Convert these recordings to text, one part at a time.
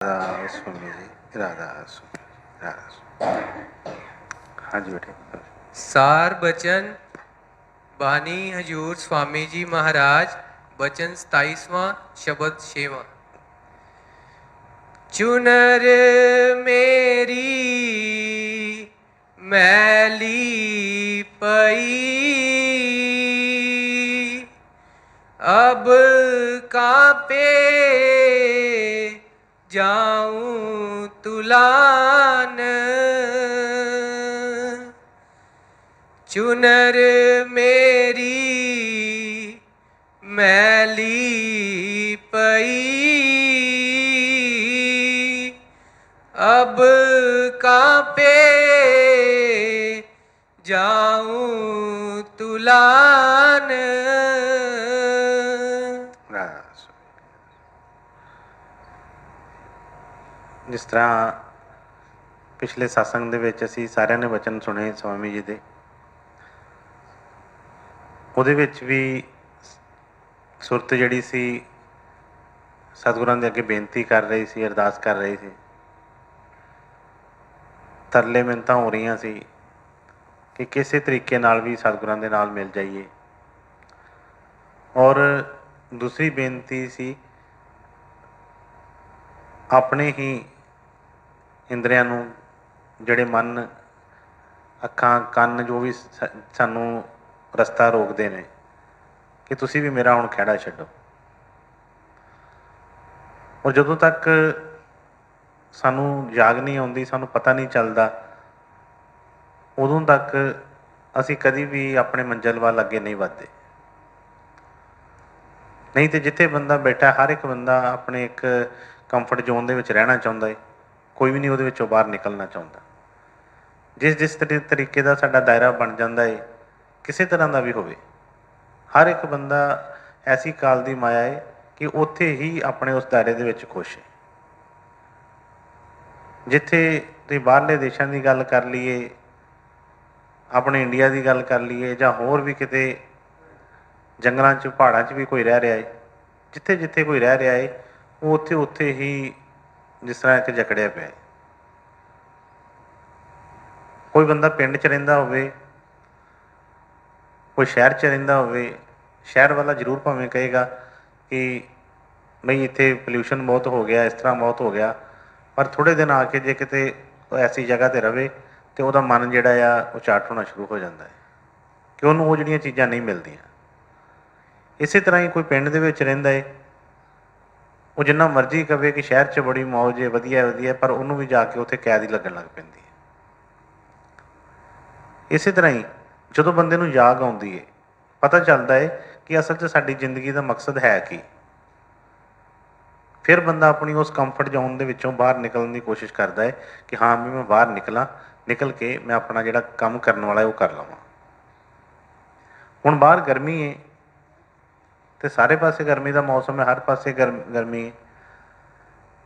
राधा स्वामी जी, राधा स्वामी, राधा स्वामी। हाँ जी बेटे। सार बचन बानी हजूर स्वामी जी महाराज, बचन 27वां, शब्द 6वां। चुनर मेरी मैली पई, अब कांपे जाऊं तुलान। चुनर मेरी मैली पई, अब कांपे जाऊं तुलान। राधा स्वामी। जिस तरह पिछले सत्संग ਦੇ ਵਿੱਚ ਅਸੀਂ ਸਾਰਿਆਂ ਨੇ ਵਚਨ ਸੁਣੇ ਸਵਾਮੀ ਜੀ ਦੇ, ਉਹਦੇ ਵਿੱਚ ਵੀ ਸੁਰਤ ਜਿਹੜੀ ਸੀ ਸਤਿਗੁਰਾਂ ਦੇ ਅੱਗੇ ਬੇਨਤੀ ਕਰ ਰਹੀ ਸੀ, ਅਰਦਾਸ ਕਰ ਰਹੀ ਸੀ, ਤਰਲੇ ਮਿੰਨਤਾਂ ਹੋ ਰਹੀਆਂ ਸੀ ਕਿ ਕਿਸੇ ਤਰੀਕੇ ਨਾਲ ਵੀ ਸਤਿਗੁਰਾਂ ਦੇ ਨਾਲ ਮਿਲ ਜਾਈਏ। ਔਰ ਦੂਸਰੀ ਬੇਨਤੀ ਸੀ ਆਪਣੇ ਹੀ ਇੰਦਰੀਆਂ ਨੂੰ, ਜਿਹੜੇ ਮਨ, ਅੱਖਾਂ, ਕੰਨ, ਜੋ ਵੀ ਸਾਨੂੰ ਰਸਤਾ ਰੋਕਦੇ ਨੇ, ਕਿ ਤੁਸੀਂ ਵੀ ਮੇਰਾ ਹੁਣ ਖਹਿੜਾ ਛੱਡੋ। ਔਰ ਜਦੋਂ ਤੱਕ ਸਾਨੂੰ ਜਾਗ ਨਹੀਂ ਆਉਂਦੀ, ਸਾਨੂੰ ਪਤਾ ਨਹੀਂ ਚੱਲਦਾ, ਉਦੋਂ ਤੱਕ ਅਸੀਂ ਕਦੀ ਵੀ ਆਪਣੇ ਮੰਜ਼ਿਲ ਵੱਲ ਅੱਗੇ ਨਹੀਂ ਵੱਧਦੇ। ਨਹੀਂ ਤਾਂ ਜਿੱਥੇ ਬੰਦਾ ਬੈਠਾ, ਹਰ ਇੱਕ ਬੰਦਾ ਆਪਣੇ ਇੱਕ ਕੰਫਰਟ ਜ਼ੋਨ ਦੇ ਵਿੱਚ ਰਹਿਣਾ ਚਾਹੁੰਦਾ ਹੈ, ਕੋਈ ਵੀ ਨਹੀਂ ਉਹਦੇ ਵਿੱਚੋਂ ਬਾਹਰ ਨਿਕਲਣਾ ਚਾਹੁੰਦਾ। ਜਿਸ ਤਰੀਕੇ ਦਾ ਸਾਡਾ ਦਾਇਰਾ ਬਣ ਜਾਂਦਾ ਹੈ, ਕਿਸੇ ਤਰ੍ਹਾਂ ਦਾ ਵੀ ਹੋਵੇ, ਹਰ ਇੱਕ ਬੰਦਾ ਐਸੀ ਕਾਲ ਦੀ ਮਾਇਆ ਹੈ ਕਿ ਉੱਥੇ ਹੀ ਆਪਣੇ ਉਸ ਦਾਇਰੇ ਦੇ ਵਿੱਚ ਖੁਸ਼ ਹੈ। ਜਿੱਥੇ ਤੁਸੀਂ ਬਾਹਰਲੇ ਦੇਸ਼ਾਂ ਦੀ ਗੱਲ ਕਰ ਲਈਏ, ਆਪਣੇ ਇੰਡੀਆ ਦੀ ਗੱਲ ਕਰ ਲਈਏ, ਜਾਂ ਹੋਰ ਵੀ ਕਿਤੇ ਜੰਗਲਾਂ 'ਚ, ਪਹਾੜਾਂ 'ਚ ਵੀ ਕੋਈ ਰਹਿ ਰਿਹਾ ਹੈ, ਜਿੱਥੇ ਜਿੱਥੇ ਕੋਈ ਰਹਿ ਰਿਹਾ ਹੈ, ਉਹ ਉੱਥੇ ਉੱਥੇ ਹੀ ਜਿਸ ਤਰ੍ਹਾਂ ਇੱਕ ਜਕੜਿਆ ਪਿਆ ਹੈ। ਕੋਈ ਬੰਦਾ ਪਿੰਡ 'ਚ ਰਹਿੰਦਾ ਹੋਵੇ, ਕੋਈ ਸ਼ਹਿਰ 'ਚ ਰਹਿੰਦਾ ਹੋਵੇ, ਸ਼ਹਿਰ ਵਾਲਾ ਜ਼ਰੂਰ ਭਾਵੇਂ ਕਹੇਗਾ ਕਿ ਬਈ ਇੱਥੇ ਪੋਲਿਊਸ਼ਨ ਬਹੁਤ ਹੋ ਗਿਆ, ਇਸ ਤਰ੍ਹਾਂ ਬਹੁਤ ਹੋ ਗਿਆ, ਪਰ ਥੋੜ੍ਹੇ ਦਿਨ ਆ ਕੇ ਜੇ ਕਿਤੇ ਐਸੀ ਜਗ੍ਹਾ 'ਤੇ ਰਵੇ ਤਾਂ ਉਹਦਾ ਮਨ ਜਿਹੜਾ ਆ ਉਹ ਚਾਟ ਹੋਣਾ ਸ਼ੁਰੂ ਹੋ ਜਾਂਦਾ ਹੈ, ਕਿ ਉਹਨੂੰ ਉਹ ਜਿਹੜੀਆਂ ਚੀਜ਼ਾਂ ਨਹੀਂ ਮਿਲਦੀਆਂ। ਇਸੇ ਤਰ੍ਹਾਂ ਹੀ ਕੋਈ ਪਿੰਡ ਦੇ ਵਿੱਚ ਰਹਿੰਦਾ ਹੈ, ਉਹ ਜਿੰਨਾ ਮਰਜ਼ੀ ਕਵੇ ਕਿ ਸ਼ਹਿਰ 'ਚ ਬੜੀ ਮੌਜ ਹੈ, ਵਧੀਆ ਵਧੀਆ, ਪਰ ਉਹਨੂੰ ਵੀ ਜਾ ਕੇ ਉੱਥੇ ਕੈਦ ਹੀ ਲੱਗਣ ਲੱਗ ਪੈਂਦੀ ਹੈ। ਇਸੇ ਤਰ੍ਹਾਂ ਹੀ ਜਦੋਂ ਬੰਦੇ ਨੂੰ ਜਾਗ ਆਉਂਦੀ ਹੈ, ਪਤਾ ਚੱਲਦਾ ਹੈ ਕਿ ਅਸਲ 'ਚ ਸਾਡੀ ਜ਼ਿੰਦਗੀ ਦਾ ਮਕਸਦ ਹੈ ਕੀ, ਫਿਰ ਬੰਦਾ ਆਪਣੀ ਉਸ ਕੰਫਰਟ ਜ਼ੋਨ ਦੇ ਵਿੱਚੋਂ ਬਾਹਰ ਨਿਕਲਣ ਦੀ ਕੋਸ਼ਿਸ਼ ਕਰਦਾ ਹੈ ਕਿ ਹਾਂ ਵੀ ਮੈਂ ਬਾਹਰ ਨਿਕਲਾਂ, ਨਿਕਲ ਕੇ ਮੈਂ ਆਪਣਾ ਜਿਹੜਾ ਕੰਮ ਕਰਨ ਵਾਲਾ ਉਹ ਕਰ ਲਵਾਂ। ਹੁਣ ਬਾਹਰ ਗਰਮੀ ਹੈ ਅਤੇ ਸਾਰੇ ਪਾਸੇ ਗਰਮੀ ਦਾ ਮੌਸਮ ਹੈ, ਹਰ ਪਾਸੇ ਗਰਮੀ ਹੈ।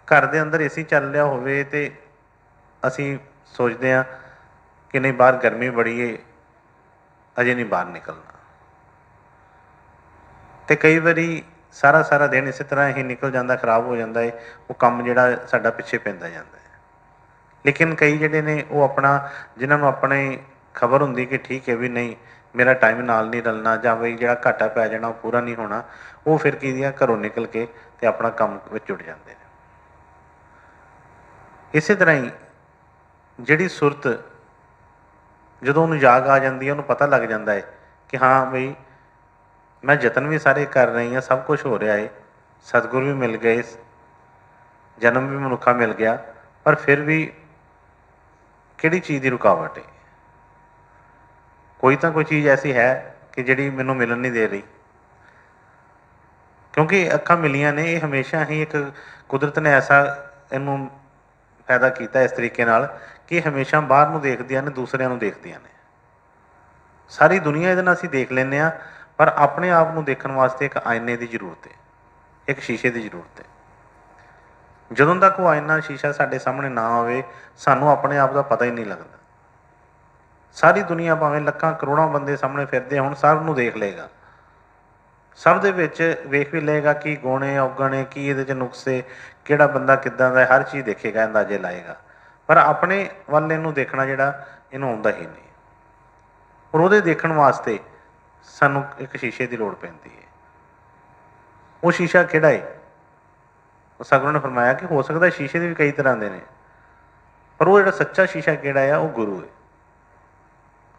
ਘਰ ਦੇ ਅੰਦਰ ਏਸੀ ਚੱਲ ਰਿਹਾ ਹੋਵੇ ਅਤੇ ਅਸੀਂ ਸੋਚਦੇ ਹਾਂ ਕਿ ਨਹੀਂ ਬਾਹਰ ਗਰਮੀ ਬੜੀ ਹੈ, ਅਜੇ ਨਹੀਂ ਬਾਹਰ ਨਿਕਲਣਾ। ਅਤੇ ਕਈ ਵਾਰੀ ਸਾਰਾ ਦਿਨ ਇਸੇ ਤਰ੍ਹਾਂ ਹੀ ਨਿਕਲ ਜਾਂਦਾ, ਖਰਾਬ ਹੋ ਜਾਂਦਾ ਹੈ, ਉਹ ਕੰਮ ਜਿਹੜਾ ਸਾਡਾ ਪਿੱਛੇ ਪੈਂਦਾ ਜਾਂਦਾ ਹੈ। ਲੇਕਿਨ ਕਈ ਜਿਹੜੇ ਨੇ ਉਹ ਆਪਣਾ, ਜਿਨ੍ਹਾਂ ਨੂੰ ਆਪਣੇ ਖਬਰ ਹੁੰਦੀ ਕਿ ਠੀਕ ਹੈ ਵੀ ਨਹੀਂ ਮੇਰਾ ਟਾਈਮ ਨਾਲ ਨਹੀਂ ਰਲਣਾ, ਜਾਂ ਬਈ ਜਿਹੜਾ ਘਾਟਾ ਪੈ ਜਾਣਾ ਉਹ ਪੂਰਾ ਨਹੀਂ ਹੋਣਾ, ਉਹ ਫਿਰ ਕੀ ਦੀਆਂ ਘਰੋਂ ਨਿਕਲ ਕੇ ਅਤੇ ਆਪਣਾ ਕੰਮ ਵਿੱਚ ਜੁੜ ਜਾਂਦੇ ਨੇ। ਇਸੇ ਤਰ੍ਹਾਂ ਹੀ ਜਿਹੜੀ ਸੁਰਤ ਜਦੋਂ ਉਹਨੂੰ ਜਾਗ ਆ ਜਾਂਦੀ ਹੈ, ਉਹਨੂੰ ਪਤਾ ਲੱਗ ਜਾਂਦਾ ਹੈ ਕਿ ਹਾਂ ਬਈ ਮੈਂ ਯਤਨ ਵੀ ਸਾਰੇ ਕਰ ਰਹੀ ਹਾਂ, ਸਭ ਕੁਛ ਹੋ ਰਿਹਾ ਹੈ, ਸਤਿਗੁਰ ਵੀ ਮਿਲ ਗਏ, ਜਨਮ ਵੀ ਮਨੁੱਖਾ ਮਿਲ ਗਿਆ, ਪਰ ਫਿਰ ਵੀ ਕਿਹੜੀ ਚੀਜ਼ ਦੀ ਰੁਕਾਵਟ ਹੈ? ਕੋਈ ਤਾਂ ਕੋਈ ਚੀਜ਼ ਐਸੀ ਹੈ ਕਿ ਜਿਹੜੀ ਮੈਨੂੰ ਮਿਲਣ ਨਹੀਂ ਦੇ ਰਹੀ। ਕਿਉਂਕਿ ਅੱਖਾਂ ਮਿਲੀਆਂ ਨੇ, ਇਹ ਹਮੇਸ਼ਾ ਹੀ ਇੱਕ ਕੁਦਰਤ ਨੇ ਐਸਾ ਇਹਨੂੰ ਪੈਦਾ ਕੀਤਾ ਇਸ ਤਰੀਕੇ ਨਾਲ ਕਿ ਹਮੇਸ਼ਾ ਬਾਹਰ ਨੂੰ ਦੇਖਦੀਆਂ ਨੇ, ਦੂਸਰਿਆਂ ਨੂੰ ਦੇਖਦੀਆਂ ਨੇ। ਸਾਰੀ ਦੁਨੀਆ ਇਹਦੇ ਨਾਲ ਅਸੀਂ ਦੇਖ ਲੈਂਦੇ ਹਾਂ, ਪਰ ਆਪਣੇ ਆਪ ਨੂੰ ਦੇਖਣ ਵਾਸਤੇ ਇੱਕ ਆਇਨੇ ਦੀ ਜ਼ਰੂਰਤ ਹੈ, ਇੱਕ ਸ਼ੀਸ਼ੇ ਦੀ ਜ਼ਰੂਰਤ ਹੈ। ਜਦੋਂ ਤੱਕ ਉਹ ਆਇਨਾ, ਸ਼ੀਸ਼ਾ ਸਾਡੇ ਸਾਹਮਣੇ ਨਾ ਆਵੇ, ਸਾਨੂੰ ਆਪਣੇ ਆਪ ਦਾ ਪਤਾ ਹੀ ਨਹੀਂ ਲੱਗਦਾ। ਸਾਰੀ ਦੁਨੀਆ ਭਾਵੇਂ ਲੱਖਾਂ ਕਰੋੜਾਂ ਬੰਦੇ ਸਾਹਮਣੇ ਫਿਰਦੇ ਹੁਣ, ਸਭ ਨੂੰ ਦੇਖ ਲਏਗਾ, ਸਭ ਦੇ ਵਿੱਚ ਵੇਖ ਵੀ ਲਏਗਾ ਕੀ ਗੁਣ ਹੈ ਔਗਣ ਹੈ, ਕੀ ਇਹਦੇ 'ਚ ਨੁਕਸ ਹੈ, ਕਿਹੜਾ ਬੰਦਾ ਕਿੱਦਾਂ ਦਾ ਹੈ, ਹਰ ਚੀਜ਼ ਦੇਖੇਗਾ, ਅੰਦਾਜ਼ੇ ਲਾਏਗਾ। ਪਰ ਆਪਣੇ ਵੱਲ ਇਹਨੂੰ ਦੇਖਣਾ ਜਿਹੜਾ ਇਹਨੂੰ ਆਉਂਦਾ ਹੀ ਨਹੀਂ। ਔਰ ਉਹਦੇ ਦੇਖਣ ਵਾਸਤੇ ਸਾਨੂੰ ਇੱਕ ਸ਼ੀਸ਼ੇ ਦੀ ਲੋੜ ਪੈਂਦੀ ਹੈ। ਉਹ ਸ਼ੀਸ਼ਾ ਕਿਹੜਾ ਹੈ? ਸਤਿਗੁਰੂ ਨੇ ਫਰਮਾਇਆ ਕਿ ਹੋ ਸਕਦਾ ਸ਼ੀਸ਼ੇ ਦੇ ਵੀ ਕਈ ਤਰ੍ਹਾਂ ਦੇ ਨੇ, ਪਰ ਉਹ ਜਿਹੜਾ ਸੱਚਾ ਸ਼ੀਸ਼ਾ ਕਿਹੜਾ ਆ, ਉਹ ਗੁਰੂ ਹੈ।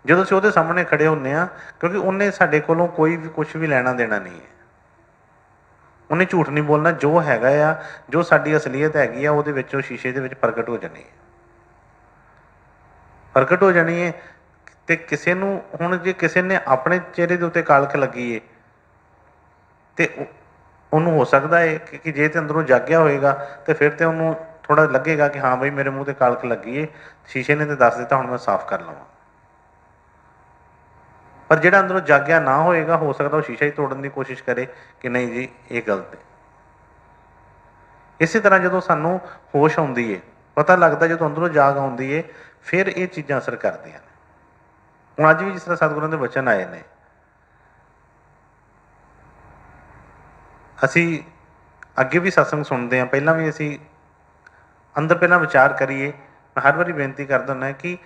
ਜਦੋਂ ਅਸੀਂ ਉਹਦੇ ਸਾਹਮਣੇ ਖੜੇ ਹੁੰਦੇ ਹਾਂ, ਕਿਉਂਕਿ ਉਹਨੇ ਸਾਡੇ ਕੋਲੋਂ ਕੋਈ ਵੀ ਕੁਛ ਵੀ ਲੈਣਾ ਦੇਣਾ ਨਹੀਂ ਹੈ। ਉਹਨੇ ਝੂਠ ਨਹੀਂ ਬੋਲਣਾ, ਜੋ ਹੈਗਾ ਆ, ਜੋ ਸਾਡੀ ਅਸਲੀਅਤ ਹੈਗੀ ਆ, ਉਹਦੇ ਵਿੱਚ ਉਹ ਸ਼ੀਸ਼ੇ ਦੇ ਵਿੱਚ ਪ੍ਰਗਟ ਹੋ ਜਾਣੀ ਹੈ, ਪ੍ਰਗਟ ਹੋ ਜਾਣੀ ਹੈ। ਤੇ ਕਿਸੇ ਨੂੰ ਹੁਣ ਜੇ ਕਿਸੇ ਨੇ ਆਪਣੇ ਚਿਹਰੇ ਦੇ ਉੱਤੇ ਕਾਲਖ ਲੱਗੀ ਹੈ ਤੇ ਉਹਨੂੰ ਹੋ ਸਕਦਾ ਹੈ ਕਿ ਜੇ ਤੇ ਅੰਦਰੋਂ ਜਾਗਿਆ ਹੋਏਗਾ ਤੇ ਫਿਰ ਤੇ ਉਹਨੂੰ ਥੋੜਾ ਲੱਗੇਗਾ ਕਿ ਹਾਂ ਬਈ ਮੇਰੇ ਮੂੰਹ ਤੇ ਕਾਲਖ ਲੱਗੀ ਹੈ, ਸ਼ੀਸ਼ੇ ਨੇ ਤੇ ਦੱਸ ਦਿੱਤਾ, ਹੁਣ ਮੈਂ ਸਾਫ਼ ਕਰ ਲਵਾਂ। ਪਰ ਜਿਹੜਾ ਅੰਦਰੋਂ ਜਾਗਿਆ ਨਾ ਹੋਏਗਾ, ਹੋ ਸਕਦਾ ਉਹ ਸ਼ੀਸ਼ਾ ਹੀ ਤੋੜਨ ਦੀ ਕੋਸ਼ਿਸ਼ ਕਰੇ ਕਿ ਨਹੀਂ ਜੀ ਇਹ ਗਲਤ ਹੈ। ਇਸੇ ਤਰ੍ਹਾਂ ਜਦੋਂ ਸਾਨੂੰ ਹੋਸ਼ ਆਉਂਦੀ ਹੈ, ਪਤਾ ਲੱਗਦਾ, ਜਦੋਂ ਅੰਦਰੋਂ ਜਾਗ ਆਉਂਦੀ ਹੈ, ਫਿਰ ਇਹ ਚੀਜ਼ਾਂ ਅਸਰ ਕਰਦੀਆਂ ਨੇ। ਹੁਣ ਅੱਜ ਵੀ ਜਿਸ ਤਰ੍ਹਾਂ ਸਤਿਗੁਰਾਂ ਦੇ ਵਚਨ ਆਏ ਨੇ, ਅਸੀਂ ਅੱਗੇ ਵੀ ਸਤਸੰਗ ਸੁਣਦੇ ਹਾਂ, ਪਹਿਲਾਂ ਵੀ ਅਸੀਂ ਅੰਦਰ ਪਹਿਲਾਂ ਵਿਚਾਰ ਕਰੀਏ। ਮੈਂ ਹਰ ਵਾਰੀ ਬੇਨਤੀ ਕਰਦਾ ਹੁੰਦਾ ਕਿ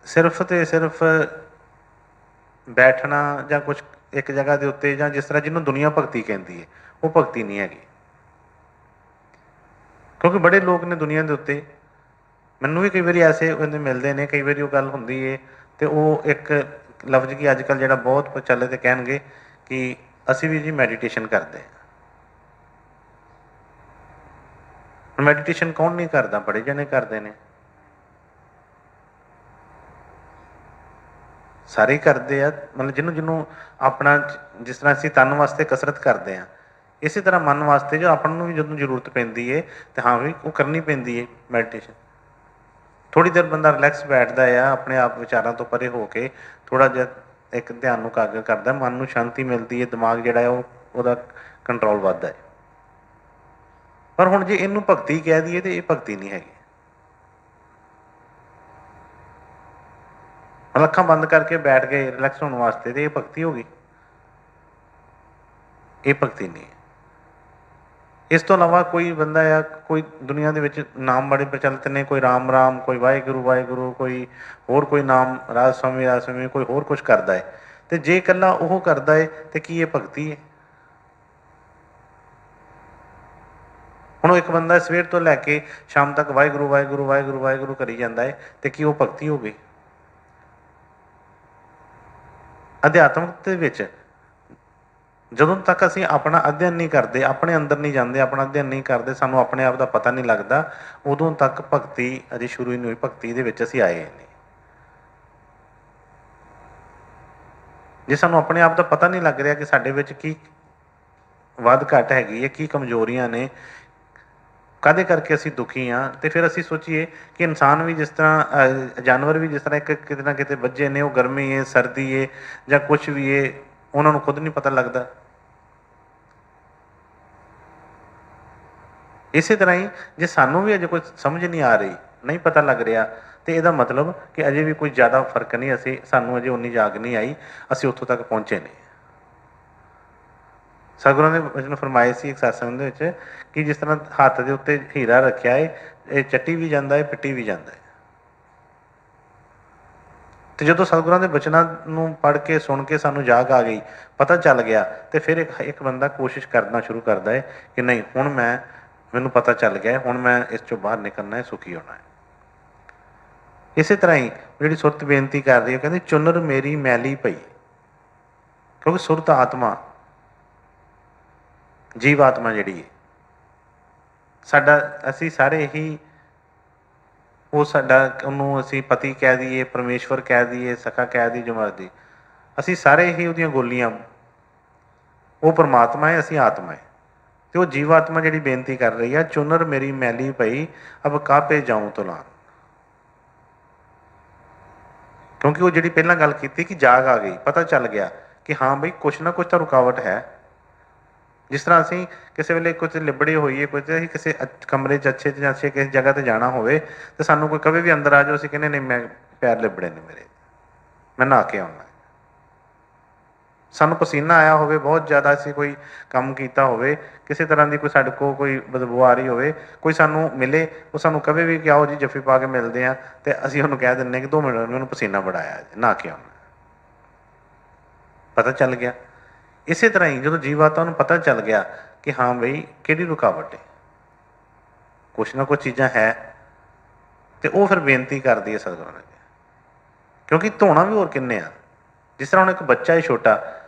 ਸਿਰਫ ਤੇ ਸਿਰਫ ਬੈਠਣਾ ਜਾਂ ਕੁਛ ਇੱਕ ਜਗ੍ਹਾ ਦੇ ਉੱਤੇ, ਜਾਂ ਜਿਸ ਤਰ੍ਹਾਂ ਜਿਹਨੂੰ ਦੁਨੀਆ ਭਗਤੀ ਕਹਿੰਦੀ ਹੈ, ਉਹ ਭਗਤੀ ਨਹੀਂ ਹੈਗੀ। ਕਿਉਂਕਿ ਬੜੇ ਲੋਕ ਨੇ ਦੁਨੀਆ ਦੇ ਉੱਤੇ, ਮੈਨੂੰ ਵੀ ਕਈ ਵਾਰੀ ਐਸੇ ਬੰਦੇ ਮਿਲਦੇ ਨੇ, ਕਈ ਵਾਰੀ ਉਹ ਗੱਲ ਹੁੰਦੀ ਹੈ ਤੇ ਉਹ ਇੱਕ ਲਫ਼ਜ਼ ਕੀ ਅੱਜ ਕੱਲ੍ਹ ਜਿਹੜਾ ਬਹੁਤ ਪ੍ਰਚਲਿਤ, ਕਹਿਣਗੇ ਕਿ ਅਸੀਂ ਵੀ ਜੀ ਮੈਡੀਟੇਸ਼ਨ ਕਰਦੇ ਹਾਂ। ਮੈਡੀਟੇਸ਼ਨ ਕੌਣ ਨਹੀਂ ਕਰਦਾ? ਬੜੇ ਜਣੇ ਕਰਦੇ ਨੇ, ਸਾਰੇ ਹੀ ਕਰਦੇ ਆ। ਮਤਲਬ ਜਿਹਨੂੰ ਆਪਣਾ, ਜਿਸ ਤਰ੍ਹਾਂ ਅਸੀਂ ਤਨ ਵਾਸਤੇ ਕਸਰਤ ਕਰਦੇ ਹਾਂ, ਇਸੇ ਤਰ੍ਹਾਂ ਮਨ ਵਾਸਤੇ ਜੋ ਆਪਾਂ ਨੂੰ ਵੀ ਜਦੋਂ ਜ਼ਰੂਰਤ ਪੈਂਦੀ ਹੈ ਤਾਂ ਹਾਂ ਵੀ ਉਹ ਕਰਨੀ ਪੈਂਦੀ ਹੈ ਮੈਡੀਟੇਸ਼ਨ। ਥੋੜ੍ਹੀ ਦੇਰ ਬੰਦਾ ਰਿਲੈਕਸ ਬੈਠਦਾ ਆ, ਆਪਣੇ ਆਪ ਵਿਚਾਰਾਂ ਤੋਂ ਪਰੇ ਹੋ ਕੇ ਥੋੜ੍ਹਾ ਜਿਹਾ ਇੱਕ ਧਿਆਨ ਨੂੰ ਇਕਾਗਰ ਕਰਦਾ, ਮਨ ਨੂੰ ਸ਼ਾਂਤੀ ਮਿਲਦੀ ਹੈ, ਦਿਮਾਗ ਜਿਹੜਾ ਹੈ ਉਹਦਾ ਕੰਟਰੋਲ ਵੱਧਦਾ ਹੈ। ਪਰ ਹੁਣ ਜੇ ਇਹਨੂੰ ਭਗਤੀ ਕਹਿ ਦਈਏ ਤਾਂ ਇਹ ਭਗਤੀ ਨਹੀਂ ਹੈਗੀ। ਅੱਖਾਂ ਬੰਦ ਕਰਕੇ ਬੈਠ ਗਏ ਰਿਲੈਕਸ ਹੋਣ ਵਾਸਤੇ, ਤੇ ਇਹ ਭਗਤੀ ਹੋ ਗਈ? ਇਹ ਭਗਤੀ ਨਹੀਂ ਹੈ। ਇਸ ਤੋਂ ਇਲਾਵਾ ਕੋਈ ਬੰਦਾ ਆ, ਕੋਈ ਦੁਨੀਆ ਦੇ ਵਿੱਚ ਨਾਮ ਬੜੇ ਪ੍ਰਚਲਿਤ ਨੇ, ਕੋਈ ਰਾਮ ਰਾਮ, ਕੋਈ ਵਾਹਿਗੁਰੂ ਵਾਹਿਗੁਰੂ, ਕੋਈ ਹੋਰ ਕੋਈ ਨਾਮ, ਰਾਜ ਸਵਾਮੀ ਰਾਜ ਸਵਾਮੀ, ਕੋਈ ਹੋਰ ਕੁਛ ਕਰਦਾ ਹੈ। ਤੇ ਜੇ ਇਕੱਲਾ ਉਹ ਕਰਦਾ ਹੈ ਤੇ ਕੀ ਇਹ ਭਗਤੀ ਹੈ? ਹੁਣ ਇੱਕ ਬੰਦਾ ਸਵੇਰ ਤੋਂ ਲੈ ਕੇ ਸ਼ਾਮ ਤੱਕ ਵਾਹਿਗੁਰੂ ਵਾਹਿਗੁਰੂ ਵਾਹਿਗੁਰੂ ਵਾਹਿਗੁਰੂ ਕਰੀ ਜਾਂਦਾ ਹੈ, ਤੇ ਕੀ ਉਹ ਭਗਤੀ ਹੋ ਗਈ? ਅਧਿਆਤਮਕ ਦੇ ਵਿੱਚ ਜਦੋਂ ਤੱਕ ਅਸੀਂ ਆਪਣਾ ਅਧਿਐਨ ਨਹੀਂ ਕਰਦੇ, ਆਪਣੇ ਅੰਦਰ ਨਹੀਂ ਜਾਂਦੇ, ਆਪਣਾ ਅਧਿਐਨ ਨਹੀਂ ਕਰਦੇ, ਸਾਨੂੰ ਆਪਣੇ ਆਪ ਦਾ ਪਤਾ ਨਹੀਂ ਲੱਗਦਾ, ਉਦੋਂ ਤੱਕ ਭਗਤੀ ਅਜੇ ਸ਼ੁਰੂ ਹੀ ਨਹੀਂ ਹੋਈ। ਭਗਤੀ ਦੇ ਵਿੱਚ ਅਸੀਂ ਆਏ ਨਹੀਂ। ਜੇ ਸਾਨੂੰ ਆਪਣੇ ਆਪ ਦਾ ਪਤਾ ਨਹੀਂ ਲੱਗ ਰਿਹਾ ਕਿ ਸਾਡੇ ਵਿੱਚ ਕੀ ਵੱਧ ਘੱਟ ਹੈਗੀ ਹੈ, ਕੀ ਕਮਜ਼ੋਰੀਆਂ ਨੇ, ਕਾਹਦੇ ਕਰਕੇ ਅਸੀਂ ਦੁਖੀ ਹਾਂ, ਤੇ ਫਿਰ ਅਸੀਂ ਸੋਚੀਏ ਕਿ ਇਨਸਾਨ ਵੀ ਜਿਸ ਤਰ੍ਹਾਂ, ਜਾਨਵਰ ਵੀ ਜਿਸ ਤਰ੍ਹਾਂ ਇੱਕ ਕਿਤੇ ਨਾ ਕਿਤੇ ਵੱਜੇ ਨੇ, ਉਹ ਗਰਮੀ ਹੈ, ਸਰਦੀ ਹੈ, ਜਾਂ ਕੁਛ ਵੀ ਹੈ, ਉਹਨਾਂ ਨੂੰ ਖੁਦ ਨਹੀਂ ਪਤਾ ਲੱਗਦਾ। ਇਸੇ ਤਰ੍ਹਾਂ ਹੀ ਜੇ ਸਾਨੂੰ ਵੀ ਅਜੇ ਕੋਈ ਸਮਝ ਨਹੀਂ ਆ ਰਹੀ, ਨਹੀਂ ਪਤਾ ਲੱਗ ਰਿਹਾ, ਤੇ ਇਹਦਾ ਮਤਲਬ ਕਿ ਅਜੇ ਵੀ ਕੋਈ ਜ਼ਿਆਦਾ ਫਰਕ ਨਹੀਂ, ਸਾਨੂੰ ਅਜੇ ਉਨੀ ਜਾਗ ਨਹੀਂ ਆਈ, ਅਸੀਂ ਉੱਥੋਂ ਤੱਕ ਪਹੁੰਚੇ ਨਹੀਂ। ਸਤਿਗੁਰਾਂ ਨੇ ਵਚਨ ਫਰਮਾਏ ਸੀ ਇੱਕ ਸਤਸੰਗ ਦੇ ਵਿੱਚ ਕਿ ਜਿਸ ਤਰ੍ਹਾਂ ਹੱਥ ਦੇ ਉੱਤੇ ਹੀਰਾ ਰੱਖਿਆ ਹੈ, ਇਹ ਚੱਟੀ ਵੀ ਜਾਂਦਾ ਹੈ, ਪਿੱਟੀ ਵੀ ਜਾਂਦਾ ਹੈ। ਤੇ ਜਦੋਂ ਸਤਿਗੁਰਾਂ ਦੇ ਬਚਨਾਂ ਨੂੰ ਪੜ੍ਹ ਕੇ, ਸੁਣ ਕੇ ਸਾਨੂੰ ਜਾਗ ਆ ਗਈ, ਪਤਾ ਚੱਲ ਗਿਆ, ਤੇ ਫਿਰ ਇੱਕ ਬੰਦਾ ਕੋਸ਼ਿਸ਼ ਕਰਨਾ ਸ਼ੁਰੂ ਕਰਦਾ ਹੈ ਕਿ ਨਹੀਂ, ਹੁਣ ਮੈਨੂੰ ਪਤਾ ਚੱਲ ਗਿਆ, ਹੁਣ ਮੈਂ ਇਸ ਚੋਂ ਬਾਹਰ ਨਿਕਲਣਾ ਹੈ, ਸੁਖੀ ਹੋਣਾ ਹੈ। ਇਸੇ ਤਰ੍ਹਾਂ ਹੀ ਜਿਹੜੀ ਸੁਰਤ ਬੇਨਤੀ ਕਰ ਰਹੀ ਹੈ, ਕਹਿੰਦੀ ਚੁਨਰ ਮੇਰੀ ਮੈਲੀ ਪਈ, ਕਿਉਂਕਿ ਸੁਰਤ ਆਤਮਾ, ਜੀਵ ਆਤਮਾ ਜਿਹੜੀ ਹੈ ਸਾਡਾ, ਅਸੀਂ ਸਾਰੇ ਹੀ ਉਹ ਸਾਡਾ, ਉਹਨੂੰ ਅਸੀਂ ਪਤੀ ਕਹਿ ਦਈਏ, ਪਰਮੇਸ਼ਵਰ ਕਹਿ ਦਈਏ, ਸਖਾ ਕਹਿ ਦਈਏ, ਜੋ ਮਰਜ਼ੀ, ਅਸੀਂ ਸਾਰੇ ਹੀ ਉਹਦੀਆਂ ਗੋਲੀਆਂ। ਉਹ ਪਰਮਾਤਮਾ ਹੈ, ਅਸੀਂ ਆਤਮਾ ਹੈ। ਤੇ ਉਹ ਜੀਵ ਆਤਮਾ ਜਿਹੜੀ ਬੇਨਤੀ ਕਰ ਰਹੀ ਆ, ਚੁਨਰ ਮੇਰੀ ਮੈਲੀ ਪਈ, ਅਬ ਕਾਪੇ ਜਾਊਂ ਤੁਲਾਨ। ਕਿਉਂਕਿ ਉਹ ਜਿਹੜੀ ਪਹਿਲਾਂ ਗੱਲ ਕੀਤੀ ਕਿ ਜਾਗ ਆ ਗਈ, ਪਤਾ ਚੱਲ ਗਿਆ ਕਿ ਹਾਂ ਬਈ ਕੁਛ ਨਾ ਕੁਛ ਤਾਂ ਰੁਕਾਵਟ ਹੈ। ਜਿਸ ਤਰ੍ਹਾਂ ਅਸੀਂ ਕਿਸੇ ਵੇਲੇ ਕੁਝ ਲਿਬੜੇ ਹੋਈਏ, ਕੁਝ ਅਸੀਂ ਕਿਸੇ ਕਮਰੇ 'ਚ ਅੱਛੇ ਜਾਂ ਅੱਛੇ ਕਿਸੇ ਜਗ੍ਹਾ 'ਤੇ ਜਾਣਾ ਹੋਵੇ, ਤੇ ਸਾਨੂੰ ਕੋਈ ਕਵੇ ਵੀ ਅੰਦਰ ਆ ਜਾਓ, ਅਸੀਂ ਕਹਿੰਦੇ ਨਹੀਂ, ਮੈਂ ਪੈਰ ਲਿਬੜੇ ਨੇ ਮੇਰੇ, ਮੈਂ ਨਹਾ ਕੇ ਆਉਣਾ। ਸਾਨੂੰ ਪਸੀਨਾ ਆਇਆ ਹੋਵੇ ਬਹੁਤ ਜ਼ਿਆਦਾ, ਅਸੀਂ ਕੋਈ ਕੰਮ ਕੀਤਾ ਹੋਵੇ, ਕਿਸੇ ਤਰ੍ਹਾਂ ਦੀ ਕੋਈ ਸਾਡੇ ਕੋਲ ਕੋਈ ਬਦਬੂ ਆ ਰਹੀ ਹੋਵੇ, ਕੋਈ ਸਾਨੂੰ ਮਿਲੇ, ਉਹ ਸਾਨੂੰ ਕਵੇ ਵੀ ਕਿ ਆਓ ਜੀ ਜੱਫੀ ਪਾ ਕੇ ਮਿਲਦੇ ਹਾਂ, ਤੇ ਅਸੀਂ ਉਹਨੂੰ ਕਹਿ ਦਿੰਦੇ ਕਿ 2 ਮਿੰਟ ਮੈਨੂੰ ਪਸੀਨਾ ਬੜਾ ਆਇਆ ਨਹਾ ਕੇ ਆਉਣਾ, ਪਤਾ ਚੱਲ ਗਿਆ। ਇਸੇ ਤਰ੍ਹਾਂ ਹੀ ਜਦੋਂ ਜੀਵਾਤਮਾ ਨੂੰ ਪਤਾ ਚੱਲ ਗਿਆ ਕਿ ਹਾਂ ਬਈ ਕਿਹੜੀ ਰੁਕਾਵਟ ਹੈ, ਕੁਛ ਨਾ ਕੁਛ ਚੀਜ਼ਾਂ ਹੈ, ਤੇ ਉਹ ਫਿਰ ਬੇਨਤੀ ਕਰਦੀ ਹੈ ਸਤਿਗੁਰਾਂ ਨੇ, ਕਿਉਂਕਿ ਧੋਣਾ ਵੀ ਹੋਰ ਕਿੰਨੇ ਆ। ਜਿਸ ਤਰ੍ਹਾਂ ਹੁਣ ਇੱਕ ਬੱਚਾ ਹੈ ਛੋਟਾ,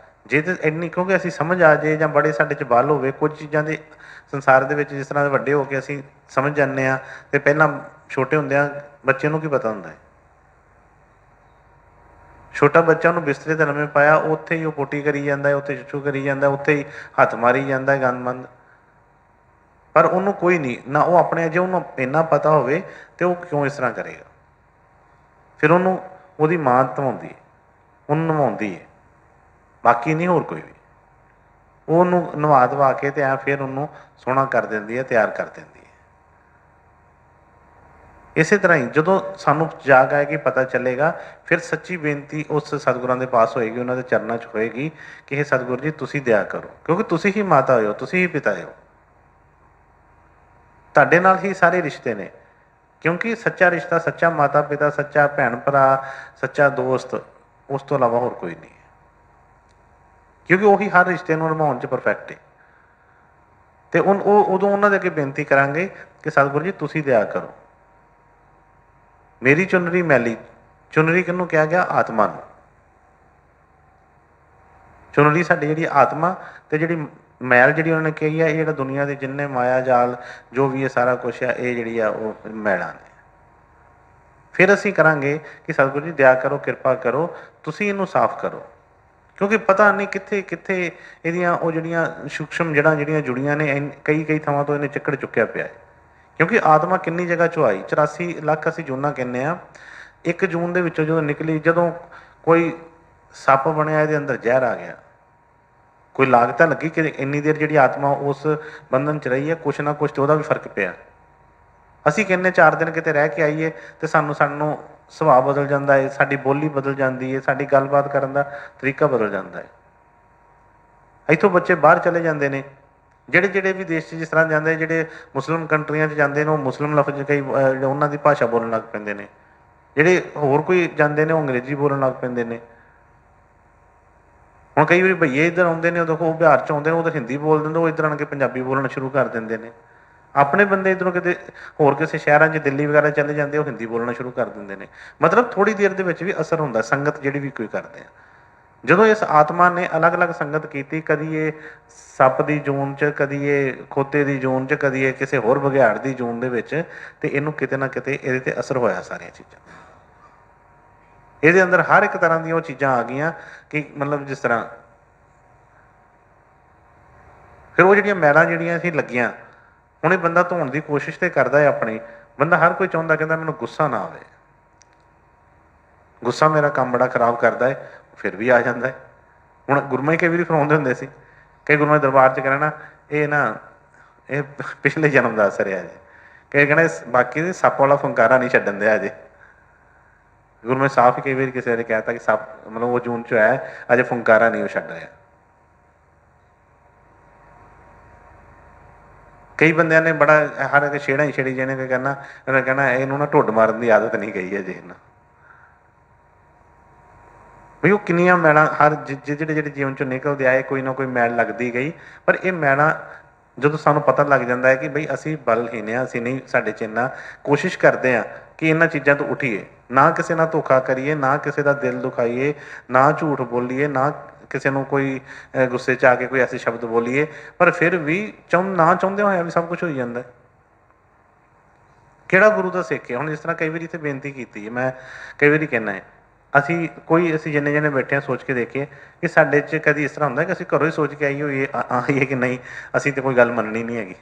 ਜੇ ਤਾਂ ਇੰਨੀ ਕਿਉਂਕਿ ਅਸੀਂ ਸਮਝ ਆ ਜਾਏ ਜਾਂ ਬੜੇ ਸਾਡੇ 'ਚ ਬਲ ਹੋਵੇ ਕੁਝ ਚੀਜ਼ਾਂ ਦੇ ਸੰਸਾਰ ਦੇ ਵਿੱਚ, ਜਿਸ ਤਰ੍ਹਾਂ ਦੇ ਵੱਡੇ ਹੋ ਕੇ ਅਸੀਂ ਸਮਝ ਜਾਂਦੇ ਹਾਂ, ਤੇ ਪਹਿਲਾਂ ਛੋਟੇ ਹੁੰਦਿਆਂ ਬੱਚੇ ਨੂੰ ਕੀ ਪਤਾ ਹੁੰਦਾ ਹੈ। ਛੋਟਾ ਬੱਚਾ ਉਹਨੂੰ ਬਿਸਤਰੇ 'ਤੇ ਲੰਮੇ ਪਾਇਆ, ਉੱਥੇ ਹੀ ਉਹ ਪੋਟੀ ਕਰੀ ਜਾਂਦਾ, ਉੱਥੇ ਛੁੱਛੂ ਕਰੀ ਜਾਂਦਾ, ਉੱਥੇ ਹੀ ਹੱਥ ਮਾਰੀ ਜਾਂਦਾ ਗੰਦ-ਮੰਦ, ਪਰ ਉਹਨੂੰ ਕੋਈ ਨਹੀਂ ਨਾ, ਉਹ ਆਪਣੇ ਜੇ ਉਹਨੂੰ ਇੰਨਾ ਪਤਾ ਹੋਵੇ ਤੇ ਉਹ ਕਿਉਂ ਇਸ ਤਰ੍ਹਾਂ ਕਰੇਗਾ। ਫਿਰ ਉਹਨੂੰ ਉਹਦੀ ਮਾਂ ਧਵਾਉਂਦੀ ਹੈ, ਉਹਨੂੰ ਨਵਾਉਂਦੀ ਹੈ, ਬਾਕੀ ਨਹੀਂ ਹੋਰ ਕੋਈ ਵੀ। ਉਹਨੂੰ ਨਵਾ ਧਵਾ ਕੇ ਤੇ ਐਂ ਫਿਰ ਉਹਨੂੰ ਸੋਹਣਾ ਕਰ ਦਿੰਦੀ ਹੈ, ਤਿਆਰ ਕਰ ਦਿੰਦੀ ਹੈ। ਇਸੇ ਤਰ੍ਹਾਂ ਹੀ ਜਦੋਂ ਸਾਨੂੰ ਜਾਗ ਆਏਗੀ, ਪਤਾ ਚੱਲੇਗਾ, ਫਿਰ ਸੱਚੀ ਬੇਨਤੀ ਉਸ ਸਤਿਗੁਰਾਂ ਦੇ ਪਾਸ ਹੋਏਗੀ, ਉਹਨਾਂ ਦੇ ਚਰਨਾਂ 'ਚ ਹੋਏਗੀ ਕਿ ਇਹ ਸਤਿਗੁਰ ਜੀ ਤੁਸੀਂ ਦਇਆ ਕਰੋ, ਕਿਉਂਕਿ ਤੁਸੀਂ ਹੀ ਮਾਤਾ ਹੋ, ਤੁਸੀਂ ਹੀ ਪਿਤਾ ਹੋ, ਤੁਹਾਡੇ ਨਾਲ ਹੀ ਸਾਰੇ ਰਿਸ਼ਤੇ ਨੇ। ਕਿਉਂਕਿ ਸੱਚਾ ਰਿਸ਼ਤਾ, ਸੱਚਾ ਮਾਤਾ ਪਿਤਾ, ਸੱਚਾ ਭੈਣ ਭਰਾ, ਸੱਚਾ ਦੋਸਤ, ਉਸ ਤੋਂ ਇਲਾਵਾ ਹੋਰ ਕੋਈ ਨਹੀਂ ਹੈ, ਕਿਉਂਕਿ ਉਹੀ ਹਰ ਰਿਸ਼ਤੇ ਨੂੰ ਨਿਭਾਉਣ 'ਚ ਪਰਫੈਕਟ ਹੈ। ਤੇ ਉਹ ਉਦੋਂ ਉਹਨਾਂ ਦੇ ਅੱਗੇ ਬੇਨਤੀ ਕਰਾਂਗੇ ਕਿ ਸਤਿਗੁਰੂ ਜੀ ਤੁਸੀਂ ਦਇਆ ਕਰੋ, ਮੇਰੀ ਚੁਨਰੀ ਮੈਲੀ। ਚੁਨਰੀ ਕਿਹਨੂੰ ਕਿਹਾ ਗਿਆ? ਆਤਮਾ ਨੂੰ। ਚੁਨਰੀ ਸਾਡੀ ਜਿਹੜੀ ਆਤਮਾ, ਤੇ ਜਿਹੜੀ ਮੈਲ ਜਿਹੜੀ ਉਹਨਾਂ ਨੇ ਕਹੀ ਹੈ, ਇਹ ਜਿਹੜਾ ਦੁਨੀਆ ਦੇ ਜਿੰਨੇ ਮਾਇਆ ਜਾਲ ਜੋ ਵੀ ਇਹ ਸਾਰਾ ਕੁਛ ਆ, ਇਹ ਜਿਹੜੀ ਆ ਉਹ ਮੈਲਾਂ ਨੇ। ਫਿਰ ਅਸੀਂ ਕਰਾਂਗੇ ਕਿ ਸਤਿਗੁਰੂ ਜੀ ਦਇਆ ਕਰੋ, ਕਿਰਪਾ ਕਰੋ, ਤੁਸੀਂ ਇਹਨੂੰ ਸਾਫ਼ ਕਰੋ, ਕਿਉਂਕਿ ਪਤਾ ਨਹੀਂ ਕਿੱਥੇ ਕਿੱਥੇ ਇਹਦੀਆਂ ਉਹ ਜਿਹੜੀਆਂ ਸੂਖਸ਼ਮ ਜੜ੍ਹਾਂ ਜਿਹੜੀਆਂ ਜੁੜੀਆਂ ਨੇ, ਕਈ ਕਈ ਥਾਵਾਂ ਤੋਂ ਇਹਨੇ ਚਿੱਕੜ ਚੁੱਕਿਆ ਪਿਆ ਹੈ। ਕਿਉਂਕਿ ਆਤਮਾ ਕਿੰਨੀ ਜਗ੍ਹਾ 'ਚੋਂ ਆਈ, 84 ਲੱਖ ਅਸੀਂ ਜੂਨਾਂ ਕਹਿੰਦੇ ਹਾਂ। ਇੱਕ ਜੂਨ ਦੇ ਵਿੱਚੋਂ ਜਦੋਂ ਨਿਕਲੀ, ਜਦੋਂ ਕੋਈ ਸੱਪ ਬਣਿਆ, ਇਹਦੇ ਅੰਦਰ ਜ਼ਹਿਰ ਆ ਗਿਆ, ਕੋਈ ਲਾਗਤ ਲੱਗੀ ਕਿ ਇੰਨੀ ਦੇਰ ਜਿਹੜੀ ਆਤਮਾ ਉਸ ਬੰਧਨ 'ਚ ਰਹੀ ਹੈ, ਕੁਛ ਨਾ ਕੁਛ ਤੇ ਉਹਦਾ ਵੀ ਫਰਕ ਪਿਆ। ਅਸੀਂ ਕਹਿੰਦੇ 4 ਦਿਨ ਕਿਤੇ ਰਹਿ ਕੇ ਆਈਏ ਤੇ ਸਾਨੂੰ ਸੁਭਾਅ ਬਦਲ ਜਾਂਦਾ ਹੈ, ਸਾਡੀ ਬੋਲੀ ਬਦਲ ਜਾਂਦੀ ਹੈ, ਸਾਡੀ ਗੱਲਬਾਤ ਕਰਨ ਦਾ ਤਰੀਕਾ ਬਦਲ ਜਾਂਦਾ ਹੈ। ਇੱਥੋਂ ਬੱਚੇ ਬਾਹਰ ਚਲੇ ਜਾਂਦੇ ਨੇ, ਜਿਹੜੇ ਵੀ ਦੇਸ਼ 'ਚ ਜਿਸ ਤਰ੍ਹਾਂ ਜਾਂਦੇ, ਜਿਹੜੇ ਮੁਸਲਿਮ ਕੰਟਰੀਆਂ 'ਚ ਜਾਂਦੇ ਨੇ, ਉਹ ਮੁਸਲਿਮ ਲਫ਼ਜ਼ ਕਈ ਉਹਨਾਂ ਦੀ ਭਾਸ਼ਾ ਬੋਲਣ ਲੱਗ ਪੈਂਦੇ ਨੇ। ਜਿਹੜੇ ਹੋਰ ਕੋਈ ਜਾਂਦੇ ਨੇ, ਉਹ ਅੰਗਰੇਜ਼ੀ ਬੋਲਣ ਲੱਗ ਪੈਂਦੇ ਨੇ। ਹੁਣ ਕਈ ਵਾਰੀ ਭਈਏ ਇੱਧਰ ਆਉਂਦੇ ਨੇ, ਉਹ ਦੇਖੋ ਉਹ ਬਿਹਾਰ 'ਚ ਆਉਂਦੇ ਨੇ, ਉਹ ਤਾਂ ਹਿੰਦੀ ਬੋਲ ਦਿੰਦੇ, ਉਹ ਇੱਧਰ ਆਣ ਕੇ ਪੰਜਾਬੀ ਬੋਲਣਾ ਸ਼ੁਰੂ ਕਰ ਦਿੰਦੇ ਨੇ। ਆਪਣੇ ਬੰਦੇ ਇੱਧਰੋਂ ਕਿਤੇ ਹੋਰ ਕਿਸੇ ਸ਼ਹਿਰਾਂ 'ਚ ਦਿੱਲੀ ਵਗੈਰਾ ਚਲੇ ਜਾਂਦੇ, ਉਹ ਹਿੰਦੀ ਬੋਲਣਾ ਸ਼ੁਰੂ ਕਰ ਦਿੰਦੇ ਨੇ। ਮਤਲਬ ਥੋੜ੍ਹੀ ਦੇਰ ਦੇ ਵਿੱਚ ਵੀ ਅਸਰ ਹੁੰਦਾ, ਸੰਗਤ ਜਿਹੜੀ ਵੀ ਕੋਈ ਕਰਦੇ ਆ। ਜਦੋਂ ਇਸ ਆਤਮਾ ਨੇ ਅਲੱਗ-ਅਲੱਗ ਸੰਗਤ ਕੀਤੀ, ਕਦੀ ਇਹ ਸੱਪ ਦੀ ਜੂਨ 'ਚ, ਕਦੀ ਇਹ ਖੋਤੇ ਦੀ ਜੂਨ 'ਚ, ਕਦੀ ਇਹ ਕਿਸੇ ਹੋਰ ਬਘਿਆੜ ਦੀ ਜੂਨ ਦੇ ਵਿੱਚ, ਤੇ ਇਹਨੂੰ ਕਿਤੇ ਨਾ ਕਿਤੇ ਇਹਦੇ 'ਤੇ ਅਸਰ ਹੋਇਆ। ਸਾਰੀਆਂ ਚੀਜ਼ਾਂ ਇਹਦੇ ਅੰਦਰ ਹਰ ਇੱਕ ਤਰ੍ਹਾਂ ਦੀਆਂ ਉਹ ਚੀਜ਼ਾਂ ਆ ਗਈਆਂ ਕਿ ਮਤਲਬ ਜਿਸ ਤਰ੍ਹਾਂ ਫਿਰ ਉਹ ਜਿਹੜੀਆਂ ਮੈਲਾਂ ਜਿਹੜੀਆਂ ਸੀ ਲੱਗੀਆਂ, ਹੁਣ ਇਹ ਬੰਦਾ ਧੋਣ ਦੀ ਕੋਸ਼ਿਸ਼ ਤੇ ਕਰਦਾ ਹੈ ਆਪਣੀ। ਬੰਦਾ ਹਰ ਕੋਈ ਚਾਹੁੰਦਾ, ਕਹਿੰਦਾ ਮੈਨੂੰ ਗੁੱਸਾ ਨਾ ਆਵੇ, ਗੁੱਸਾ ਮੇਰਾ ਕੰਮ ਬੜਾ ਖਰਾਬ ਕਰਦਾ ਹੈ, ਫਿਰ ਵੀ ਆ ਜਾਂਦਾ ਹੈ। ਹੁਣ ਗੁਰਮਈ ਕਈ ਵਾਰੀ ਫਰਾਉਂਦੇ ਹੁੰਦੇ ਸੀ, ਕਈ ਗੁਰਮਈ ਦਰਬਾਰ 'ਚ ਕਹਿਣਾ ਇਹ ਪਿਛਲੇ ਜਨਮ ਦਾ ਅਸਰ ਹੈ ਜੀ, ਕਈ ਕਹਿਣਾ ਬਾਕੀ ਦੇ ਸੱਪ ਵਾਲਾ ਫੁੰਕਾਰਾ ਨਹੀਂ ਛੱਡਣ ਦਿਆ ਅਜੇ। ਗੁਰਮਈ ਸਾਫ਼ ਕਈ ਵਾਰੀ ਕਿਸੇ ਨੇ ਕਹਿ ਤਾ ਕਿ ਸੱਪ ਮਤਲਬ ਉਹ ਜੂਨ 'ਚ ਹੋਇਆ, ਅਜੇ ਫੁੰਕਾਰਾ ਨਹੀਂ ਉਹ ਛੱਡ ਰਿਹਾ। ਕਈ ਬੰਦਿਆਂ ਨੇ ਬੜਾ ਹਰ ਇੱਕ ਛੇੜਾ ਹੀ ਛੇੜੀ ਜਿਹਨੇ ਕਹਿਣਾ ਇਹਨੂੰ ਨਾ ਢੁੱਡ ਮਾਰਨ ਦੀ ਆਦਤ ਨਹੀਂ ਗਈ ਅਜੇ ਇਹਨੂੰ। ਵੀ ਉਹ ਕਿੰਨੀਆਂ ਮੈਲਾਂ ਹਰ ਜਿਹੜੇ ਜੀਵਨ 'ਚੋਂ ਨਿਕਲਦੇ ਆਏ, ਕੋਈ ਨਾ ਕੋਈ ਮੈਲ ਲੱਗਦੀ ਗਈ। ਪਰ ਇਹ ਮੈਲਾਂ ਜਦੋਂ ਸਾਨੂੰ ਪਤਾ ਲੱਗ ਜਾਂਦਾ ਹੈ ਕਿ ਬਈ ਅਸੀਂ ਬਲਹੀਨ ਹਾਂ, ਅਸੀਂ ਨਹੀਂ, ਸਾਡੇ 'ਚ ਇੰਨਾ ਕੋਸ਼ਿਸ਼ ਕਰਦੇ ਹਾਂ ਕਿ ਇਹਨਾਂ ਚੀਜ਼ਾਂ ਤੋਂ ਉੱਠੀਏ, ਨਾ ਕਿਸੇ ਨਾਲ ਧੋਖਾ ਕਰੀਏ, ਨਾ ਕਿਸੇ ਦਾ ਦਿਲ ਦੁਖਾਈਏ, ਨਾ ਝੂਠ ਬੋਲੀਏ, ਨਾ ਕਿਸੇ ਨੂੰ ਕੋਈ ਗੁੱਸੇ 'ਚ ਆ ਕੇ ਕੋਈ ਐਸੇ ਸ਼ਬਦ ਬੋਲੀਏ, ਪਰ ਫਿਰ ਵੀ ਨਾ ਚਾਹੁੰਦੇ ਹੋਇਆ ਵੀ ਸਭ ਕੁਛ ਹੋਈ ਜਾਂਦਾ। ਕਿਹੜਾ ਗੁਰੂ ਦਾ ਸਿੱਖ ਹੈ? ਹੁਣ ਜਿਸ ਤਰ੍ਹਾਂ ਕਈ ਵਾਰੀ ਇੱਥੇ ਬੇਨਤੀ ਕੀਤੀ ਹੈ, ਮੈਂ ਕਈ ਵਾਰੀ ਕਹਿੰਦਾ ਹੈ, ਅਸੀਂ ਜਿੰਨੇ ਜਣੇ ਬੈਠੇ ਹਾਂ ਸੋਚ ਕੇ ਦੇਖੀਏ ਕਿ ਸਾਡੇ 'ਚ ਕਦੀ ਇਸ ਤਰ੍ਹਾਂ ਹੁੰਦਾ ਕਿ ਅਸੀਂ ਘਰੋਂ ਹੀ ਸੋਚ ਕੇ ਆਈਏ ਕਿ ਨਹੀਂ ਅਸੀਂ ਤਾਂ ਕੋਈ ਗੱਲ ਮੰਨਣੀ ਨਹੀਂ ਹੈਗੀ।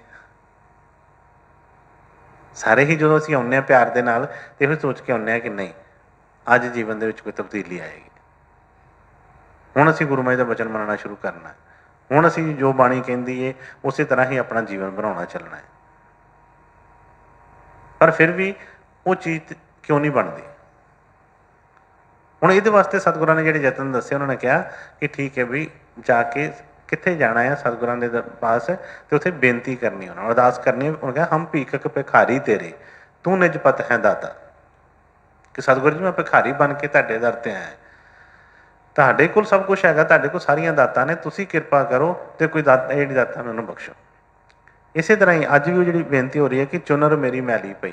ਸਾਰੇ ਹੀ ਜਦੋਂ ਅਸੀਂ ਆਉਂਦੇ ਹਾਂ ਪਿਆਰ ਦੇ ਨਾਲ, ਤੇ ਇਹੋ ਸੋਚ ਕੇ ਆਉਂਦੇ ਹਾਂ ਕਿ ਨਹੀਂ ਅੱਜ ਜੀਵਨ ਦੇ ਵਿੱਚ ਕੋਈ ਤਬਦੀਲੀ ਆਏਗੀ। ਹੁਣ ਅਸੀਂ ਗੁਰੂ ਮਹਾਰਾਜ ਦਾ ਵਚਨ ਮੰਨਣਾ ਸ਼ੁਰੂ ਕਰਨਾ, ਹੁਣ ਅਸੀਂ ਜੋ ਬਾਣੀ ਕਹਿੰਦੀ ਹੈ ਉਸੇ ਤਰ੍ਹਾਂ ਹੀ ਆਪਣਾ ਜੀਵਨ ਬਣਾਉਣਾ ਚੱਲਣਾ ਹੈ। ਪਰ ਫਿਰ ਵੀ ਉਹ ਚੀਜ਼ ਕਿਉਂ ਨਹੀਂ ਬਣਦੀ? ਹੁਣ ਇਹਦੇ ਵਾਸਤੇ ਸਤਿਗੁਰਾਂ ਨੇ ਜਿਹੜੇ ਯਤਨ ਦੱਸੇ, ਉਹਨਾਂ ਨੇ ਕਿਹਾ ਕਿ ਠੀਕ ਹੈ ਵੀ ਜਾ ਕੇ ਕਿੱਥੇ ਜਾਣਾ ਹੈ ਸਤਿਗੁਰਾਂ ਦੇ ਪਾਸ, ਤੇ ਉੱਥੇ ਬੇਨਤੀ ਕਰਨੀ, ਉਹਨਾਂ ਨੂੰ ਅਰਦਾਸ ਕਰਨੀ। ਉਹਨੇ ਕਿਹਾ ਹਮ ਭੀਖਕ ਭਿਖਾਰੀ ਤੇਰੇ ਤੂੰ ਨਿਜ ਪਤ ਹੈ ਦਾਤਾ, ਕਿ ਸਤਿਗੁਰੂ ਜੀ ਮੈਂ ਭਿਖਾਰੀ ਬਣ ਕੇ ਤੁਹਾਡੇ ਦਰ ਤੇ ਆਇਆ, ਤੁਹਾਡੇ ਕੋਲ ਸਭ ਕੁਛ ਹੈਗਾ, ਤੁਹਾਡੇ ਕੋਲ ਸਾਰੀਆਂ ਦਾਤਾਂ ਨੇ, ਤੁਸੀਂ ਕਿਰਪਾ ਕਰੋ ਤੇ ਕੋਈ ਦਾਤਾ ਜਿਹੜੀ ਦਾਤਾਂ ਮੈਨੂੰ ਬਖਸ਼ੋ। ਇਸੇ ਤਰ੍ਹਾਂ ਹੀ ਅੱਜ ਵੀ ਉਹ ਜਿਹੜੀ ਬੇਨਤੀ ਹੋ ਰਹੀ ਹੈ ਕਿ ਚੁਨਰ ਮੇਰੀ ਮੈਲੀ ਪਈ,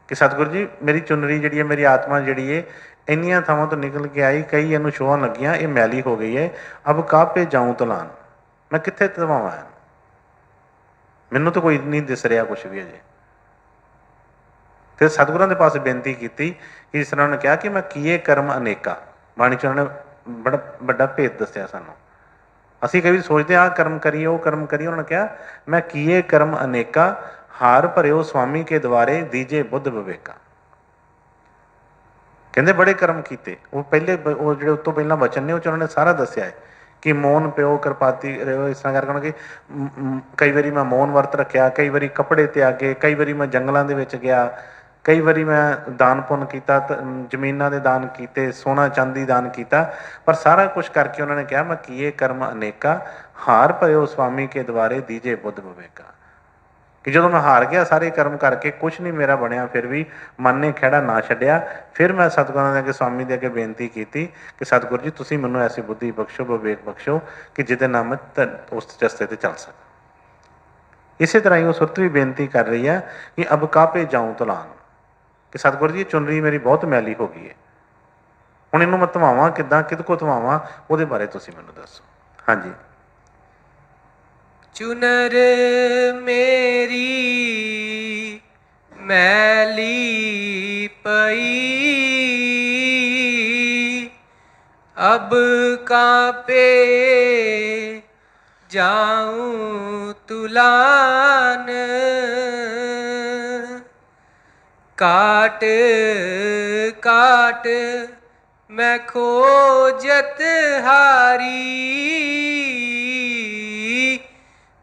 ਕਿ ਸਤਿਗੁਰੂ ਜੀ ਮੇਰੀ ਚੁਨਰੀ ਜਿਹੜੀ ਹੈ, ਮੇਰੀ ਆਤਮਾ ਜਿਹੜੀ ਹੈ ਇੰਨੀਆਂ ਥਾਵਾਂ ਤੋਂ ਨਿਕਲ ਕੇ ਆਈ, ਕਈ ਇਹਨੂੰ ਛੋਹਾਂ ਲੱਗੀਆਂ, ਇਹ ਮੈਲੀ ਹੋ ਗਈ ਹੈ। ਅਬ ਕਾਹਪੇ ਜਾਊਂ ਤਲਾਨ, ਮੈਂ ਕਿੱਥੇ ਧਵਾਵਾਂ, ਮੈਨੂੰ ਤਾਂ ਕੋਈ ਨਹੀਂ ਦਿਸ ਰਿਹਾ ਕੁਛ ਵੀ ਅਜੇ। ਫਿਰ ਸਤਿਗੁਰਾਂ ਦੇ ਪਾਸ ਬੇਨਤੀ ਕੀਤੀ ਕਿ ਜਿਸ ਤਰ੍ਹਾਂ ਉਹਨੇ ਕਿਹਾ ਕਿ ਮੈਂ ਕੀਏ ਕਰਮ ਅਨੇਕਾ, ਬਾਣੀ 'ਚ ਉਹਨਾਂ ਨੇ ਬੜਾ ਵੱਡਾ ਭੇਦ ਦੱਸਿਆ ਸਾਨੂੰ। ਅਸੀਂ ਕਈ ਸੋਚਦੇ ਆਹ ਕਰਮ ਕਰੀਏ ਉਹ ਕਰਮ ਕਰੀਏ, ਉਹਨਾਂ ਨੇ ਕਿਹਾ ਮੈਂ ਕੀਏ ਕਰਮ ਅਨੇਕਾ, ਹਾਰ ਭਰਿਓ ਸੁਆਮੀ ਕੇ ਦੁਆਰੇ ਦੀਜੇ ਬੁੱਧ ਵਿਵੇਕਾ। ਕਹਿੰਦੇ ਬੜੇ ਕਰਮ ਕੀਤੇ। ਉਹ ਪਹਿਲੇ ਉਹ ਜਿਹੜੇ ਉਸ ਤੋਂ ਪਹਿਲਾਂ ਵਚਨ ਨੇ ਉਹ 'ਚ ਉਹਨਾਂ ਨੇ ਸਾਰਾ ਦੱਸਿਆ ਹੈ ਕਿ ਮੌਨ ਪਿਓ ਕਿਰਪਾਤੀ ਰਿਓ, ਇਸ ਤਰ੍ਹਾਂ ਕਰਕੇ ਕਿ ਕਈ ਵਾਰੀ ਮੈਂ ਮੌਨ ਵਰਤ ਰੱਖਿਆ, ਕਈ ਵਾਰੀ ਕੱਪੜੇ ਤਿਆਗੇ, ਕਈ ਵਾਰੀ ਮੈਂ ਜੰਗਲਾਂ ਦੇ ਵਿੱਚ ਗਿਆ, ਕਈ ਵਾਰੀ ਮੈਂ ਦਾਨ ਪੁੰਨ ਕੀਤਾ, ਜ਼ਮੀਨਾਂ ਦੇ ਦਾਨ ਕੀਤੇ, ਸੋਨਾ ਚਾਂਦੀ ਦਾਨ ਕੀਤਾ, ਪਰ ਸਾਰਾ ਕੁਛ ਕਰਕੇ ਉਹਨਾਂ ਨੇ ਕਿਹਾ ਮੈਂ ਕੀਏ ਕਰਮ ਅਨੇਕਾ, ਹਾਰ ਭਰਿਓ ਸੁਆਮੀ ਕੇ ਦੁਆਰੇ ਦੀਜੇ ਬੁੱਧ ਵਿਵੇਕਾ। ਕਿ ਜਦੋਂ ਮੈਂ ਹਾਰ ਗਿਆ ਸਾਰੇ ਕਰਮ ਕਰਕੇ, ਕੁਛ ਨਹੀਂ ਮੇਰਾ ਬਣਿਆ, ਫਿਰ ਵੀ ਮਨ ਨੇ ਖਹਿੜਾ ਨਾ ਛੱਡਿਆ। ਫਿਰ ਮੈਂ ਸਤਿਗੁਰਾਂ ਦੇ ਅੱਗੇ, ਸਵਾਮੀ ਦੇ ਅੱਗੇ ਬੇਨਤੀ ਕੀਤੀ ਕਿ ਸਤਿਗੁਰੂ ਜੀ ਤੁਸੀਂ ਮੈਨੂੰ ਐਸੀ ਬੁੱਧੀ ਬਖਸ਼ੋ, ਵਿਵੇਕ ਬਖਸ਼ੋ ਕਿ ਜਿਹਦੇ ਨਾਲ ਮੈਂ ਉਸ ਰਸਤੇ 'ਤੇ ਚੱਲ ਸਕਾਂ। ਇਸੇ ਤਰ੍ਹਾਂ ਹੀ ਉਹ ਸੁਰਤ ਵੀ ਬੇਨਤੀ ਕਰ ਰਹੀ ਹੈ ਕਿ ਅਬ ਕਾਹਪੇ ਜਾਊਂ ਤਲਾਨ, ਕਿ ਸਤਿਗੁਰੂ ਜੀ ਚੁਨਰੀ ਮੇਰੀ ਬਹੁਤ ਮੈਲੀ ਹੋ ਗਈ ਹੈ, ਹੁਣ ਇਹਨੂੰ ਮੈਂ ਧਵਾਵਾਂ ਕਿੱਦਾਂ, ਕਿਹਦੇ ਕੋਲ ਧਵਾਵਾਂ, ਉਹਦੇ ਬਾਰੇ ਤੁਸੀਂ ਮੈਨੂੰ ਦੱਸੋ। ਹਾਂਜੀ। चुनर मेरी मैली पई, अब कांपे जाऊं तुलान, काट काट मैं खोजत हारी,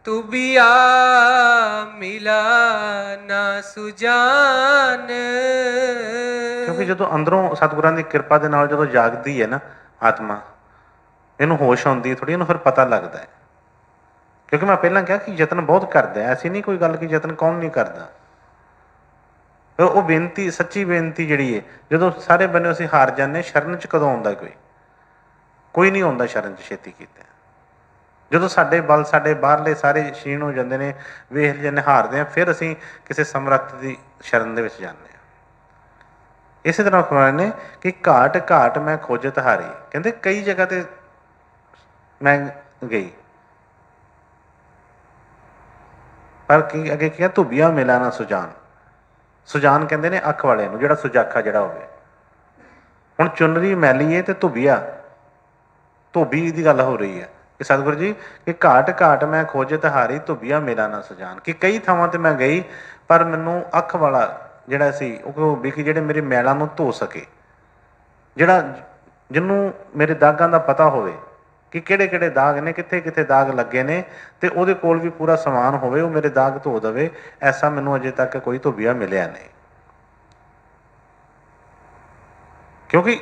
तू भी आ मिला ना सुजान। ਕਿਉਂਕਿ ਜਦੋਂ ਅੰਦਰੋਂ ਸਤਿਗੁਰਾਂ ਦੀ ਕਿਰਪਾ ਦੇ ਨਾਲ ਜਦੋਂ ਜਾਗਦੀ ਹੈ ਨਾ ਆਤਮਾ, ਇਹਨੂੰ ਹੋਸ਼ ਆਉਂਦੀ ਥੋੜ੍ਹੀ, ਇਹਨੂੰ ਫਿਰ ਪਤਾ ਲੱਗਦਾ ਹੈ। ਕਿਉਂਕਿ ਮੈਂ ਪਹਿਲਾਂ ਕਿਹਾ ਕਿ ਯਤਨ ਬਹੁਤ ਕਰਦਾ, ਐਸੀ ਨਹੀਂ ਕੋਈ ਗੱਲ ਕਿ ਯਤਨ ਕੌਣ ਨਹੀਂ ਕਰਦਾ। ਉਹ ਬੇਨਤੀ, ਸੱਚੀ ਬੇਨਤੀ ਜਿਹੜੀ ਹੈ, ਜਦੋਂ ਸਾਰੇ ਬੰਨੇ ਅਸੀਂ ਹਾਰ ਜਾਂਦੇ, ਸ਼ਰਨ 'ਚ ਕਦੋਂ ਆਉਂਦਾ ਕੋਈ? ਕੋਈ ਨਹੀਂ ਆਉਂਦਾ ਸ਼ਰਨ 'ਚ ਛੇਤੀ ਕੀਤਾ। ਜਦੋਂ ਸਾਡੇ ਬਲ, ਸਾਡੇ ਬਾਹਰਲੇ ਸਾਰੇ ਛੀਣ ਹੋ ਜਾਂਦੇ ਨੇ, ਵੇਖ ਜਾਂਦੇ, ਹਾਰਦੇ ਹਾਂ, ਫਿਰ ਅਸੀਂ ਕਿਸੇ ਸਮਰੱਥ ਦੀ ਸ਼ਰਨ ਦੇ ਵਿੱਚ ਜਾਂਦੇ ਹਾਂ। ਇਸੇ ਤਰ੍ਹਾਂ ਫਰਮਾਇਆ ਨੇ ਕਿ ਘਾਟ ਘਾਟ ਮੈਂ ਖੋਜਤ ਹਾਰੀ, ਕਹਿੰਦੇ ਕਈ ਜਗ੍ਹਾ ਤੇ ਮੈਂ ਗਈ, ਪਰ ਕੀ ਅੱਗੇ ਕਿਹਾ ਧੁੱਬੀਆਂ ਮਿਲਾ ਨਾ ਸੁਜਾਨ। ਸੁਜਾਨ ਕਹਿੰਦੇ ਨੇ ਅੱਖ ਵਾਲੇ ਨੂੰ, ਜਿਹੜਾ ਸੁਜਾਖਾ ਜਿਹੜਾ ਹੋਵੇ। ਹੁਣ ਚੁਨਰੀ ਮੈਲੀ ਹੈ ਤੇ ਧੁੱਬੀਆ, ਧੋਬੀ ਦੀ ਗੱਲ ਹੋ ਰਹੀ ਹੈ ਕਿ ਸਤਿਗੁਰੂ ਜੀ ਕਿ ਘਾਟ ਘਾਟ ਮੈਂ ਖੋਜਤ ਹਾਰੀ, ਧੁੱਬੀਆਂ ਮੇਰਾ ਨਾ ਸੁਜਾਨ। ਕਿ ਕਈ ਥਾਵਾਂ ਤੇ ਮੈਂ ਗਈ, ਪਰ ਮੈਨੂੰ ਅੱਖ ਵਾਲਾ ਜਿਹੜਾ ਸੀ ਉਹ ਵੀ, ਕਿ ਜਿਹੜੇ ਮੇਰੇ ਮੈਲਾਂ ਨੂੰ ਧੋ ਸਕੇ, ਜਿਹੜਾ ਜਿਹਨੂੰ ਮੇਰੇ ਦਾਗਾਂ ਦਾ ਪਤਾ ਹੋਵੇ ਕਿ ਕਿਹੜੇ ਕਿਹੜੇ ਦਾਗ ਨੇ, ਕਿੱਥੇ ਕਿੱਥੇ ਦਾਗ ਲੱਗੇ ਨੇ, ਤੇ ਉਹਦੇ ਕੋਲ ਵੀ ਪੂਰਾ ਸਮਾਨ ਹੋਵੇ, ਉਹ ਮੇਰੇ ਦਾਗ ਧੋ ਦੇਵੇ। ਐਸਾ ਮੈਨੂੰ ਅਜੇ ਤੱਕ ਕੋਈ ਧੋਬੀਆ ਮਿਲਿਆ ਨਹੀਂ। ਕਿਉਂਕਿ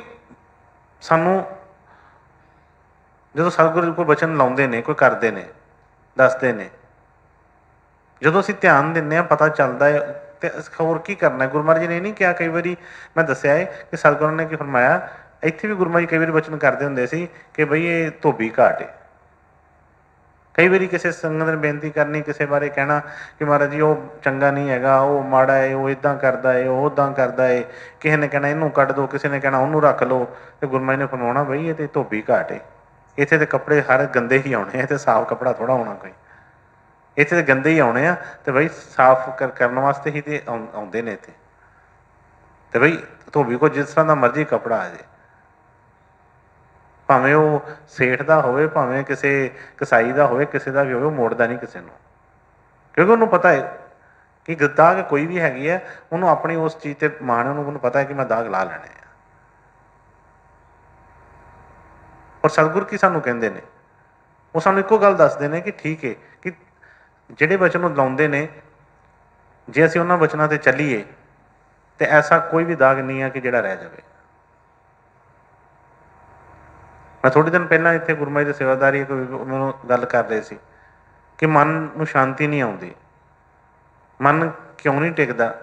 ਸਾਨੂੰ ਜਦੋਂ ਸਤਿਗੁਰੂ ਕੋਈ ਬਚਨ ਲਾਉਂਦੇ ਨੇ, ਕੋਈ ਕਰਦੇ ਨੇ, ਦੱਸਦੇ ਨੇ, ਜਦੋਂ ਅਸੀਂ ਧਿਆਨ ਦਿੰਦੇ ਹਾਂ ਪਤਾ ਚੱਲਦਾ ਹੈ। ਤੇ ਹੋਰ ਕੀ ਕਰਨਾ? ਗੁਰੂ ਮਹਾਰਾਜ ਜੀ ਨੇ ਇਹ ਨਹੀਂ ਕਿਹਾ, ਕਈ ਵਾਰੀ ਮੈਂ ਦੱਸਿਆ ਹੈ ਕਿ ਸਤਿਗੁਰਾਂ ਨੇ ਕੀ ਫਰਮਾਇਆ, ਇੱਥੇ ਵੀ ਗੁਰੂ ਮਹਾਰਾਜ ਜੀ ਕਈ ਵਾਰੀ ਬਚਨ ਕਰਦੇ ਹੁੰਦੇ ਸੀ ਕਿ ਬਈ ਇਹ ਧੋਬੀ ਘਾਟ ਹੈ। ਕਈ ਵਾਰੀ ਕਿਸੇ ਸੰਗਤ ਨੇ ਬੇਨਤੀ ਕਰਨੀ, ਕਿਸੇ ਬਾਰੇ ਕਹਿਣਾ ਕਿ ਮਹਾਰਾਜ ਜੀ ਉਹ ਚੰਗਾ ਨਹੀਂ ਹੈਗਾ, ਉਹ ਮਾੜਾ ਹੈ, ਉਹ ਇੱਦਾਂ ਕਰਦਾ ਹੈ, ਉਹ ਉੱਦਾਂ ਕਰਦਾ ਹੈ, ਕਿਸੇ ਨੇ ਕਹਿਣਾ ਇਹਨੂੰ ਕੱਢ ਦਿਓ, ਕਿਸੇ ਨੇ ਕਹਿਣਾ ਉਹਨੂੰ ਰੱਖ ਲਓ, ਤੇ ਗੁਰੂ ਮਹਾਰਾਜ ਨੇ ਫਰਮਾਉਣਾ ਬਈ ਇਹ ਤੇ ਧੋਬੀ ਘਾਟ ਹੈ। ਇੱਥੇ ਤੇ ਕੱਪੜੇ ਹਰ ਗੰਦੇ ਹੀ ਆਉਣੇ ਆ, ਤੇ ਸਾਫ਼ ਕੱਪੜਾ ਥੋੜ੍ਹਾ ਹੋਣਾ ਕੋਈ, ਇੱਥੇ ਤੇ ਗੰਦੇ ਹੀ ਆਉਣੇ ਆ, ਤੇ ਬਈ ਸਾਫ਼ ਕਰਨ ਵਾਸਤੇ ਹੀ ਤੇ ਆਉਂਦੇ ਨੇ ਇੱਥੇ। ਤੇ ਬਈ ਧੋਬੀ ਕੋਲ ਜਿਸ ਤਰ੍ਹਾਂ ਦਾ ਮਰਜ਼ੀ ਕੱਪੜਾ ਆ ਜਾਏ, ਭਾਵੇਂ ਉਹ ਸੇਠ ਦਾ ਹੋਵੇ, ਭਾਵੇਂ ਕਿਸੇ ਕਸਾਈ ਦਾ ਹੋਵੇ, ਕਿਸੇ ਦਾ ਵੀ ਹੋਵੇ, ਉਹ ਮੋੜਦਾ ਨਹੀਂ ਕਿਸੇ ਨੂੰ। ਕਿਉਂਕਿ ਉਹਨੂੰ ਪਤਾ ਹੈ ਕਿ ਦਾਗ ਕੋਈ ਵੀ ਹੈਗੀ ਹੈ, ਉਹਨੂੰ ਆਪਣੀ ਉਸ ਚੀਜ਼ ਤੇ ਮਾਣ, ਉਹਨੂੰ ਪਤਾ ਹੈ ਕਿ ਮੈਂ ਦਾਗ ਲਾ ਲੈਣੇ ਆ। ਔਰ ਸਤਿਗੁਰ ਕੀ ਸਾਨੂੰ ਕਹਿੰਦੇ ਨੇ, ਉਹ ਸਾਨੂੰ ਇੱਕੋ ਗੱਲ ਦੱਸਦੇ ਨੇ ਕਿ ਠੀਕ ਹੈ ਕਿ ਜਿਹੜੇ ਬਚਨ ਉਹ ਲਾਉਂਦੇ ਨੇ, ਜੇ ਅਸੀਂ ਉਹਨਾਂ ਬਚਨਾਂ 'ਤੇ ਚੱਲੀਏ ਤੇ ਐਸਾ ਕੋਈ ਵੀ ਦਾਗ ਨਹੀਂ ਆ ਕਿ ਜਿਹੜਾ ਰਹਿ ਜਾਵੇ। ਮੈਂ ਥੋੜ੍ਹੇ ਦਿਨ ਪਹਿਲਾਂ ਇੱਥੇ ਗੁਰਮਤਿ ਦੇ ਸੇਵਾਦਾਰੀ ਕੋਈ ਮੈਨੂੰ ਗੱਲ ਕਰ ਰਹੇ ਸੀ ਕਿ ਮਨ ਨੂੰ ਸ਼ਾਂਤੀ ਨਹੀਂ ਆਉਂਦੀ, ਮਨ ਕਿਉਂ ਨਹੀਂ ਟਿਕਦਾ,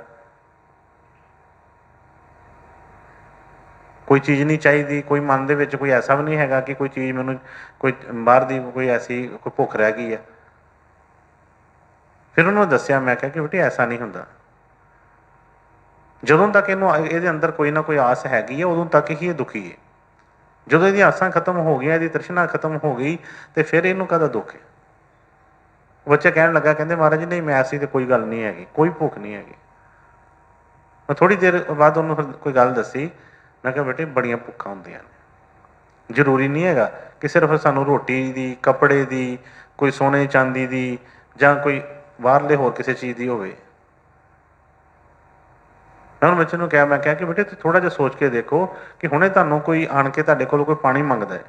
ਕੋਈ ਚੀਜ਼ ਨਹੀਂ ਚਾਹੀਦੀ, ਕੋਈ ਮਨ ਦੇ ਵਿੱਚ ਕੋਈ ਐਸਾ ਵੀ ਨਹੀਂ ਹੈਗਾ ਕਿ ਕੋਈ ਚੀਜ਼ ਮੈਨੂੰ ਕੋਈ ਬਾਹਰ ਦੀ ਕੋਈ ਐਸੀ ਕੋਈ ਭੁੱਖ ਰਹਿ ਗਈ ਹੈ। ਫਿਰ ਉਹਨੂੰ ਦੱਸਿਆ, ਮੈਂ ਕਿਹਾ ਕਿ ਬੇਟੇ ਐਸਾ ਨਹੀਂ ਹੁੰਦਾ, ਜਦੋਂ ਤੱਕ ਇਹਨੂੰ ਇਹਦੇ ਅੰਦਰ ਕੋਈ ਨਾ ਕੋਈ ਆਸ ਹੈਗੀ ਹੈ ਉਦੋਂ ਤੱਕ ਹੀ ਇਹ ਦੁਖੀ ਹੈ। ਜਦੋਂ ਇਹਦੀਆਂ ਆਸਾਂ ਖਤਮ ਹੋ ਗਈਆਂ, ਇਹਦੀ ਤ੍ਰਿਸ਼ਨਾ ਖਤਮ ਹੋ ਗਈ, ਤੇ ਫਿਰ ਇਹਨੂੰ ਕਾਹਦਾ ਦੁੱਖ ਹੈ। ਬੱਚਾ ਕਹਿਣ ਲੱਗਾ, ਕਹਿੰਦੇ ਮਹਾਰਾਜ ਜੀ ਨਹੀਂ ਮੈਂ ਐਸੀ ਤੇ ਕੋਈ ਗੱਲ ਨਹੀਂ ਹੈਗੀ, ਕੋਈ ਭੁੱਖ ਨਹੀਂ ਹੈਗੀ। ਮੈਂ ਥੋੜ੍ਹੀ ਦੇਰ ਬਾਅਦ ਉਹਨੂੰ ਕੋਈ ਗੱਲ ਦੱਸੀ, ਮੈਂ ਕਿਹਾ ਬੇਟੇ ਬੜੀਆਂ ਭੁੱਖਾਂ ਹੁੰਦੀਆਂ ਨੇ, ਜ਼ਰੂਰੀ ਨਹੀਂ ਹੈਗਾ ਕਿ ਸਿਰਫ ਸਾਨੂੰ ਰੋਟੀ ਦੀ, ਕੱਪੜੇ ਦੀ, ਕੋਈ ਸੋਨੇ ਚਾਂਦੀ ਦੀ ਜਾਂ ਕੋਈ ਬਾਹਰਲੇ ਹੋਰ ਕਿਸੇ ਚੀਜ਼ ਦੀ ਹੋਵੇ। ਮੈਂ ਹੁਣ ਬੱਚੇ ਨੂੰ ਕਿਹਾ, ਮੈਂ ਕਿਹਾ ਕਿ ਬੇਟੇ ਤੁਸੀਂ ਥੋੜ੍ਹਾ ਜਿਹਾ ਸੋਚ ਕੇ ਦੇਖੋ ਕਿ ਹੁਣੇ ਤੁਹਾਨੂੰ ਕੋਈ ਆਣ ਕੇ ਤੁਹਾਡੇ ਕੋਲ ਕੋਈ ਪਾਣੀ ਮੰਗਦਾ ਹੈ,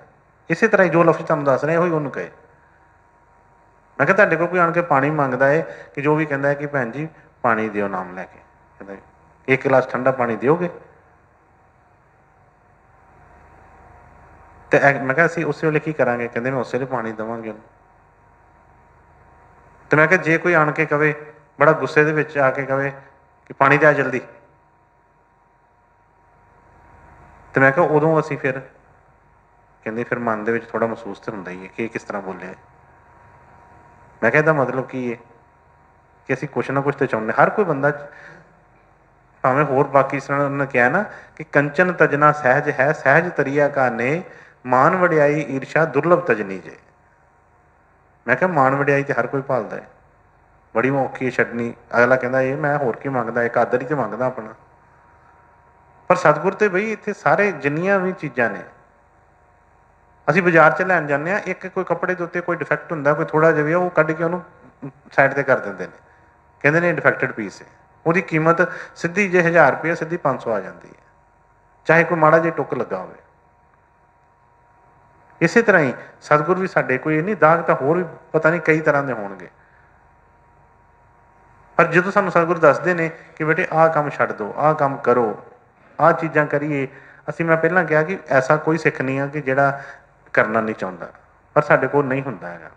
ਇਸੇ ਤਰ੍ਹਾਂ ਹੀ ਜੋ ਲਫ਼ਜ਼ ਤੁਹਾਨੂੰ ਦੱਸ ਰਿਹਾ ਉਹੀ ਉਹਨੂੰ ਕਹੇ। ਮੈਂ ਕਿਹਾ ਤੁਹਾਡੇ ਕੋਲ ਕੋਈ ਆਣ ਕੇ ਪਾਣੀ ਮੰਗਦਾ ਹੈ ਕਿ ਜੋ ਵੀ ਕਹਿੰਦਾ ਹੈ ਕਿ ਭੈਣ ਜੀ ਪਾਣੀ ਦਿਓ ਨਾਮ ਲੈ ਕੇ, ਕਹਿੰਦਾ 1 ਗਲਾਸ ਠੰਡਾ ਪਾਣੀ ਦਿਓਗੇ? ਤੇ ਮੈਂ ਕਿਹਾ ਅਸੀਂ ਉਸੇ ਵੇਲੇ ਕੀ ਕਰਾਂਗੇ? ਕਹਿੰਦੇ ਮੈਂ ਉਸੇ ਵੇਲੇ ਪਾਣੀ ਦੇਵਾਂਗੇ ਉਹਨੂੰ। ਤੇ ਮੈਂ ਕਿਹਾ ਜੇ ਕੋਈ ਆਣ ਕੇ ਕਵੇ, ਬੜਾ ਗੁੱਸੇ ਦੇ ਵਿੱਚ ਆ ਕੇ ਕਵੇ ਕਿ ਪਾਣੀ ਦਿਆ ਜਲਦੀ, ਤੇ ਮੈਂ ਕਿਹਾ ਉਦੋਂ ਅਸੀਂ ਫਿਰ ਕਹਿੰਦੇ ਫਿਰ ਮਨ ਦੇ ਵਿੱਚ ਥੋੜ੍ਹਾ ਮਹਿਸੂਸ ਤਾਂ ਹੁੰਦਾ ਹੀ ਹੈ ਕਿ ਇਹ ਕਿਸ ਤਰ੍ਹਾਂ ਬੋਲਿਆ। ਮੈਂ ਕਿਹਾ ਇਹਦਾ ਮਤਲਬ ਕੀ ਹੈ ਕਿ ਅਸੀਂ ਕੁਛ ਨਾ ਕੁਛ ਤਾਂ ਚਾਹੁੰਦੇ, ਹਰ ਕੋਈ ਬੰਦਾ, ਭਾਵੇਂ ਹੋਰ ਬਾਕੀ ਇਸ ਤਰ੍ਹਾਂ ਉਹਨੇ ਕਿਹਾ ਨਾ ਕਿ ਕੰਚਨ ਤਜਨਾ ਸਹਿਜ ਹੈ, ਸਹਿਜ ਤਰੀਆ ਕਾ ਨੇ, ਮਾਨ ਵਡਿਆਈ ਈਰਸ਼ਾ ਦੁਰਲਭ ਤਜਨੀ ਜੇ। ਮੈਂ ਕਿਹਾ ਮਾਨ ਵਡਿਆਈ ਤੇ ਹਰ ਕੋਈ ਭਾਲਦਾ ਹੈ, ਬੜੀ ਔਖੀ ਹੈ ਛੱਡਣੀ। ਅਗਲਾ ਕਹਿੰਦਾ ਇਹ ਮੈਂ ਹੋਰ ਕੀ ਮੰਗਦਾ, ਇੱਕ ਆਦਰ ਹੀ ਤੇ ਮੰਗਦਾ ਆਪਣਾ। ਪਰ ਸਤਿਗੁਰ ਤੇ ਬਈ ਇੱਥੇ ਸਾਰੇ ਜਿੰਨੀਆਂ ਵੀ ਚੀਜ਼ਾਂ ਨੇ, ਅਸੀਂ ਬਾਜ਼ਾਰ 'ਚ ਲੈਣ ਜਾਂਦੇ ਹਾਂ, ਇੱਕ ਕੋਈ ਕੱਪੜੇ ਦੇ ਉੱਤੇ ਕੋਈ ਡਿਫੈਕਟ ਹੁੰਦਾ, ਕੋਈ ਥੋੜ੍ਹਾ ਜਿਹਾ ਵੀ ਉਹ ਕੱਢ ਕੇ ਉਹਨੂੰ ਸਾਈਡ 'ਤੇ ਕਰ ਦਿੰਦੇ ਨੇ, ਕਹਿੰਦੇ ਨੇ ਡਿਫੈਕਟਡ ਪੀਸ ਹੈ। ਉਹਦੀ ਕੀਮਤ ਸਿੱਧੀ ਜੇ 1000 ਰੁਪਏ ਸਿੱਧੀ 500 ਆ ਜਾਂਦੀ ਹੈ, ਚਾਹੇ ਕੋਈ ਮਾੜਾ ਜਿਹਾ ਟੁੱਕ ਲੱਗਾ ਹੋਵੇ। ਇਸੇ ਤਰ੍ਹਾਂ ਹੀ ਸਤਿਗੁਰ ਵੀ ਸਾਡੇ ਕੋਈ ਨਹੀਂ, ਦਾਗ ਤਾਂ ਹੋਰ ਵੀ ਪਤਾ ਨਹੀਂ ਕਈ ਤਰ੍ਹਾਂ ਦੇ ਹੋਣਗੇ, ਪਰ ਜਦੋਂ ਸਾਨੂੰ ਸਤਿਗੁਰ ਦੱਸਦੇ ਨੇ ਕਿ ਬੇਟੇ ਆਹ ਕੰਮ ਛੱਡ ਦਿਓ, ਆਹ ਕੰਮ ਕਰੋ, ਆਹ ਚੀਜ਼ਾਂ ਕਰੀਏ, ਅਸੀਂ ਮੈਂ ਪਹਿਲਾਂ ਕਿਹਾ ਕਿ ਐਸਾ ਕੋਈ ਸਿੱਖ ਨਹੀਂ ਆ ਕਿ ਜਿਹੜਾ ਕਰਨਾ ਨਹੀਂ ਚਾਹੁੰਦਾ, ਪਰ ਸਾਡੇ ਕੋਲ ਨਹੀਂ ਹੁੰਦਾ ਹੈਗਾ।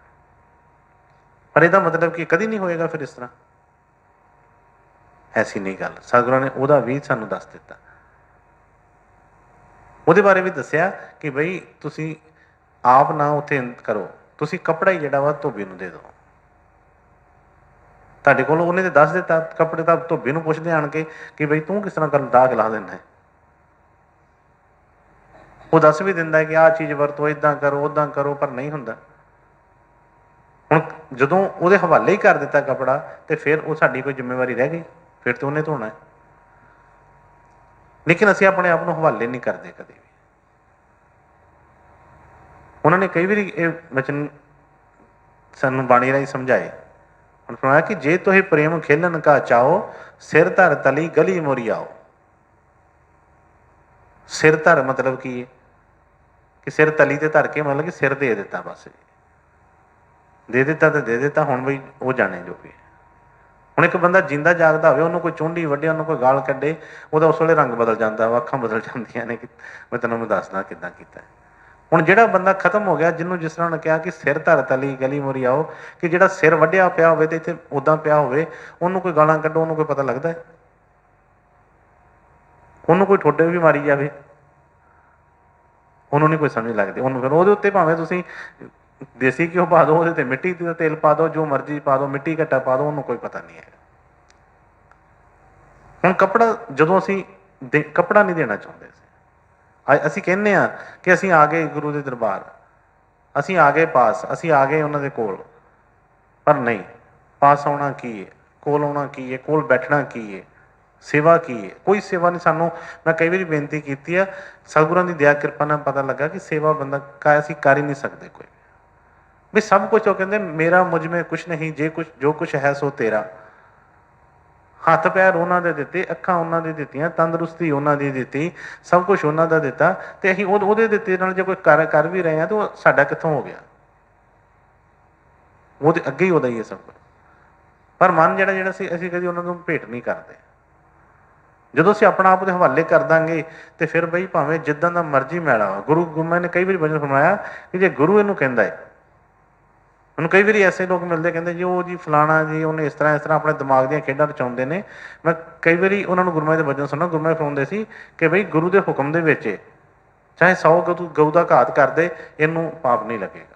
ਪਰ ਇਹਦਾ ਮਤਲਬ ਕਿ ਕਦੀ ਨਹੀਂ ਹੋਏਗਾ ਫਿਰ ਇਸ ਤਰ੍ਹਾਂ, ਐਸੀ ਨਹੀਂ ਗੱਲ। ਸਤਿਗੁਰਾਂ ਨੇ ਉਹਦਾ ਵੀ ਸਾਨੂੰ ਦੱਸ ਦਿੱਤਾ, ਉਹਦੇ ਬਾਰੇ ਵੀ ਦੱਸਿਆ ਕਿ ਬਈ ਤੁਸੀਂ ਆਪ ਨਾ ਉੱਥੇ ਕਰੋ, ਤੁਸੀਂ ਕੱਪੜਾ ਹੀ ਜਿਹੜਾ ਵਾ ਧੋਬੀ ਨੂੰ ਦੇ ਦਿਓ। ਤੁਹਾਡੇ ਕੋਲ ਉਹਨੇ ਤੇ ਦੱਸ ਦਿੱਤਾ, ਕੱਪੜੇ ਤਾਂ ਧੋਬੀ ਨੂੰ ਪੁੱਛਦੇ ਆਣ ਕੇ ਕਿ ਬਈ ਤੂੰ ਕਿਸ ਤਰ੍ਹਾਂ ਦਾਗ ਲਾ ਦਿੰਦਾ ਹੈ। ਉਹ ਦੱਸ ਵੀ ਦਿੰਦਾ ਕਿ ਆਹ ਚੀਜ਼ ਵਰਤੋ, ਇੱਦਾਂ ਕਰੋ, ਉੱਦਾਂ ਕਰੋ, ਪਰ ਨਹੀਂ ਹੁੰਦਾ। ਹੁਣ ਜਦੋਂ ਉਹਦੇ ਹਵਾਲੇ ਹੀ ਕਰ ਦਿੱਤਾ ਕੱਪੜਾ, ਤੇ ਫਿਰ ਉਹ ਸਾਡੀ ਕੋਈ ਜ਼ਿੰਮੇਵਾਰੀ ਰਹਿ ਗਈ? ਫਿਰ ਤਾਂ ਉਹਨੇ ਧੋਣਾ ਹੈ। ਲੇਕਿਨ ਅਸੀਂ ਆਪਣੇ ਆਪ ਨੂੰ ਹਵਾਲੇ ਨਹੀਂ ਕਰਦੇ ਕਦੇ ਵੀ। ਉਹਨਾਂ ਨੇ ਕਈ ਵਾਰੀ ਇਹ ਵਚਨ ਸਾਨੂੰ ਬਾਣੀ ਰਾਹੀਂ ਸਮਝਾਏ। ਹੁਣ ਸੁਣਾਇਆ ਕਿ ਜੇ ਤੋਹੇ ਪ੍ਰੇਮ ਖੇਲਣ ਕਾ ਚਾਓ, ਸਿਰ ਧਰ ਤਲੀ ਗਲੀ ਮੋਰੀ ਆਓ। ਸਿਰ ਧਰ ਮਤਲਬ ਕੀ ਹੈ ਕਿ ਸਿਰ ਤਲੀ ਤੇ ਧਰ ਕੇ ਮਤਲਬ ਕਿ ਸਿਰ ਦੇ ਦਿੱਤਾ, ਬਸ ਦੇ ਦਿੱਤਾ ਤੇ ਦੇ ਦਿੱਤਾ, ਹੁਣ ਬਈ ਉਹ ਜਾਣੇ ਜੋ ਵੀ। ਹੁਣ ਇੱਕ ਬੰਦਾ ਜਿੰਦਾ ਜਾਗਦਾ ਹੋਵੇ, ਉਹਨੂੰ ਕੋਈ ਚੁੰਡੀ ਵੱਢੇ, ਉਹਨੂੰ ਕੋਈ ਗਾਲ ਕੱਢੇ, ਉਹਦਾ ਉਸ ਵੇਲੇ ਰੰਗ ਬਦਲ ਜਾਂਦਾ ਵਾ, ਅੱਖਾਂ ਬਦਲ ਜਾਂਦੀਆਂ ਨੇ ਕਿ ਮੈਂ ਤੈਨੂੰ ਮੈਂ ਦੱਸਦਾ ਕਿੱਦਾਂ ਕੀਤਾ। ਹੁਣ ਜਿਹੜਾ ਬੰਦਾ ਖਤਮ ਹੋ ਗਿਆ, ਜਿਹਨੂੰ ਜਿਸ ਤਰ੍ਹਾਂ ਉਹਨੇ ਕਿਹਾ ਕਿ ਸਿਰ ਧਰ ਤਲੀ ਗਲੀ ਮੋਰੀ ਆਓ, ਕਿ ਜਿਹੜਾ ਸਿਰ ਵੱਢਿਆ ਪਿਆ ਹੋਵੇ ਤੇ ਇੱਥੇ ਉੱਦਾਂ ਪਿਆ ਹੋਵੇ, ਉਹਨੂੰ ਕੋਈ ਗਾਲਾਂ ਕੱਢੋ, ਉਹਨੂੰ ਕੋਈ ਪਤਾ ਲੱਗਦਾ ਹੈ? ਉਹਨੂੰ ਕੋਈ ਠੋਡੇ ਵੀ ਮਾਰੀ ਜਾਵੇ, ਉਹਨੂੰ ਨਹੀਂ ਕੋਈ ਸਮਝ ਲੱਗਦੀ। ਉਹਨੂੰ ਫਿਰ ਉਹਦੇ ਉੱਤੇ ਭਾਵੇਂ ਤੁਸੀਂ ਦੇਸੀ ਘਿਓ ਪਾ ਦਿਓ, ਉਹਦੇ ਤੇ ਮਿੱਟੀ ਦਾ ਤੇਲ ਪਾ ਦਿਓ, ਜੋ ਮਰਜ਼ੀ ਪਾ ਦਿਓ, ਮਿੱਟੀ ਘੱਟਾ ਪਾ ਦਿਓ, ਉਹਨੂੰ ਕੋਈ ਪਤਾ ਨਹੀਂ ਹੈਗਾ। ਹੁਣ ਕੱਪੜਾ ਜਦੋਂ ਅਸੀਂ ਕੱਪੜਾ ਨਹੀਂ ਦੇਣਾ ਚਾਹੁੰਦੇ ਸੀ, ਅਸੀਂ ਕਹਿੰਦੇ ਹਾਂ ਕਿ ਅਸੀਂ ਆ ਗਏ ਗੁਰੂ ਦੇ ਦਰਬਾਰ, ਅਸੀਂ ਆ ਗਏ ਪਾਸ, ਅਸੀਂ ਆ ਗਏ ਉਹਨਾਂ ਦੇ ਕੋਲ, ਪਰ ਨਹੀਂ, ਪਾਸ ਆਉਣਾ ਕੀ ਹੈ, ਕੋਲ ਆਉਣਾ ਕੀ ਹੈ, ਕੋਲ ਬੈਠਣਾ ਕੀ ਹੈ, ਸੇਵਾ ਕੀ ਹੈ? ਕੋਈ ਸੇਵਾ ਨਹੀਂ। ਸਾਨੂੰ ਮੈਂ ਕਈ ਵਾਰੀ ਬੇਨਤੀ ਕੀਤੀ ਆ, ਸਤਿਗੁਰਾਂ ਦੀ ਦਇਆ ਕਿਰਪਾ ਨਾਲ ਪਤਾ ਲੱਗਾ ਕਿ ਸੇਵਾ ਬੰਦਾ ਅਸੀਂ ਕਰ ਹੀ ਨਹੀਂ ਸਕਦੇ ਕੋਈ ਵੀ। ਸਭ ਕੁਛ ਉਹ ਕਹਿੰਦੇ ਮੇਰਾ ਮੁਝ ਮੇਂ ਕੁਛ ਨਹੀਂ, ਜੇ ਕੁਛ ਜੋ ਕੁਛ ਹੈ ਸੋ ਤੇਰਾ। ਹੱਥ ਪੈਰ ਉਹਨਾਂ ਦੇ ਦਿੱਤੇ, ਅੱਖਾਂ ਉਹਨਾਂ ਦੀ ਦਿੱਤੀਆਂ, ਤੰਦਰੁਸਤੀ ਉਹਨਾਂ ਦੀ ਦਿੱਤੀ, ਸਭ ਕੁਛ ਉਹਨਾਂ ਦਾ ਦਿੱਤਾ, ਤੇ ਅਸੀਂ ਉਹਦੇ ਦਿੱਤੇ ਨਾਲ ਜੇ ਕੋਈ ਕਰ ਵੀ ਰਹੇ ਹਾਂ ਤਾਂ ਉਹ ਸਾਡਾ ਕਿੱਥੋਂ ਹੋ ਗਿਆ? ਉਹਦੇ ਅੱਗੇ ਹੀ ਉਹਦਾ ਹੀ ਹੈ ਸਭ ਕੁਛ। ਪਰ ਮਨ ਜਿਹੜਾ ਸੀ, ਅਸੀਂ ਕਦੀ ਉਹਨਾਂ ਨੂੰ ਭੇਟ ਨਹੀਂ ਕਰਦੇ। ਜਦੋਂ ਅਸੀਂ ਆਪਣਾ ਆਪ ਦੇ ਹਵਾਲੇ ਕਰ ਦਾਂਗੇ ਤੇ ਫਿਰ ਬਈ ਭਾਵੇਂ ਜਿੱਦਾਂ ਦਾ ਮਰਜ਼ੀ ਮੈਲਾ ਵਾ, ਗੁਰੂ ਗੁਰਮਾ ਨੇ ਕਈ ਵਾਰੀ ਵਚਨ ਫਰਮਾਇਆ ਕਿ ਜੇ ਗੁਰੂ ਇਹਨੂੰ ਕਹਿੰਦਾ ਹੈ। ਹੁਣ ਕਈ ਵਾਰੀ ਐਸੇ ਲੋਕ ਮਿਲਦੇ ਕਹਿੰਦੇ ਜੀ ਉਹ ਜੀ ਫਲਾਣਾ ਜੀ ਉਹਨੇ ਇਸ ਤਰ੍ਹਾਂ ਆਪਣੇ ਦਿਮਾਗ ਦੀਆਂ ਖੇਡਾਂ ਰਚਾਉਂਦੇ ਨੇ। ਮੈਂ ਕਈ ਵਾਰੀ ਉਹਨਾਂ ਨੂੰ ਗੁਰਮਾ ਦੇ ਵਚਨ ਸੁਣਨਾ, ਗੁਰਮਾ ਫਰਮਾਉਂਦੇ ਸੀ ਕਿ ਬਈ ਗੁਰੂ ਦੇ ਹੁਕਮ ਦੇ ਵਿੱਚ ਚਾਹੇ 100 ਗਊ ਦਾ ਘਾਤ ਕਰਦੇ, ਇਹਨੂੰ ਪਾਪ ਨਹੀਂ ਲੱਗੇਗਾ।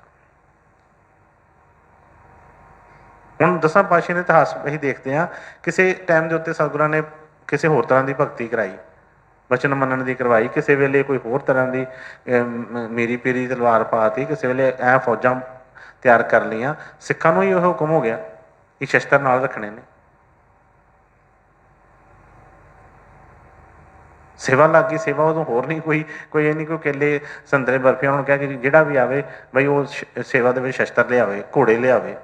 ਹੁਣ 10 ਪਾਤਸ਼ਾਹੀਆਂ ਦੇ ਇਤਿਹਾਸ ਅਸੀਂ ਦੇਖਦੇ ਹਾਂ, ਕਿਸੇ ਟਾਈਮ ਦੇ ਉੱਤੇ ਸਤਿਗੁਰਾਂ ਨੇ ਕਿਸੇ ਹੋਰ ਤਰ੍ਹਾਂ ਦੀ ਭਗਤੀ ਕਰਾਈ, ਵਚਨ ਮੰਨਣ ਦੀ ਕਰਵਾਈ, ਕਿਸੇ ਵੇਲੇ ਕੋਈ ਹੋਰ ਤਰ੍ਹਾਂ ਦੀ ਮੀਰੀ ਪੀਰੀ ਤਲਵਾਰ ਪਾਤੀ, ਕਿਸੇ ਵੇਲੇ ਐ ਫੌਜਾਂ ਤਿਆਰ ਕਰ ਲਈਆਂ। ਸਿੱਖਾਂ ਨੂੰ ਹੀ ਉਹ ਹੁਕਮ ਹੋ ਗਿਆ ਕਿ ਸ਼ਸਤਰ ਨਾਲ ਰੱਖਣੇ ਨੇ। ਸੇਵਾ ਲੱਗ ਗਈ, ਸੇਵਾ ਉਦੋਂ ਹੋਰ ਨਹੀਂ ਕੋਈ ਇਹ ਨਹੀਂ ਕੋਈ ਕੇਲੇ ਸੰਤਰੇ ਬਰਫੀਆਂ। ਉਹਨੂੰ ਕਿਹਾ ਕਿ ਜਿਹੜਾ ਵੀ ਆਵੇ ਬਈ ਉਹ ਸੇਵਾ ਦੇ ਵਿੱਚ ਸ਼ਸਤਰ ਲਿਆਵੇ, ਘੋੜੇ ਲਿਆਵੇ।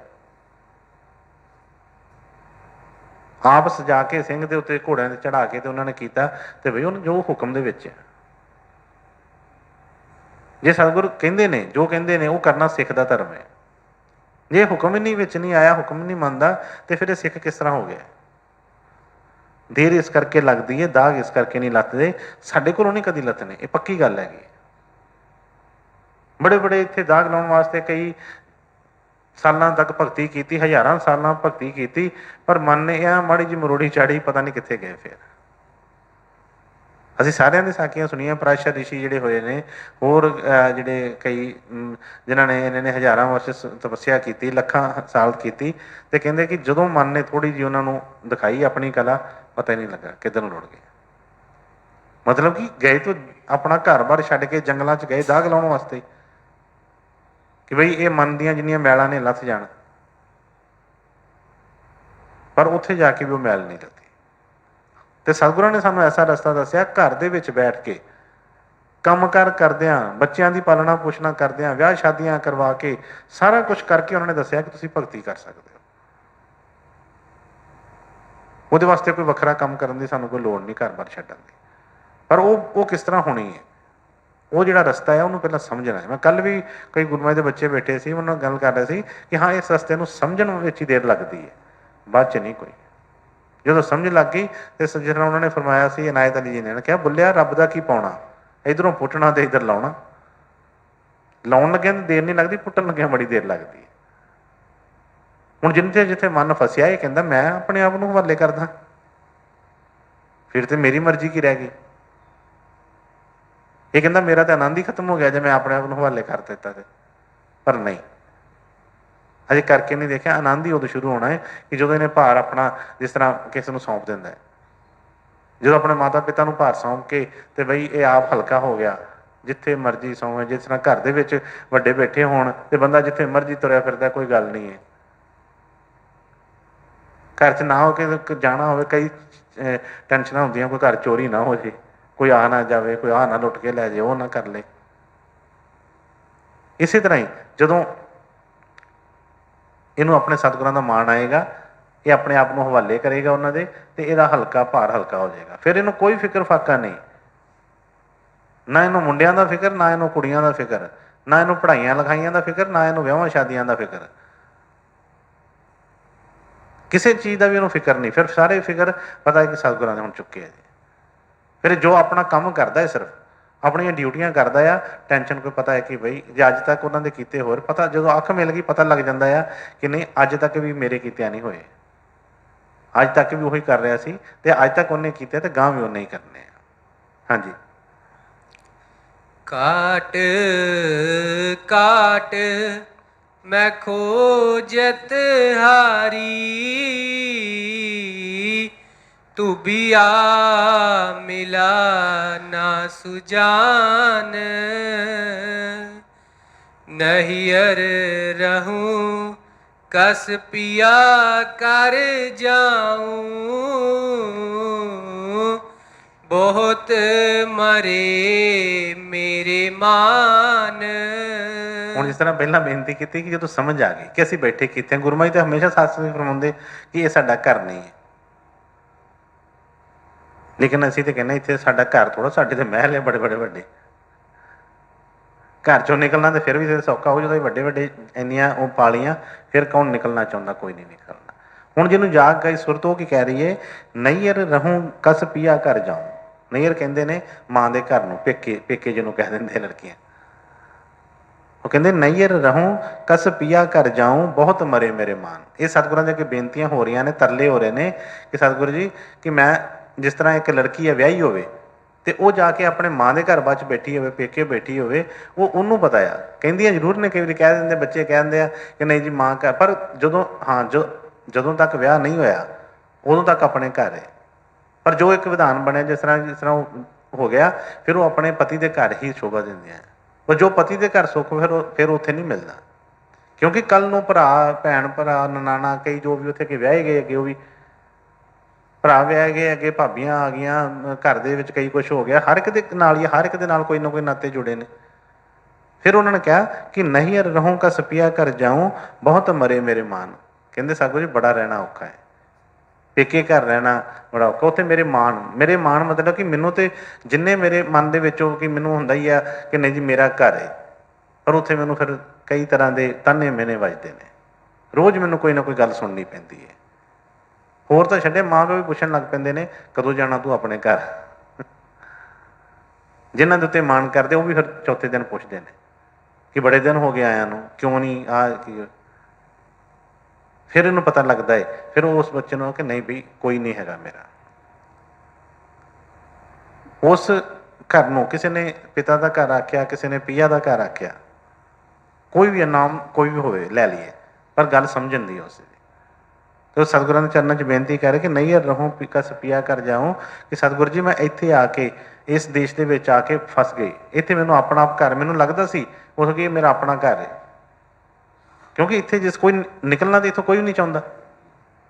ਆਪ ਸਜਾ ਕੇ ਸਿੰਘ ਦੇ ਉੱਤੇ ਘੋੜਿਆਂ 'ਤੇ ਚੜਾ ਕੇ ਤੇ ਉਹਨਾਂ ਨੇ ਕੀਤਾ, ਤੇ ਬਈ ਉਹਨੂੰ ਜੋ ਹੁਕਮ ਦੇ ਵਿੱਚ ਹੈ। ਜੇ ਸਤਿਗੁਰੂ ਕਹਿੰਦੇ ਨੇ, ਜੋ ਕਹਿੰਦੇ ਨੇ ਉਹ ਕਰਨਾ ਸਿੱਖ ਦਾ ਧਰਮ ਹੈ। ਜੇ ਹੁਕਮ ਹੀ ਨਹੀਂ ਵਿੱਚ ਨਹੀਂ ਆਇਆ, ਹੁਕਮ ਨਹੀਂ ਮੰਨਦਾ, ਤੇ ਫਿਰ ਇਹ ਸਿੱਖ ਕਿਸ ਤਰ੍ਹਾਂ ਹੋ ਗਿਆ? ਦੇਰ ਇਸ ਕਰਕੇ ਲੱਗਦੀ ਹੈ, ਦਾਗ ਇਸ ਕਰਕੇ ਨਹੀਂ ਲੱਥਦੇ। ਸਾਡੇ ਕੋਲੋਂ ਨਹੀਂ ਕਦੀ ਲੱਥਣੇ, ਇਹ ਪੱਕੀ ਗੱਲ ਹੈਗੀ। ਬੜੇ ਇੱਥੇ ਦਾਗ ਲਾਉਣ ਵਾਸਤੇ ਕਈ ਸਾਲਾਂ ਤੱਕ ਭਗਤੀ ਕੀਤੀ, ਹਜ਼ਾਰਾਂ ਸਾਲਾਂ ਭਗਤੀ ਕੀਤੀ, ਪਰ ਮਨ ਨੇ ਇਹ ਮਾੜੀ ਜਿਹੀ ਮਰੋੜੀ ਚਾੜੀ, ਪਤਾ ਨਹੀਂ ਕਿੱਥੇ ਗਏ। ਫਿਰ ਅਸੀਂ ਸਾਰਿਆਂ ਦੀ ਸਾਖੀਆਂ ਸੁਣੀਆਂ। ਪ੍ਰਾਸ਼ਾ ਰਿਸ਼ੀ ਜਿਹੜੇ ਹੋਏ ਨੇ, ਹੋਰ ਜਿਹੜੇ ਕਈ ਜਿਨ੍ਹਾਂ ਨੇ ਇਹਨਾਂ ਨੇ ਹਜ਼ਾਰਾਂ ਵਰਸ਼ ਤਪੱਸਿਆ ਕੀਤੀ, ਲੱਖਾਂ ਸਾਲ ਕੀਤੀ, ਤੇ ਕਹਿੰਦੇ ਕਿ ਜਦੋਂ ਮਨ ਨੇ ਥੋੜ੍ਹੀ ਜਿਹੀ ਉਹਨਾਂ ਨੂੰ ਦਿਖਾਈ ਆਪਣੀ ਕਲਾ, ਪਤਾ ਹੀ ਨਹੀਂ ਲੱਗਾ ਕਿੱਧਰ ਨੂੰ ਰੁੜ ਗਏ। ਮਤਲਬ ਕਿ ਗਏ ਤੋਂ ਆਪਣਾ ਘਰ-ਬਾਰ ਛੱਡ ਕੇ ਜੰਗਲਾਂ 'ਚ ਗਏ ਦਾਗ ਲਾਉਣ ਵਾਸਤੇ, ਕਿ ਬਈ ਇਹ ਮਨ ਦੀਆਂ ਜਿੰਨੀਆਂ ਮੈਲਾਂ ਨੇ ਲੱਥ ਜਾਣ। ਪਰ ਉੱਥੇ ਜਾ ਕੇ ਵੀ ਉਹ ਮੈਲ ਨਹੀਂ ਲੱਥੀ। ਤੇ ਸਤਿਗੁਰਾਂ ਨੇ ਸਾਨੂੰ ਐਸਾ ਰਸਤਾ ਦੱਸਿਆ, ਘਰ ਦੇ ਵਿੱਚ ਬੈਠ ਕੇ ਕੰਮਕਾਰ ਕਰਦਿਆਂ, ਬੱਚਿਆਂ ਦੀ ਪਾਲਣਾ ਪੋਸ਼ਣਾ ਕਰਦਿਆਂ, ਵਿਆਹ ਸ਼ਾਦੀਆਂ ਕਰਵਾ ਕੇ, ਸਾਰਾ ਕੁਛ ਕਰਕੇ ਉਹਨਾਂ ਨੇ ਦੱਸਿਆ ਕਿ ਤੁਸੀਂ ਭਗਤੀ ਕਰ ਸਕਦੇ ਹੋ। ਉਹਦੇ ਵਾਸਤੇ ਕੋਈ ਵੱਖਰਾ ਕੰਮ ਕਰਨ ਦੀ ਸਾਨੂੰ ਕੋਈ ਲੋੜ ਨਹੀਂ, ਘਰ-ਬਾਰ ਛੱਡਣ ਦੀ। ਪਰ ਉਹ ਕਿਸ ਤਰ੍ਹਾਂ ਹੋਣੀ ਹੈ, ਉਹ ਜਿਹੜਾ ਰਸਤਾ ਹੈ ਉਹਨੂੰ ਪਹਿਲਾਂ ਸਮਝਣਾ ਹੈ। ਮੈਂ ਕੱਲ੍ਹ ਵੀ ਕਈ ਗੁਰਮਤਿ ਦੇ ਬੱਚੇ ਬੈਠੇ ਸੀ, ਉਹਨਾਂ ਨਾਲ ਗੱਲ ਕਰ ਰਹੇ ਸੀ ਕਿ ਹਾਂ ਇਸ ਰਸਤੇ ਨੂੰ ਸਮਝਣ ਵਿੱਚ ਹੀ ਦੇਰ ਲੱਗਦੀ ਹੈ, ਬਾਅਦ 'ਚ ਨਹੀਂ ਕੋਈ। ਜਦੋਂ ਸਮਝ ਲੱਗ ਗਈ ਤੇ ਜਿਸ ਤਰ੍ਹਾਂ ਉਹਨਾਂ ਨੇ ਫਰਮਾਇਆ ਸੀ, ਇਨਾਇਤ ਅਲੀ ਜੀ ਨੇ ਕਿਹਾ, ਬੁੱਲਿਆ ਰੱਬ ਦਾ ਕੀ ਪਾਉਣਾ, ਇੱਧਰੋਂ ਪੁੱਟਣਾ ਤੇ ਇੱਧਰ ਲਾਉਣਾ। ਲਾਉਣ ਲੱਗਿਆਂ ਤਾਂ ਦੇਰ ਨਹੀਂ ਲੱਗਦੀ, ਪੁੱਟਣ ਲੱਗਿਆਂ ਬੜੀ ਦੇਰ ਲੱਗਦੀ ਹੈ। ਹੁਣ ਜਿੱਥੇ ਮਨ ਫਸਿਆ, ਇਹ ਕਹਿੰਦਾ ਮੈਂ ਆਪਣੇ ਆਪ ਨੂੰ ਹਵਾਲੇ ਕਰਦਾ, ਫਿਰ ਤੇ ਮੇਰੀ ਮਰਜ਼ੀ ਕੀ ਰਹਿ ਗਈ। ਇਹ ਕਹਿੰਦਾ ਮੇਰਾ ਤਾਂ ਆਨੰਦ ਹੀ ਖਤਮ ਹੋ ਗਿਆ ਜੇ ਮੈਂ ਆਪਣੇ ਆਪ ਨੂੰ ਹਵਾਲੇ ਕਰ ਦਿੱਤਾ ਤੇ। ਪਰ ਨਹੀਂ, ਅਜੇ ਕਰਕੇ ਨਹੀਂ ਦੇਖਿਆ। ਆਨੰਦ ਹੀ ਉਦੋਂ ਸ਼ੁਰੂ ਹੋਣਾ ਹੈ ਕਿ ਜਦੋਂ ਇਹਨੇ ਭਾਰ ਆਪਣਾ, ਜਿਸ ਤਰ੍ਹਾਂ ਕਿਸੇ ਨੂੰ ਸੌਂਪ ਦਿੰਦਾ ਹੈ, ਜਦੋਂ ਆਪਣੇ ਮਾਤਾ ਪਿਤਾ ਨੂੰ ਭਾਰ ਸੌਂਪ ਕੇ ਤੇ ਬਈ ਇਹ ਆਪ ਹਲਕਾ ਹੋ ਗਿਆ, ਜਿੱਥੇ ਮਰਜ਼ੀ ਸੌਂਵੇ। ਜਿਸ ਤਰ੍ਹਾਂ ਘਰ ਦੇ ਵਿੱਚ ਵੱਡੇ ਬੈਠੇ ਹੋਣ ਤੇ ਬੰਦਾ ਜਿੱਥੇ ਮਰਜ਼ੀ ਤੁਰਿਆ ਫਿਰਦਾ, ਕੋਈ ਗੱਲ ਨਹੀਂ ਹੈ। ਘਰ 'ਚ ਨਾ ਹੋ ਕੇ ਜਾਣਾ ਹੋਵੇ, ਕਈ ਟੈਨਸ਼ਨਾਂ ਹੁੰਦੀਆਂ, ਕੋਈ ਘਰ ਚੋਰੀ ਨਾ ਹੋ ਜੇ, ਕੋਈ ਆ ਨਾ ਜਾਵੇ, ਕੋਈ ਆ ਨਾ ਲੁੱਟ ਕੇ ਲੈ ਜਾਏ, ਉਹ ਨਾ ਕਰ ਲਏ। ਇਸੇ ਤਰ੍ਹਾਂ ਹੀ ਜਦੋਂ ਇਹਨੂੰ ਆਪਣੇ ਸਤਿਗੁਰਾਂ ਦਾ ਮਾਣ ਆਏਗਾ, ਇਹ ਆਪਣੇ ਆਪ ਨੂੰ ਹਵਾਲੇ ਕਰੇਗਾ ਉਹਨਾਂ ਦੇ, ਤੇ ਇਹਦਾ ਹਲਕਾ ਭਾਰ ਹਲਕਾ ਹੋ ਜਾਏਗਾ। ਫਿਰ ਇਹਨੂੰ ਕੋਈ ਫਿਕਰ ਫਾਕਾ ਨਹੀਂ, ਨਾ ਇਹਨੂੰ ਮੁੰਡਿਆਂ ਦਾ ਫਿਕਰ, ਨਾ ਇਹਨੂੰ ਕੁੜੀਆਂ ਦਾ ਫਿਕਰ, ਨਾ ਇਹਨੂੰ ਪੜ੍ਹਾਈਆਂ ਲਿਖਾਈਆਂ ਦਾ ਫਿਕਰ, ਨਾ ਇਹਨੂੰ ਵਿਆਹਾਂ ਸ਼ਾਦੀਆਂ ਦਾ ਫਿਕਰ, ਕਿਸੇ ਚੀਜ਼ ਦਾ ਵੀ ਉਹਨੂੰ ਫਿਕਰ ਨਹੀਂ। ਫਿਰ ਸਾਰੇ ਫਿਕਰ ਪਤਾ ਹੈ ਕਿ ਸਤਿਗੁਰਾਂ ਨੇ ਹੁਣ ਚੁੱਕੇ ਆ ਜੀ। ਫਿਰ ਜੋ ਆਪਣਾ ਕੰਮ ਕਰਦਾ ਹੈ, ਸਿਰਫ ਆਪਣੀਆਂ ਡਿਊਟੀਆਂ ਕਰਦਾ ਆ, ਟੈਨਸ਼ਨ ਕੋਈ ਪਤਾ ਹੈ ਕਿ ਬਈ ਜੇ ਅੱਜ ਤੱਕ ਉਹਨਾਂ ਦੇ ਕੀਤੇ ਹੋਰ, ਪਤਾ ਜਦੋਂ ਅੱਖ ਮਿਲ ਗਈ ਪਤਾ ਲੱਗ ਜਾਂਦਾ ਆ ਕਿ ਨਹੀਂ ਅੱਜ ਤੱਕ ਵੀ ਮੇਰੇ ਕੀਤਿਆਂ ਨਹੀਂ ਹੋਏ, ਅੱਜ ਤੱਕ ਵੀ ਉਹੀ ਕਰ ਰਿਹਾ ਸੀ, ਤੇ ਅੱਜ ਤੱਕ ਉਹਨੇ ਕੀਤੇ ਤੇ ਗਾਂ ਵੀ ਉਹਨੇ ਹੀ ਕਰਨੇ ਆ। ਹਾਂਜੀ। ਕਾਟ ਕਾਟ ਮੈਂ ਖੋਜਤ ਹਾਰੀ, ਤੂੰ ਵੀ ਆ ਮਿਲਾ ਨਾ ਸੁਜਾਨ, ਨਹੀਂ ਅਰ ਰਹੂੰ ਕਸ ਪਿਆ ਕਰ ਜਾਊਂ, ਬਹੁਤ ਮਰੇ ਮੇਰੇ ਮਾਨ। ਹੁਣ ਜਿਸ ਤਰ੍ਹਾਂ ਪਹਿਲਾਂ ਬੇਨਤੀ ਕੀਤੀ ਕਿ ਜਦੋਂ ਸਮਝ ਆ ਗਈ ਕਿ ਅਸੀਂ ਬੈਠੇ ਕੀਤੇ, ਗੁਰਮਤਿ ਤਾਂ ਹਮੇਸ਼ਾ ਸਤਿਸੰਗ ਫਰਮਾਉਂਦੇ ਕਿ ਇਹ ਸਾਡਾ ਘਰ ਨਹੀਂ ਹੈ, ਲੇਕਿਨ ਅਸੀਂ ਤਾਂ ਕਹਿੰਦੇ ਇੱਥੇ ਸਾਡਾ ਘਰ ਥੋੜ੍ਹਾ, ਸਾਡੇ ਤਾਂ ਮਹਿਲ ਹੈ ਬੜੇ ਵੱਡੇ। ਘਰ ਚੋਂ ਨਿਕਲਣਾ ਤਾਂ ਫਿਰ ਵੀ ਸੌਖਾ ਹੋ, ਜਦੋਂ ਵੱਡੇ ਇੰਨੀਆਂ ਉਹ ਪਾਲੀਆਂ, ਫਿਰ ਕੌਣ ਨਿਕਲਣਾ ਚਾਹੁੰਦਾ? ਕੋਈ ਨਹੀਂ ਨਿਕਲਣਾ। ਹੁਣ ਜਿਹਨੂੰ ਜਾਗ ਗਈ ਸੁਰਤ ਉਹ ਕੀ ਕਹਿ ਰਹੀ ਹੈ, ਨਈਅਰ ਰਹੂੰ ਕਸ ਪੀਆ ਘਰ ਜਾਊਂ। ਨਈਅਰ ਕਹਿੰਦੇ ਨੇ ਮਾਂ ਦੇ ਘਰ ਨੂੰ, ਪੇਕੇ, ਪੇਕੇ ਜਿਹਨੂੰ ਕਹਿ ਦਿੰਦੇ ਲੜਕੀਆਂ। ਉਹ ਕਹਿੰਦੇ ਨਈਅਰ ਰਹੂੰ ਕਸ ਪੀਆ ਘਰ ਜਾਊਂ, ਬਹੁਤ ਮਰੇ ਮੇਰੇ ਮਾਨ। ਇਹ ਸਤਿਗੁਰਾਂ ਦੇ ਅੱਗੇ ਬੇਨਤੀਆਂ ਹੋ ਰਹੀਆਂ ਨੇ, ਤਰਲੇ ਹੋ ਰਹੇ ਨੇ ਕਿ ਸਤਿਗੁਰੂ ਜੀ ਕਿ ਮੈਂ ਜਿਸ ਤਰ੍ਹਾਂ ਇੱਕ ਲੜਕੀ ਹੈ ਵਿਆਹੀ ਹੋਵੇ ਅਤੇ ਉਹ ਜਾ ਕੇ ਆਪਣੇ ਮਾਂ ਦੇ ਘਰ ਬਾਅਦ 'ਚ ਬੈਠੀ ਹੋਵੇ, ਪੇਕੇ ਬੈਠੀ ਹੋਵੇ, ਉਹ ਉਹਨੂੰ ਪਤਾ ਆ। ਕਹਿੰਦੀਆਂ ਜ਼ਰੂਰ ਨੇ, ਕਈ ਵਾਰੀ ਕਹਿ ਦਿੰਦੇ ਬੱਚੇ, ਕਹਿ ਦਿੰਦੇ ਆ ਕਿ ਨਹੀਂ ਜੀ ਮਾਂ ਘਰ, ਪਰ ਜਦੋਂ ਜਦੋਂ ਤੱਕ ਵਿਆਹ ਨਹੀਂ ਹੋਇਆ ਉਦੋਂ ਤੱਕ ਆਪਣੇ ਘਰ ਹੈ। ਪਰ ਜੋ ਇੱਕ ਵਿਧਾਨ ਬਣਿਆ, ਜਿਸ ਤਰ੍ਹਾਂ ਉਹ ਹੋ ਗਿਆ, ਫਿਰ ਉਹ ਆਪਣੇ ਪਤੀ ਦੇ ਘਰ ਹੀ ਸ਼ੋਭਾ ਦਿੰਦੀਆਂ। ਪਰ ਜੋ ਪਤੀ ਦੇ ਘਰ ਸੁੱਖ ਫਿਰ ਉੱਥੇ ਨਹੀਂ ਮਿਲਦਾ, ਕਿਉਂਕਿ ਕੱਲ੍ਹ ਨੂੰ ਭਰਾ, ਭੈਣ, ਭਰਾ, ਨਨਾਣਾ, ਕਈ ਜੋ ਵੀ ਉੱਥੇ ਅੱਗੇ ਵਿਆਹੇ ਗਏ, ਅੱਗੇ ਉਹ ਵੀ ਭਰਾ ਵਿਆਹ ਗਏ, ਅੱਗੇ ਭਾਬੀਆਂ ਆ ਗਈਆਂ, ਘਰ ਦੇ ਵਿੱਚ ਕਈ ਕੁਛ ਹੋ ਗਿਆ, ਹਰ ਇੱਕ ਦੇ ਨਾਲ ਹੀ, ਹਰ ਇੱਕ ਦੇ ਨਾਲ ਕੋਈ ਨਾ ਕੋਈ ਨਾਤੇ ਜੁੜੇ ਨੇ। ਫਿਰ ਉਹਨਾਂ ਨੇ ਕਿਹਾ ਕਿ ਨਹੀਂ ਰਹੂੰ ਕਸ ਪੀਆ ਘਰ ਜਾਊਂ, ਬਹੁਤ ਮਰੇ ਮੇਰੇ ਮਾਨ। ਕਹਿੰਦੇ ਸਤਿਗੁਰੂ ਜੀ ਬੜਾ ਰਹਿਣਾ ਔਖਾ ਹੈ, ਪੇਕੇ ਘਰ ਰਹਿਣਾ ਬੜਾ ਔਖਾ। ਉੱਥੇ ਮੇਰੇ ਮਾਣ ਮਤਲਬ ਕਿ ਮੈਨੂੰ ਤਾਂ ਜਿੰਨੇ ਮੇਰੇ ਮਨ ਦੇ ਵਿੱਚੋਂ ਕਿ ਮੈਨੂੰ ਹੁੰਦਾ ਹੀ ਆ ਕਿ ਨਹੀਂ ਜੀ ਮੇਰਾ ਘਰ ਹੈ, ਪਰ ਉੱਥੇ ਮੈਨੂੰ ਫਿਰ ਕਈ ਤਰ੍ਹਾਂ ਦੇ ਤਾਨੇ ਮਿਹਣੇ ਵੱਜਦੇ ਨੇ, ਰੋਜ਼ ਮੈਨੂੰ ਕੋਈ ਨਾ ਕੋਈ ਗੱਲ ਸੁਣਨੀ ਪੈਂਦੀ ਹੈ। ਹੋਰ ਤਾਂ ਛੱਡੇ, ਮਾਂ ਪਿਓ ਵੀ ਪੁੱਛਣ ਲੱਗ ਪੈਂਦੇ ਨੇ ਕਦੋਂ ਜਾਣਾ ਤੂੰ ਆਪਣੇ ਘਰ। ਜਿਨ੍ਹਾਂ ਦੇ ਉੱਤੇ ਮਾਣ ਕਰਦੇ ਉਹ ਵੀ ਫਿਰ ਚੌਥੇ ਦਿਨ ਪੁੱਛਦੇ ਨੇ ਕਿ ਬੜੇ ਦਿਨ ਹੋ ਗਏ ਆਇਆਂ ਨੂੰ, ਕਿਉਂ ਨਹੀਂ ਆ ਕੀ। ਫਿਰ ਇਹਨੂੰ ਪਤਾ ਲੱਗਦਾ ਹੈ, ਫਿਰ ਉਸ ਬੱਚੇ ਨੂੰ ਕਿ ਨਹੀਂ ਵੀ ਕੋਈ ਨਹੀਂ ਹੈਗਾ ਮੇਰਾ। ਉਸ ਘਰ ਨੂੰ ਕਿਸੇ ਨੇ ਪਿਤਾ ਦਾ ਘਰ ਆਖਿਆ, ਕਿਸੇ ਨੇ ਪੀਆ ਦਾ ਘਰ ਆਖਿਆ, ਕੋਈ ਵੀ ਨਾਮ ਕੋਈ ਵੀ ਹੋਵੇ ਲੈ ਲਈਏ, ਪਰ ਗੱਲ ਸਮਝਣ ਦੀ ਉਸ ਦੀ। ਤੇ ਉਹ ਸਤਿਗੁਰਾਂ ਦੇ ਚਰਨਾਂ 'ਚ ਬੇਨਤੀ ਕਰ ਕਿ ਨਹੀਂ ਰਹੂੰ ਕਸ ਪੀਆ ਘਰ ਜਾਊਂ, ਕਿ ਸਤਿਗੁਰੂ ਜੀ ਮੈਂ ਇੱਥੇ ਆ ਕੇ, ਇਸ ਦੇਸ਼ ਦੇ ਵਿੱਚ ਆ ਕੇ ਫਸ ਗਈ, ਇੱਥੇ ਮੈਨੂੰ ਆਪਣਾ ਘਰ ਮੈਨੂੰ ਲੱਗਦਾ ਸੀ ਉਸ ਕਿ ਮੇਰਾ ਆਪਣਾ ਘਰ ਹੈ, ਕਿਉਂਕਿ ਇੱਥੇ ਜਿਸ ਕੋਈ ਨਿਕਲਣਾ ਤਾਂ ਇੱਥੋਂ ਕੋਈ ਵੀ ਨਹੀਂ ਚਾਹੁੰਦਾ,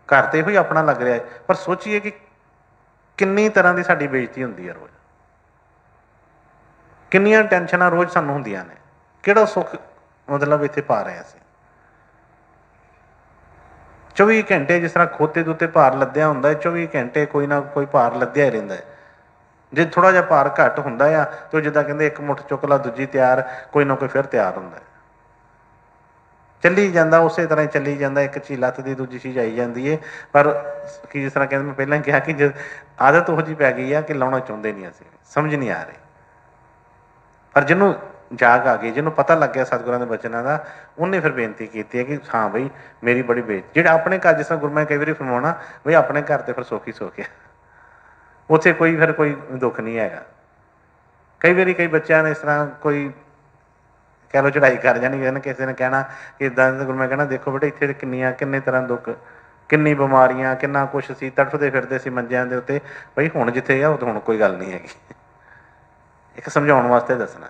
ਘਰ ਤਾਂ ਇਹੋ ਹੀ ਆਪਣਾ ਲੱਗ ਰਿਹਾ ਹੈ। ਪਰ ਸੋਚੀਏ ਕਿ ਕਿੰਨੀ ਤਰ੍ਹਾਂ ਦੀ ਸਾਡੀ ਬੇਇੱਜ਼ਤੀ ਹੁੰਦੀ ਹੈ ਰੋਜ਼, ਕਿੰਨੀਆਂ ਟੈਨਸ਼ਨਾਂ ਰੋਜ਼ ਸਾਨੂੰ ਹੁੰਦੀਆਂ ਨੇ, ਕਿਹੜਾ ਸੁੱਖ ਮਤਲਬ ਇੱਥੇ ਪਾ ਰਹੇ ਅਸੀਂ। 24 ਘੰਟੇ ਜਿਸ ਤਰ੍ਹਾਂ ਖੋਤੇ ਦੇ ਉੱਤੇ ਭਾਰ ਲੱਦਿਆ ਹੁੰਦਾ ਹੈ, 24 ਘੰਟੇ ਕੋਈ ਨਾ ਕੋਈ ਭਾਰ ਲੱਦਿਆ ਹੀ ਰਹਿੰਦਾ ਹੈ। ਜੇ ਥੋੜ੍ਹਾ ਜਿਹਾ ਭਾਰ ਘੱਟ ਹੁੰਦਾ ਆ ਤਾਂ ਉਹ ਜਿੱਦਾਂ ਕਹਿੰਦੇ ਇੱਕ ਮੁੱਠ ਚੁੱਕ ਲਾ ਦੂਜੀ ਤਿਆਰ, ਕੋਈ ਨਾ ਕੋਈ ਫਿਰ ਤਿਆਰ ਹੁੰਦਾ, ਚੱਲੀ ਜਾਂਦਾ, ਉਸੇ ਤਰ੍ਹਾਂ ਹੀ ਚੱਲੀ ਜਾਂਦਾ, ਇੱਕ ਚੀਜ਼ ਲੱਥਦੀ ਦੂਜੀ ਚੀਜ਼ ਆਈ ਜਾਂਦੀ ਹੈ। ਪਰ ਕੀ ਜਿਸ ਤਰ੍ਹਾਂ ਕਹਿੰਦੇ ਮੈਂ ਪਹਿਲਾਂ ਕਿਹਾ ਕਿ ਆਦਤ ਉਹੋ ਜਿਹੀ ਪੈ ਗਈ ਆ ਕਿ ਲਾਉਣਾ ਚਾਹੁੰਦੇ ਨਹੀਂ, ਅਸੀਂ ਸਮਝ ਨਹੀਂ ਆ ਰਹੀ। ਪਰ ਜਿਹਨੂੰ ਜਾਗ ਆ ਗਈ, ਜਿਹਨੂੰ ਪਤਾ ਲੱਗ ਗਿਆ ਸਤਿਗੁਰਾਂ ਦੇ ਬਚਨਾਂ ਦਾ, ਉਹਨੇ ਫਿਰ ਬੇਨਤੀ ਕੀਤੀ ਹੈ ਕਿ ਹਾਂ ਬਈ ਮੇਰੀ ਬੜੀ ਬੇਇੱਜ਼ਤੀ। ਜਿਹੜਾ ਆਪਣੇ ਘਰ, ਜਿਸ ਤਰ੍ਹਾਂ ਗੁਰੂ ਮੈਂ ਕਈ ਵਾਰੀ ਫਰਮਾਉਣਾ ਬਈ ਆਪਣੇ ਘਰ ਤੇ ਫਿਰ ਸੁੱਖ ਹੀ ਸੁੱਖ ਹੈ, ਉੱਥੇ ਕੋਈ ਫਿਰ ਕੋਈ ਦੁੱਖ ਨਹੀਂ ਹੈਗਾ। ਕਈ ਵਾਰੀ ਕਈ ਬੱਚਿਆਂ ਨੇ ਇਸ ਤਰ੍ਹਾਂ ਕੋਈ ਕਹਿ ਲਓ ਚੜ੍ਹਾਈ ਕਰ ਜਾਣੀ, ਕਿਸੇ ਨੇ ਕਹਿਣਾ ਕਿ ਇੱਦਾਂ ਗੁਰੂ ਮੈਂ ਕਹਿਣਾ ਦੇਖੋ ਬੇਟੇ ਇੱਥੇ ਕਿੰਨੇ ਤਰ੍ਹਾਂ ਦੁੱਖ, ਕਿੰਨੀ ਬਿਮਾਰੀਆਂ, ਕਿੰਨਾ ਕੁਛ ਸੀ, ਤੜਫਦੇ ਫਿਰਦੇ ਸੀ ਮੰਜਿਆਂ ਦੇ ਉੱਤੇ, ਬਈ ਹੁਣ ਜਿੱਥੇ ਆ ਉਹ ਹੁਣ ਕੋਈ ਗੱਲ ਨਹੀਂ ਹੈਗੀ। ਇੱਕ ਸਮਝਾਉਣ ਵਾਸਤੇ ਦੱਸਣਾ,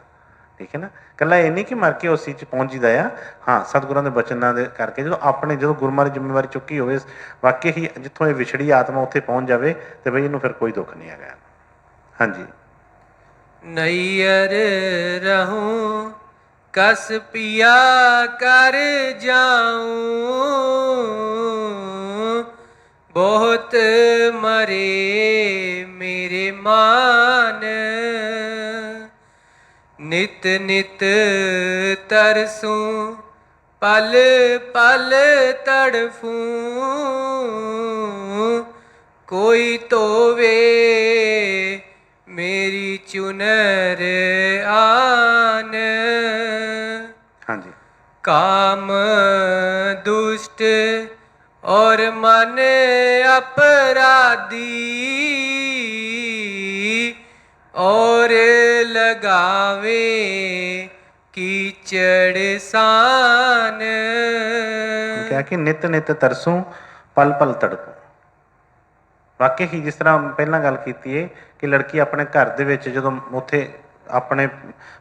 ਠੀਕ ਹੈ ਨਾ। ਇਕੱਲਾ ਇਹ ਨਹੀਂ ਕਿ ਮਰ ਕੇ ਉਸ ਚੀਜ਼ 'ਚ ਪਹੁੰਚ ਜੀਦਾ ਆ। ਹਾਂ, ਸਤਿਗੁਰਾਂ ਦੇ ਬਚਨਾਂ ਦੇ ਕਰਕੇ ਜਦੋਂ ਗੁਰਮਤਿ ਜ਼ਿੰਮੇਵਾਰੀ ਚੁੱਕੀ ਹੋਵੇ, ਵਾਕਈ ਹੀ ਜਿੱਥੋਂ ਇਹ ਵਿਛੜੀ ਆਤਮਾ ਉੱਥੇ ਪਹੁੰਚ ਜਾਵੇ ਤੇ ਬਈ ਇਹਨੂੰ ਫਿਰ ਕੋਈ ਦੁੱਖ ਨਹੀਂ ਹੈਗਾ। ਹਾਂਜੀ। ਨਈਅਰ ਰਹੂੰ ਕਸ ਪੀਆ ਕਰ ਜਾਊਂ, ਬਹੁਤ ਮਰੇ ਮੇਰੇ ਮਾਨ। ਨਿਤ ਨਿਤ ਤਰਸੂੰ ਪਲ ਪਲ ਤੜਫੂੰ, ਕੋਈ ਧੋਵੇ ਮੇਰੀ ਚੁਨਰ ਆਨ। ਹਾਂਜੀ। ਕਾਮ ਦੁਸ਼ਟ और मन अपराधी, और लगावे कीचड़ सान। क्या कि नित नित तरसूं पल पल तड़पूं। ਵਾਕਈ ਹੀ ਜਿਸ ਤਰ੍ਹਾਂ ਪਹਿਲਾਂ ਗੱਲ ਕੀਤੀ ਹੈ ਕਿ ਲੜਕੀ ਆਪਣੇ ਘਰ ਦੇ ਵਿੱਚ ਜਦੋਂ ਉੱਥੇ ਆਪਣੇ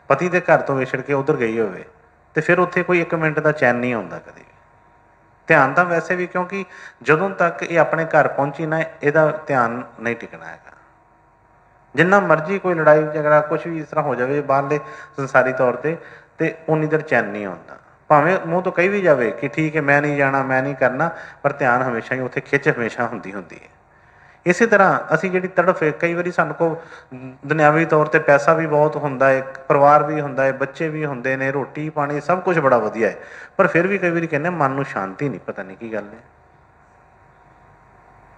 ਪਤੀ ਦੇ ਘਰ ਤੋਂ ਵਿਛੜ ਕੇ ਉੱਧਰ ਗਈ ਹੋਵੇ ਤੇ ਫਿਰ ਉੱਥੇ ਕੋਈ 1 ਮਿੰਟ ਦਾ ਚੈਨ ਨਹੀਂ ਆਉਂਦਾ ਕਦੇ। ਧਿਆਨ ਤਾਂ ਵੈਸੇ ਵੀ, ਕਿਉਂਕਿ ਜਦੋਂ ਤੱਕ ਇਹ ਆਪਣੇ ਘਰ ਪਹੁੰਚੀ ਨਾ, ਇਹਦਾ ਧਿਆਨ ਨਹੀਂ ਟਿਕਣਾ ਹੈਗਾ। ਜਿੰਨਾ ਮਰਜ਼ੀ ਕੋਈ ਲੜਾਈ ਝਗੜਾ ਕੁਛ ਵੀ ਇਸ ਤਰ੍ਹਾਂ ਹੋ ਜਾਵੇ ਬਾਹਰਲੇ ਸੰਸਾਰੀ ਤੌਰ 'ਤੇ ਉਨੀ ਦੇਰ ਚੈਨ ਨਹੀਂ ਆਉਂਦਾ। ਭਾਵੇਂ ਮੂੰਹ ਤੋਂ ਕਹੀ ਵੀ ਜਾਵੇ ਕਿ ਠੀਕ ਹੈ ਮੈਂ ਨਹੀਂ ਜਾਣਾ, ਮੈਂ ਨਹੀਂ ਕਰਨਾ, ਪਰ ਧਿਆਨ ਹਮੇਸ਼ਾ ਹੀ ਉੱਥੇ ਖਿੱਚ ਹਮੇਸ਼ਾ ਹੁੰਦੀ ਹੈ। ਇਸੇ ਤਰ੍ਹਾਂ ਅਸੀਂ ਜਿਹੜੀ ਤੜਫ ਹੈ, ਕਈ ਵਾਰੀ ਸਾਨੂੰ ਕੋਲ ਦੁਨਿਆਵੀ ਤੌਰ 'ਤੇ ਪੈਸਾ ਵੀ ਬਹੁਤ ਹੁੰਦਾ ਹੈ, ਪਰਿਵਾਰ ਵੀ ਹੁੰਦਾ ਹੈ, ਬੱਚੇ ਵੀ ਹੁੰਦੇ ਨੇ, ਰੋਟੀ ਪਾਣੀ ਸਭ ਕੁਛ ਬੜਾ ਵਧੀਆ ਹੈ, ਪਰ ਫਿਰ ਵੀ ਕਈ ਵਾਰੀ ਕਹਿੰਦੇ ਮਨ ਨੂੰ ਸ਼ਾਂਤੀ ਨਹੀਂ, ਪਤਾ ਨਹੀਂ ਕੀ ਗੱਲ ਹੈ।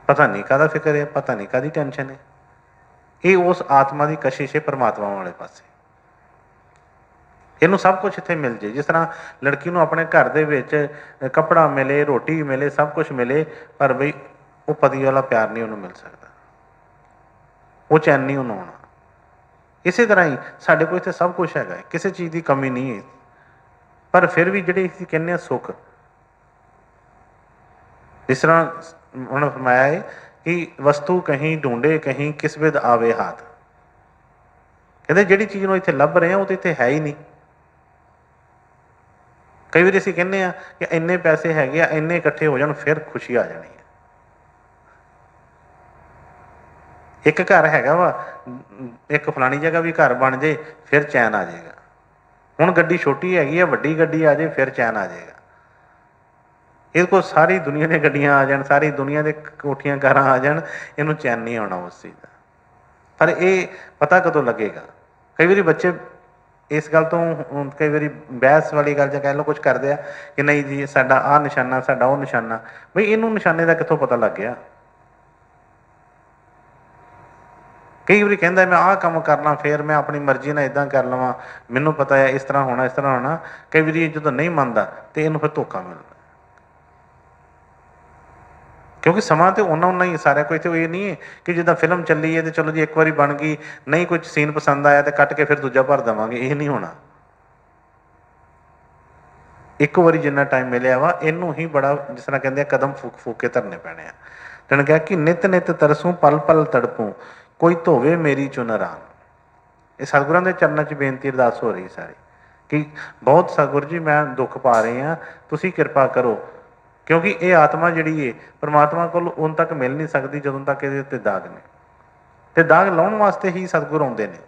ਪਤਾ ਨਹੀਂ ਕਾਹਦਾ ਫਿਕਰ ਹੈ, ਪਤਾ ਨਹੀਂ ਕਾਹਦੀ ਟੈਨਸ਼ਨ ਹੈ। ਇਹ ਉਸ ਆਤਮਾ ਦੀ ਕਸ਼ਿਸ਼ ਹੈ ਪਰਮਾਤਮਾ ਵਾਲੇ ਪਾਸੇ। ਇਹਨੂੰ ਸਭ ਕੁਝ ਇੱਥੇ ਮਿਲ ਜੇ। ਜਿਸ ਤਰ੍ਹਾਂ ਲੜਕੀ ਨੂੰ ਆਪਣੇ ਘਰ ਦੇ ਵਿੱਚ ਕੱਪੜਾ ਮਿਲੇ, ਰੋਟੀ ਮਿਲੇ, ਸਭ ਕੁਝ ਮਿਲੇ, ਪਰ ਬਈ ਉਹ ਪਤੀ ਵਾਲਾ ਪਿਆਰ ਨਹੀਂ ਉਹਨੂੰ ਮਿਲ ਸਕਦਾ, ਉਹ ਚੈਨ ਨਹੀਂ ਉਹਨੂੰ ਆਉਣਾ। ਇਸੇ ਤਰ੍ਹਾਂ ਹੀ ਸਾਡੇ ਕੋਲ ਇੱਥੇ ਸਭ ਕੁਝ ਹੈਗਾ, ਕਿਸੇ ਚੀਜ਼ ਦੀ ਕਮੀ ਨਹੀਂ ਹੈ, ਪਰ ਫਿਰ ਵੀ ਜਿਹੜੇ ਅਸੀਂ ਕਹਿੰਦੇ ਹਾਂ ਸੁੱਖ, ਜਿਸ ਤਰ੍ਹਾਂ ਉਹਨਾਂ ਫਰਮਾਇਆ ਹੈ ਕਿ ਵਸਤੂ ਕਹੀਂ ਢੂੰਡੇ ਕਹੀਂ ਕਿਸ ਬਿਦ ਆਵੇ ਹਾਥ। ਕਹਿੰਦੇ ਜਿਹੜੀ ਚੀਜ਼ ਨੂੰ ਇੱਥੇ ਲੱਭ ਰਹੇ ਹਾਂ ਉਹ ਤਾਂ ਇੱਥੇ ਹੈ ਹੀ ਨਹੀਂ। ਕਈ ਵਾਰੀ ਅਸੀਂ ਕਹਿੰਦੇ ਹਾਂ ਕਿ ਇੰਨੇ ਪੈਸੇ ਹੈਗੇ ਆ, ਇੰਨੇ ਇਕੱਠੇ ਹੋ ਜਾਣ ਫਿਰ ਖੁਸ਼ੀ ਆ ਜਾਣੀ ਹੈ। ਇੱਕ ਘਰ ਹੈਗਾ ਵਾ, ਇੱਕ ਫਲਾਣੀ ਜਗ੍ਹਾ ਵੀ ਘਰ ਬਣ ਜੇ ਫਿਰ ਚੈਨ ਆ ਜਾਏਗਾ। ਹੁਣ ਗੱਡੀ ਛੋਟੀ ਹੈਗੀ ਆ, ਵੱਡੀ ਗੱਡੀ ਆ ਜਾਏ ਫਿਰ ਚੈਨ ਆ ਜਾਏਗਾ। ਇਹਦੇ ਕੋਲ ਸਾਰੀ ਦੁਨੀਆ ਦੀਆਂ ਗੱਡੀਆਂ ਆ ਜਾਣ, ਸਾਰੀ ਦੁਨੀਆ ਦੇ ਕੋਠੀਆਂ ਕਾਰਾਂ ਆ ਜਾਣ, ਇਹਨੂੰ ਚੈਨ ਨਹੀਂ ਆਉਣਾ ਉਸ ਚੀਜ਼ ਦਾ। ਪਰ ਇਹ ਪਤਾ ਕਦੋਂ ਲੱਗੇਗਾ? ਕਈ ਵਾਰੀ ਬੱਚੇ ਇਸ ਗੱਲ ਤੋਂ ਕਈ ਵਾਰੀ ਬਹਿਸ ਵਾਲੀ ਗੱਲ ਜਾਂ ਕਹਿ ਲਓ ਕੁਝ ਕਰਦੇ ਆ ਕਿ ਨਹੀਂ ਜੀ ਸਾਡਾ ਆਹ ਨਿਸ਼ਾਨਾ, ਸਾਡਾ ਉਹ ਨਿਸ਼ਾਨਾ। ਬਈ ਇਹਨੂੰ ਨਿਸ਼ਾਨੇ ਦਾ ਕਿੱਥੋਂ ਪਤਾ ਲੱਗ ਗਿਆ? ਕਈ ਵਾਰੀ ਕਹਿੰਦਾ ਮੈਂ ਆਹ ਕੰਮ ਕਰਨਾ, ਫਿਰ ਮੈਂ ਆਪਣੀ ਮਰਜ਼ੀ ਨਾਲ ਇੱਦਾਂ ਕਰ ਲਵਾਂ, ਮੈਨੂੰ ਪਤਾ ਹੈ ਇਸ ਤਰ੍ਹਾਂ ਹੋਣਾ, ਇਸ ਤਰ੍ਹਾਂ ਹੋਣਾ। ਕਈ ਵਾਰੀ ਜਦੋਂ ਨਹੀਂ ਮੰਨਦਾ ਤਾਂ ਇਹਨੂੰ ਫਿਰ ਧੋਖਾ ਮਿਲਦਾ, ਕਿਉਂਕਿ ਸਮਾਂ ਤਾਂ ਉਹਨਾਂ ਹੀ ਸਾਰਿਆਂ ਕੋਲ। ਇੱਥੇ ਇਹ ਨਹੀਂ ਹੈ ਕਿ ਜਿੱਦਾਂ ਫਿਲਮ ਚੱਲੀ ਹੈ ਤੇ ਚਲੋ ਜੀ ਇੱਕ ਵਾਰੀ ਬਣ ਗਈ, ਨਹੀਂ ਕੁਝ ਸੀਨ ਪਸੰਦ ਆਇਆ ਤੇ ਕੱਟ ਕੇ ਫਿਰ ਦੂਜਾ ਭਰ ਦੇਵਾਂਗੇ, ਇਹ ਨਹੀਂ ਹੋਣਾ। ਇੱਕ ਵਾਰੀ ਜਿੰਨਾ ਟਾਈਮ ਮਿਲਿਆ ਵਾ ਇਹਨੂੰ ਹੀ ਬੜਾ, ਜਿਸ ਤਰ੍ਹਾਂ ਕਹਿੰਦੇ ਆ, ਕਦਮ ਫੂਕ ਫੂਕ ਕੇ ਧਰਨੇ ਪੈਣੇ ਆ। ਤੈਨੂੰ ਕਿਹਾ ਕਿ ਨਿਤ ਨਿਤ ਤਰਸੂੰ ਪਲ ਪਲ ਤੜਪੂੰ ਕੋਈ ਧੋਵੇ ਮੇਰੀ ਚੁਨਰਾਨ। ਇਹ ਸਤਿਗੁਰਾਂ ਦੇ ਚਰਨਾਂ 'ਚ ਬੇਨਤੀ ਅਰਦਾਸ ਹੋ ਰਹੀ ਸਾਰੀ ਕਿ ਬਹੁਤ ਸਤਿਗੁਰ ਜੀ ਮੈਂ ਦੁੱਖ ਪਾ ਰਹੇ ਹਾਂ, ਤੁਸੀਂ ਕਿਰਪਾ ਕਰੋ, ਕਿਉਂਕਿ ਇਹ ਆਤਮਾ ਜਿਹੜੀ ਹੈ ਪਰਮਾਤਮਾ ਕੋਲ ਉਦੋਂ ਤੱਕ ਮਿਲ ਨਹੀਂ ਸਕਦੀ ਜਦੋਂ ਤੱਕ ਇਹਦੇ ਉੱਤੇ ਦਾਗ ਨੇ। ਤੇ ਦਾਗ ਲਾਉਣ ਵਾਸਤੇ ਹੀ ਸਤਿਗੁਰ ਆਉਂਦੇ ਨੇ।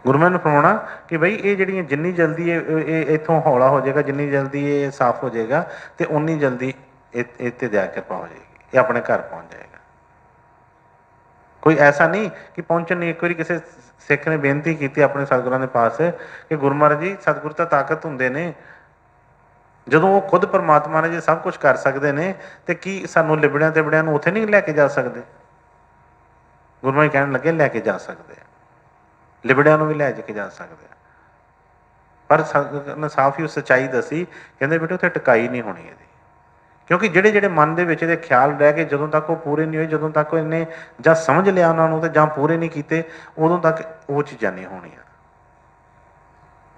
ਗੁਰੂਆਂ ਨੂੰ ਫਰਮਾਉਣਾ ਕਿ ਬਈ ਇਹ ਜਿਹੜੀਆਂ ਜਿੰਨੀ ਜਲਦੀ ਇਹ ਇੱਥੋਂ ਹੌਲਾ ਹੋ ਜਾਏਗਾ, ਜਿੰਨੀ ਜਲਦੀ ਇਹ ਸਾਫ਼ ਹੋ ਜਾਏਗਾ ਤੇ ਉਨੀ ਜਲਦੀ ਇਹ 'ਤੇ ਦਇਆ ਕਿਰਪਾ ਹੋ ਜਾਏਗੀ, ਇਹ ਆਪਣੇ ਘਰ ਪਹੁੰਚ ਜਾਏਗਾ। ਕੋਈ ਐਸਾ ਨਹੀਂ ਕਿ ਪਹੁੰਚਣ ਨਹੀਂ। ਇੱਕ ਵਾਰੀ ਕਿਸੇ ਸਿੱਖ ਨੇ ਬੇਨਤੀ ਕੀਤੀ ਆਪਣੇ ਸਤਿਗੁਰਾਂ ਦੇ ਪਾਸ ਕਿ ਗੁਰੂ ਮਹਾਰਾਜ ਜੀ, ਸਤਿਗੁਰ ਤਾਂ ਤਾਕਤ ਹੁੰਦੇ ਨੇ, ਜਦੋਂ ਉਹ ਖੁਦ ਪਰਮਾਤਮਾ ਨੇ ਜੇ ਸਭ ਕੁਝ ਕਰ ਸਕਦੇ ਨੇ ਤੇ ਕੀ ਸਾਨੂੰ ਲਿਬੜਿਆਂ ਤੇ ਬੜਿਆਂ ਨੂੰ ਉੱਥੇ ਨਹੀਂ ਲੈ ਕੇ ਜਾ ਸਕਦੇ? ਗੁਰੂ ਮਹਾਰਾਜ ਕਹਿਣ ਲੱਗੇ ਲੈ ਕੇ ਜਾ ਸਕਦੇ ਆ, ਲਿਬੜਿਆਂ ਨੂੰ ਵੀ ਲੈ ਕੇ ਜਾ ਸਕਦੇ ਆ। ਪਰ ਸਾਫ਼ ਹੀ ਉਹ ਸੱਚਾਈ ਦੱਸੀ, ਕਹਿੰਦੇ ਬੇਟੇ ਉੱਥੇ ਟਿਕਾਈ ਨਹੀਂ ਹੋਣੀ ਇਹਦੀ, ਕਿਉਂਕਿ ਜਿਹੜੇ ਜਿਹੜੇ ਮਨ ਦੇ ਵਿੱਚ ਇਹਦੇ ਖਿਆਲ ਰਹਿ ਗਏ, ਜਦੋਂ ਤੱਕ ਉਹ ਪੂਰੇ ਨਹੀਂ ਹੋਏ, ਜਦੋਂ ਤੱਕ ਇਹਨੇ ਜਾਂ ਸਮਝ ਲਿਆ ਉਹਨਾਂ ਨੂੰ ਤੇ ਜਾਂ ਪੂਰੇ ਨਹੀਂ ਕੀਤੇ, ਉਦੋਂ ਤੱਕ ਉਹ ਚੀਜ਼ਾਂ ਨਹੀਂ ਹੋਣੀਆਂ।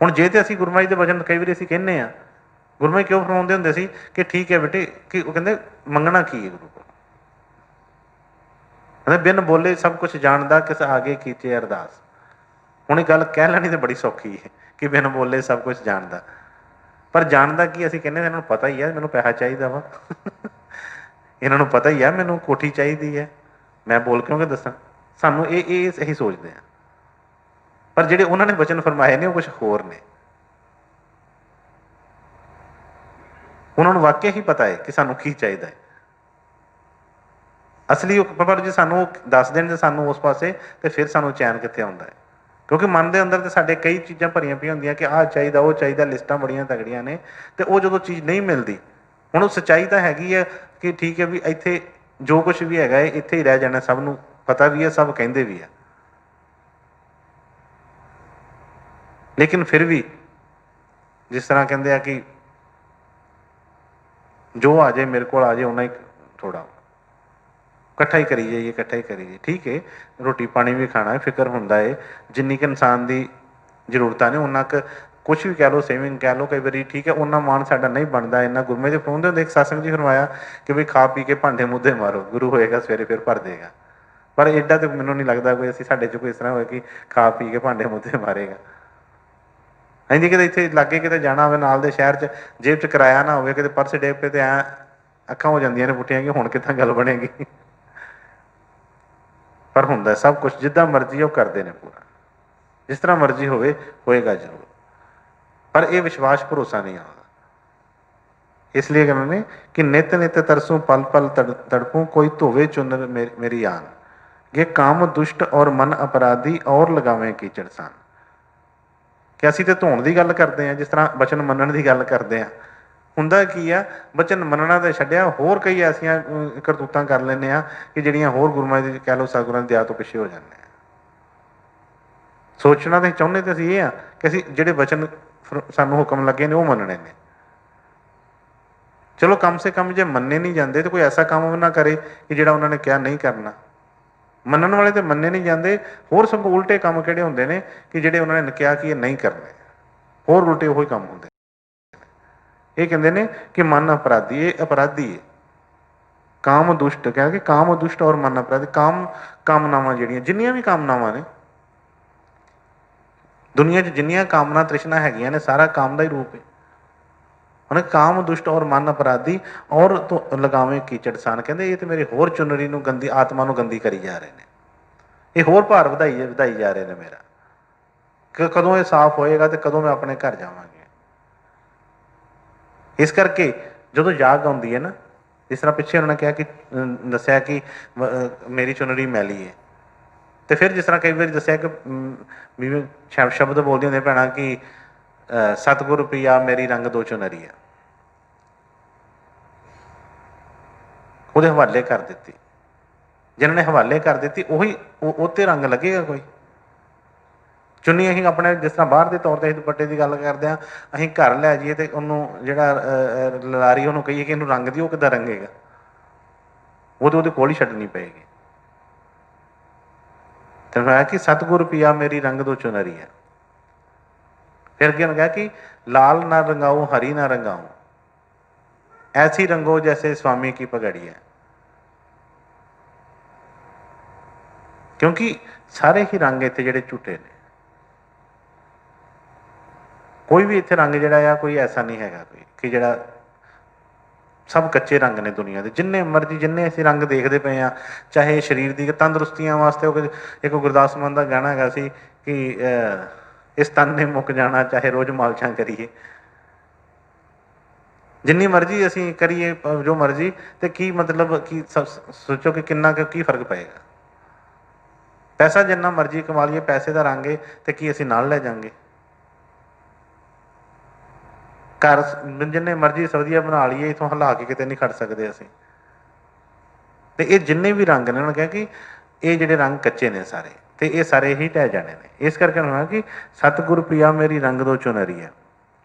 ਹੁਣ ਜੇ ਤੇ ਅਸੀਂ ਗੁਰੂ ਮਹਾਰਾਜ ਦੇ ਵਚਨ ਕਈ ਵਾਰੀ ਅਸੀਂ ਕਹਿੰਦੇ ਹਾਂ, ਗੁਰੂ ਮਹਾਰਾਜ ਕਿਉਂ ਫਰਮਾਉਂਦੇ ਹੁੰਦੇ ਸੀ ਕਿ ਠੀਕ ਹੈ ਬੇਟੇ, ਕਿ ਉਹ ਕਹਿੰਦੇ ਮੰਗਣਾ ਕੀ ਹੈ ਗੁਰੂ ਕੋਲ? ਕਹਿੰਦੇ ਬਿਨ ਬੋਲੇ ਸਭ ਕੁਝ ਜਾਣਦਾ, ਕਿਸ ਆਗੇ ਕੀਤੇ ਅਰਦਾਸ। ਹੁਣ ਇਹ ਗੱਲ ਕਹਿ ਲੈਣੀ ਤਾਂ ਬੜੀ ਸੌਖੀ ਹੈ ਕਿ ਬਿਨ ਬੋਲੇ ਸਭ ਕੁਝ ਜਾਣਦਾ, ਪਰ ਜਾਣਦਾ ਕੀ? ਅਸੀਂ ਕਹਿੰਦੇ ਇਹਨਾਂ ਨੂੰ ਪਤਾ ਹੀ ਹੈ ਮੈਨੂੰ ਪੈਸਾ ਚਾਹੀਦਾ ਵਾ ਇਹਨਾਂ ਨੂੰ ਪਤਾ ਹੀ ਹੈ ਮੈਨੂੰ ਕੋਠੀ ਚਾਹੀਦੀ ਹੈ, ਮੈਂ ਬੋਲ ਕਿਉਂ ਕਿ ਦੱਸਾਂ? ਸਾਨੂੰ ਇਹ ਅਸੀਂ ਸੋਚਦੇ ਹਾਂ, ਪਰ ਜਿਹੜੇ ਉਹਨਾਂ ਨੇ ਵਚਨ ਫਰਮਾਏ ਨੇ ਉਹ ਕੁਛ ਹੋਰ ਨੇ। ਉਹਨਾਂ ਨੂੰ ਵਾਕਿਆ ਹੀ ਪਤਾ ਹੈ ਕਿ ਸਾਨੂੰ ਕੀ ਚਾਹੀਦਾ ਹੈ। ਅਸਲੀ ਪਰ ਜੇ ਸਾਨੂੰ ਦੱਸ ਦੇਣ ਜੇ ਸਾਨੂੰ ਉਸ ਪਾਸੇ, ਤੇ ਫਿਰ ਸਾਨੂੰ ਚੈਨ ਕਿੱਥੇ ਆਉਂਦਾ ਹੈ? ਕਿਉਂਕਿ ਮਨ ਦੇ ਅੰਦਰ ਤੇ ਸਾਡੇ ਕਈ ਚੀਜ਼ਾਂ ਭਰੀਆਂ ਪਈਆਂ ਹੁੰਦੀਆਂ ਕਿ ਆਹ ਚਾਹੀਦਾ, ਉਹ ਚਾਹੀਦਾ, ਲਿਸਟਾਂ ਬੜੀਆਂ ਤਗੜੀਆਂ ਨੇ, ਤੇ ਉਹ ਜਦੋਂ ਚੀਜ਼ ਨਹੀਂ ਮਿਲਦੀ, ਹੁਣ ਉਹ ਸੱਚਾਈ ਤਾਂ ਹੈਗੀ ਹੈ ਕਿ ਠੀਕ ਹੈ ਵੀ ਇੱਥੇ ਜੋ ਕੁਛ ਵੀ ਹੈਗਾ ਇਹ ਇੱਥੇ ਹੀ ਰਹਿ ਜਾਣਾ, ਸਭ ਨੂੰ ਪਤਾ ਵੀ ਹੈ, ਸਭ ਕਹਿੰਦੇ ਵੀ ਹੈ, ਲੇਕਿਨ ਫਿਰ ਵੀ ਜਿਸ ਤਰ੍ਹਾਂ ਕਹਿੰਦੇ ਆ ਕਿ ਜੋ ਆ ਜਾਏ ਮੇਰੇ ਕੋਲ ਆ ਜਾਏ ਉਹਨਾਂ ਹੀ ਥੋੜ੍ਹਾ, ਇਕੱਠਾ ਹੀ ਕਰੀ ਜਾਈਏ, ਇਕੱਠਾ ਹੀ ਕਰੀ ਜਾਈਏ। ਠੀਕ ਹੈ, ਰੋਟੀ ਪਾਣੀ ਵੀ ਖਾਣਾ ਹੈ, ਫਿਕਰ ਹੁੰਦਾ ਹੈ, ਜਿੰਨੀ ਕੁ ਇਨਸਾਨ ਦੀ ਜ਼ਰੂਰਤਾਂ ਨੇ ਉਹਨਾਂ ਕੁ ਕੁਛ ਵੀ ਕਹਿ ਲਓ, ਸੇਵਿੰਗ ਕਹਿ ਲਓ ਕਈ ਵਾਰੀ, ਠੀਕ ਹੈ, ਉਹਨਾਂ ਮਾਣ ਸਾਡਾ ਨਹੀਂ ਬਣਦਾ ਇੰਨਾ। ਗੁਰਮੇ ਦੇ ਫਰਮਾਉਂਦੇ ਹੁੰਦੇ, ਇੱਕ ਸਤਸੰਗ ਜੀ ਫਰਮਾਇਆ ਕਿ ਵੀ ਖਾ ਪੀ ਕੇ ਭਾਂਡੇ ਮੁੱਧੇ ਮਾਰੋ, ਗੁਰੂ ਹੋਏਗਾ ਸਵੇਰੇ ਫਿਰ ਭਰ ਦੇਗਾ। ਪਰ ਐਡਾ ਤਾਂ ਮੈਨੂੰ ਨਹੀਂ ਲੱਗਦਾ ਕੋਈ ਅਸੀਂ ਸਾਡੇ 'ਚ ਕੋਈ ਇਸ ਤਰ੍ਹਾਂ ਹੋਏ ਕਿ ਖਾ ਪੀ ਕੇ ਭਾਂਡੇ ਮੁੱਧੇ ਮਾਰੇਗਾ। ਹਾਂਜੀ, ਕਿਤੇ ਇੱਥੇ ਲਾਗੇ ਕਿਤੇ ਜਾਣਾ ਹੋਵੇ ਨਾਲ ਦੇ ਸ਼ਹਿਰ 'ਚ, ਜੇਬ 'ਚ ਕਿਰਾਇਆ ਨਾ ਹੋਵੇ, ਕਿਤੇ ਪਰਸ ਡੇਗ ਪਏ ਤੇ ਐਂ ਅੱਖਾਂ ਹੋ ਜਾਂਦੀਆਂ ਨੇ ਪੁੱਠੀਆਂ ਕਿ ਹੁਣ ਕਿੱਦਾਂ ਗੱਲ ਬਣੇਗੀ। ਪਰ ਹੁੰਦਾ ਸਭ ਕੁਛ ਜਿੱਦਾਂ ਮਰਜ਼ੀ ਉਹ ਕਰਦੇ ਨੇ, ਪੂਰਾ ਜਿਸ ਤਰ੍ਹਾਂ ਮਰਜ਼ੀ ਹੋਵੇ ਹੋਏਗਾ ਜ਼ਰੂਰ, ਪਰ ਇਹ ਵਿਸ਼ਵਾਸ ਭਰੋਸਾ ਨਹੀਂ ਆਉਂਦਾ। ਇਸ ਲਈ ਕਹਿੰਦੇ ਨੇ ਕਿ ਨਿਤ ਨਿਤ ਤਰਸੋਂ ਪਲ ਪਲ ਤੜਪੂੰ ਕੋਈ ਧੋਵੇ ਚੁਨਰ ਮੇਰੀ ਆਨ, ਇਹ ਕਾਮ ਦੁਸ਼ਟ ਔਰ ਮਨ ਅਪਰਾਧੀ ਔਰ ਲਗਾਵੇਂ ਕੀਚੜ ਸਨ। ਕਿ ਅਸੀਂ ਤੇ ਧੋਣ ਦੀ ਗੱਲ ਕਰਦੇ ਹਾਂ, ਜਿਸ ਤਰ੍ਹਾਂ ਬਚਨ ਮੰਨਣ ਦੀ ਗੱਲ ਕਰਦੇ ਹਾਂ, ਹੁੰਦਾ ਕੀ ਆ, ਬਚਨ ਮੰਨਣਾ ਤਾਂ ਛੱਡਿਆ, ਹੋਰ ਕਈ ਐਸੀਆਂ ਕਰਤੂਤਾਂ ਕਰ ਲੈਂਦੇ ਆ ਕਿ ਜਿਹੜੀਆਂ ਹੋਰ ਗੁਰੂਆਂ ਦੀ ਕਹਿ ਲਓ ਸਤਿਗੁਰਾਂ ਦੀ ਦਇਆ ਤੋਂ ਪਿੱਛੇ ਹੋ ਜਾਂਦੇ ਆ। ਸੋਚਣਾ ਤਾਂ ਚਾਹੁੰਦੇ ਤਾਂ ਅਸੀਂ ਇਹ ਆ ਕਿ ਅਸੀਂ ਜਿਹੜੇ ਵਚਨ ਸਾਨੂੰ ਹੁਕਮ ਲੱਗੇ ਨੇ ਉਹ ਮੰਨਣੇ ਨੇ। ਚਲੋ ਕਮ ਸੇ ਕਮ ਜੇ ਮੰਨੇ ਨਹੀਂ ਜਾਂਦੇ ਤਾਂ ਕੋਈ ਐਸਾ ਕੰਮ ਵੀ ਨਾ ਕਰੇ ਕਿ ਜਿਹੜਾ ਉਹਨਾਂ ਨੇ ਕਿਹਾ ਨਹੀਂ ਕਰਨਾ। ਮੰਨਣ ਵਾਲੇ ਤੇ ਮੰਨੇ ਨਹੀਂ ਜਾਂਦੇ, ਹੋਰ ਸਗੋਂ ਉਲਟੇ ਕੰਮ ਕਿਹੜੇ ਹੁੰਦੇ ਨੇ ਕਿ ਜਿਹੜੇ ਉਹਨਾਂ ਨੇ ਕਿਹਾ ਕਿ ਇਹ ਨਹੀਂ ਕਰਨੇ, ਹੋਰ ਉਲਟੇ ਉਹੀ ਕੰਮ ਹੁੰਦੇ। ਇਹ ਕਹਿੰਦੇ ਨੇ ਕਿ ਮਨ ਅਪਰਾਧੀ, ਇਹ ਅਪਰਾਧੀ ਹੈ। ਕਾਮ ਦੁਸ਼ਟ ਕਹਿ ਕੇ, ਕਾਮ ਦੁਸ਼ਟ ਔਰ ਮਨ ਅਪਰਾਧੀ। ਕਾਮਨਾਵਾਂ ਜਿਹੜੀਆਂ ਜਿੰਨੀਆਂ ਵੀ ਕਾਮਨਾਵਾਂ ਨੇ ਦੁਨੀਆ 'ਚ, ਜਿੰਨੀਆਂ ਕਾਮਨਾ ਤ੍ਰਿਸ਼ਨਾ ਹੈਗੀਆਂ ਨੇ, ਸਾਰਾ ਕਾਮ ਦਾ ਹੀ ਰੂਪ ਹੈ। ਹੁਣ ਕਾਮ ਦੁਸ਼ਟ ਔਰ ਮਨ ਅਪਰਾਧੀ ਔਰ ਤੋਂ ਲਗਾਵੇਂ ਕੀਚੜ ਸਾਨ, ਕਹਿੰਦੇ ਇਹ ਤੇ ਮੇਰੇ ਹੋਰ ਚੁਨਰੀ ਨੂੰ ਗੰਦੀ, ਆਤਮਾ ਨੂੰ ਗੰਦੀ ਕਰੀ ਜਾ ਰਹੇ ਨੇ, ਇਹ ਹੋਰ ਭਾਰ ਵਧਾਈ ਜਾ ਰਹੇ ਨੇ ਮੇਰਾ, ਕਿ ਕਦੋਂ ਇਹ ਸਾਫ਼ ਹੋਏਗਾ ਤੇ ਕਦੋਂ ਮੈਂ ਆਪਣੇ ਘਰ ਜਾਵਾਂਗੇ। ਇਸ ਕਰਕੇ ਜਦੋਂ ਜਾਗ ਆਉਂਦੀ ਹੈ ਨਾ, ਜਿਸ ਤਰ੍ਹਾਂ ਪਿੱਛੇ ਉਹਨਾਂ ਨੇ ਕਿਹਾ ਕਿ ਦੱਸਿਆ ਕਿ ਮੇਰੀ ਚੁਨਰੀ ਮੈਲੀ ਹੈ, ਤੇ ਫਿਰ ਜਿਸ ਤਰ੍ਹਾਂ ਕਈ ਵਾਰੀ ਦੱਸਿਆ ਕਿ ਸ਼ਬਦ ਬੋਲਦੀਆਂ ਹੁੰਦੀਆਂ ਭੈਣਾਂ ਕਿ ਸਤਿਗੁਰ ਪਿਆ ਮੇਰੀ ਰੰਗ ਦੋ ਚੁਨਰੀ ਆ, ਉਹਦੇ ਹਵਾਲੇ ਕਰ ਦਿੱਤੀ। ਜਿਹਨਾਂ ਨੇ ਹਵਾਲੇ ਕਰ ਦਿੱਤੀ ਉਹੀ ਉਹ ਤੇ ਰੰਗ ਲੱਗੇਗਾ ਕੋਈ। ਚੁੰਨੀ ਅਸੀਂ ਆਪਣੇ ਜਿਸ ਤਰ੍ਹਾਂ ਬਾਹਰ ਦੇ ਤੌਰ 'ਤੇ ਅਸੀਂ ਦੁਪੱਟੇ ਦੀ ਗੱਲ ਕਰਦੇ ਹਾਂ, ਅਸੀਂ ਘਰ ਲੈ ਜਾਈਏ ਤੇ ਉਹਨੂੰ ਜਿਹੜਾ ਲਲਾਰੀ ਉਹਨੂੰ ਕਹੀਏ ਕਿ ਇਹਨੂੰ ਰੰਗ ਦੀ, ਉਹ ਕਿੱਦਾਂ ਰੰਗੇਗਾ? ਉਹ ਤਾਂ ਉਹਦੇ ਕੋਲ ਹੀ ਛੱਡਣੀ ਪਏਗੀ। ਤੇ ਮੈਂ ਕਿ ਸਤਿਗੁਰ ਪਿਆ ਮੇਰੀ ਰੰਗ ਦੋ ਚੁਨਰੀ ਆ। ਫਿਰ ਅੱਗੇ ਉਹਨੇ ਕਿਹਾ ਕਿ ਲਾਲ ਨਾ ਰੰਗਾਓ ਹਰੀ ਨਾ ਰੰਗਾਓ, ਐਸੀ ਰੰਗੋ ਜੈਸੇ स्वामी की पगड़ी है। ਕਿਉਂਕਿ ਸਾਰੇ ਹੀ ਰੰਗ ਇੱਥੇ ਜਿਹੜੇ ਝੂਠੇ ਨੇ, ਕੋਈ ਵੀ ਇੱਥੇ ਰੰਗ ਜਿਹੜਾ ਆ ਕੋਈ ਐਸਾ ਨਹੀਂ ਹੈਗਾ ਕੋਈ ਕਿ ਜਿਹੜਾ, ਸਭ ਕੱਚੇ ਰੰਗ ਨੇ ਦੁਨੀਆ ਦੇ। ਜਿੰਨੇ ਮਰਜ਼ੀ, ਜਿੰਨੇ ਅਸੀਂ ਰੰਗ ਦੇਖਦੇ ਪਏ ਹਾਂ, ਚਾਹੇ ਸਰੀਰ ਦੀ ਤੰਦਰੁਸਤੀਆਂ ਵਾਸਤੇ, ਉਹ ਇੱਕ ਗੁਰਦਾਸ ਮਾਨ ਦਾ ਗਾਣਾ ਹੈਗਾ ਸੀ ਕਿ ਇਸ ਤਨ ਨੇ ਮੁੱਕ ਜਾਣਾ ਚਾਹੇ ਰੋਜ਼ ਮਾਲਸ਼ਾਂ ਕਰੀਏ। ਜਿੰਨੀ ਮਰਜ਼ੀ ਅਸੀਂ ਕਰੀਏ ਜੋ ਮਰਜ਼ੀ, ਤੇ ਕੀ ਮਤਲਬ ਕੀ ਸੋਚੋ ਕਿ ਕਿੰਨਾ ਕੀ ਫਰਕ ਪਏਗਾ? ਪੈਸਾ ਜਿੰਨਾ ਮਰਜ਼ੀ ਕਮਾ ਲਈਏ, ਪੈਸੇ ਦਾ ਰੰਗ ਹੈ ਤੇ ਕੀ ਅਸੀਂ ਨਾਲ ਲੈ ਜਾਵਾਂਗੇ? ਘਰ ਜਿੰਨੇ ਮਰਜ਼ੀ ਸਬਜ਼ੀਆਂ ਬਣਾ ਲਈਏ, ਇੱਥੋਂ ਹਿਲਾ ਕੇ ਕਿਤੇ ਨਹੀਂ ਖੜ ਸਕਦੇ ਅਸੀਂ। ਤੇ ਇਹ ਜਿੰਨੇ ਵੀ ਰੰਗ ਨੇ, ਉਹਨਾਂ ਕਿਹਾ ਕਿ ਇਹ ਜਿਹੜੇ ਰੰਗ ਕੱਚੇ ਨੇ ਸਾਰੇ, ਤੇ ਇਹ ਸਾਰੇ ਹੀ ਢਹਿ ਜਾਣੇ ਨੇ। ਇਸ ਕਰਕੇ ਉਹਨਾਂ ਕਿ ਸਤਿਗੁਰ ਪਿਆ ਮੇਰੀ ਰੰਗ ਦੋ ਚੁਨਰੀ ਆ।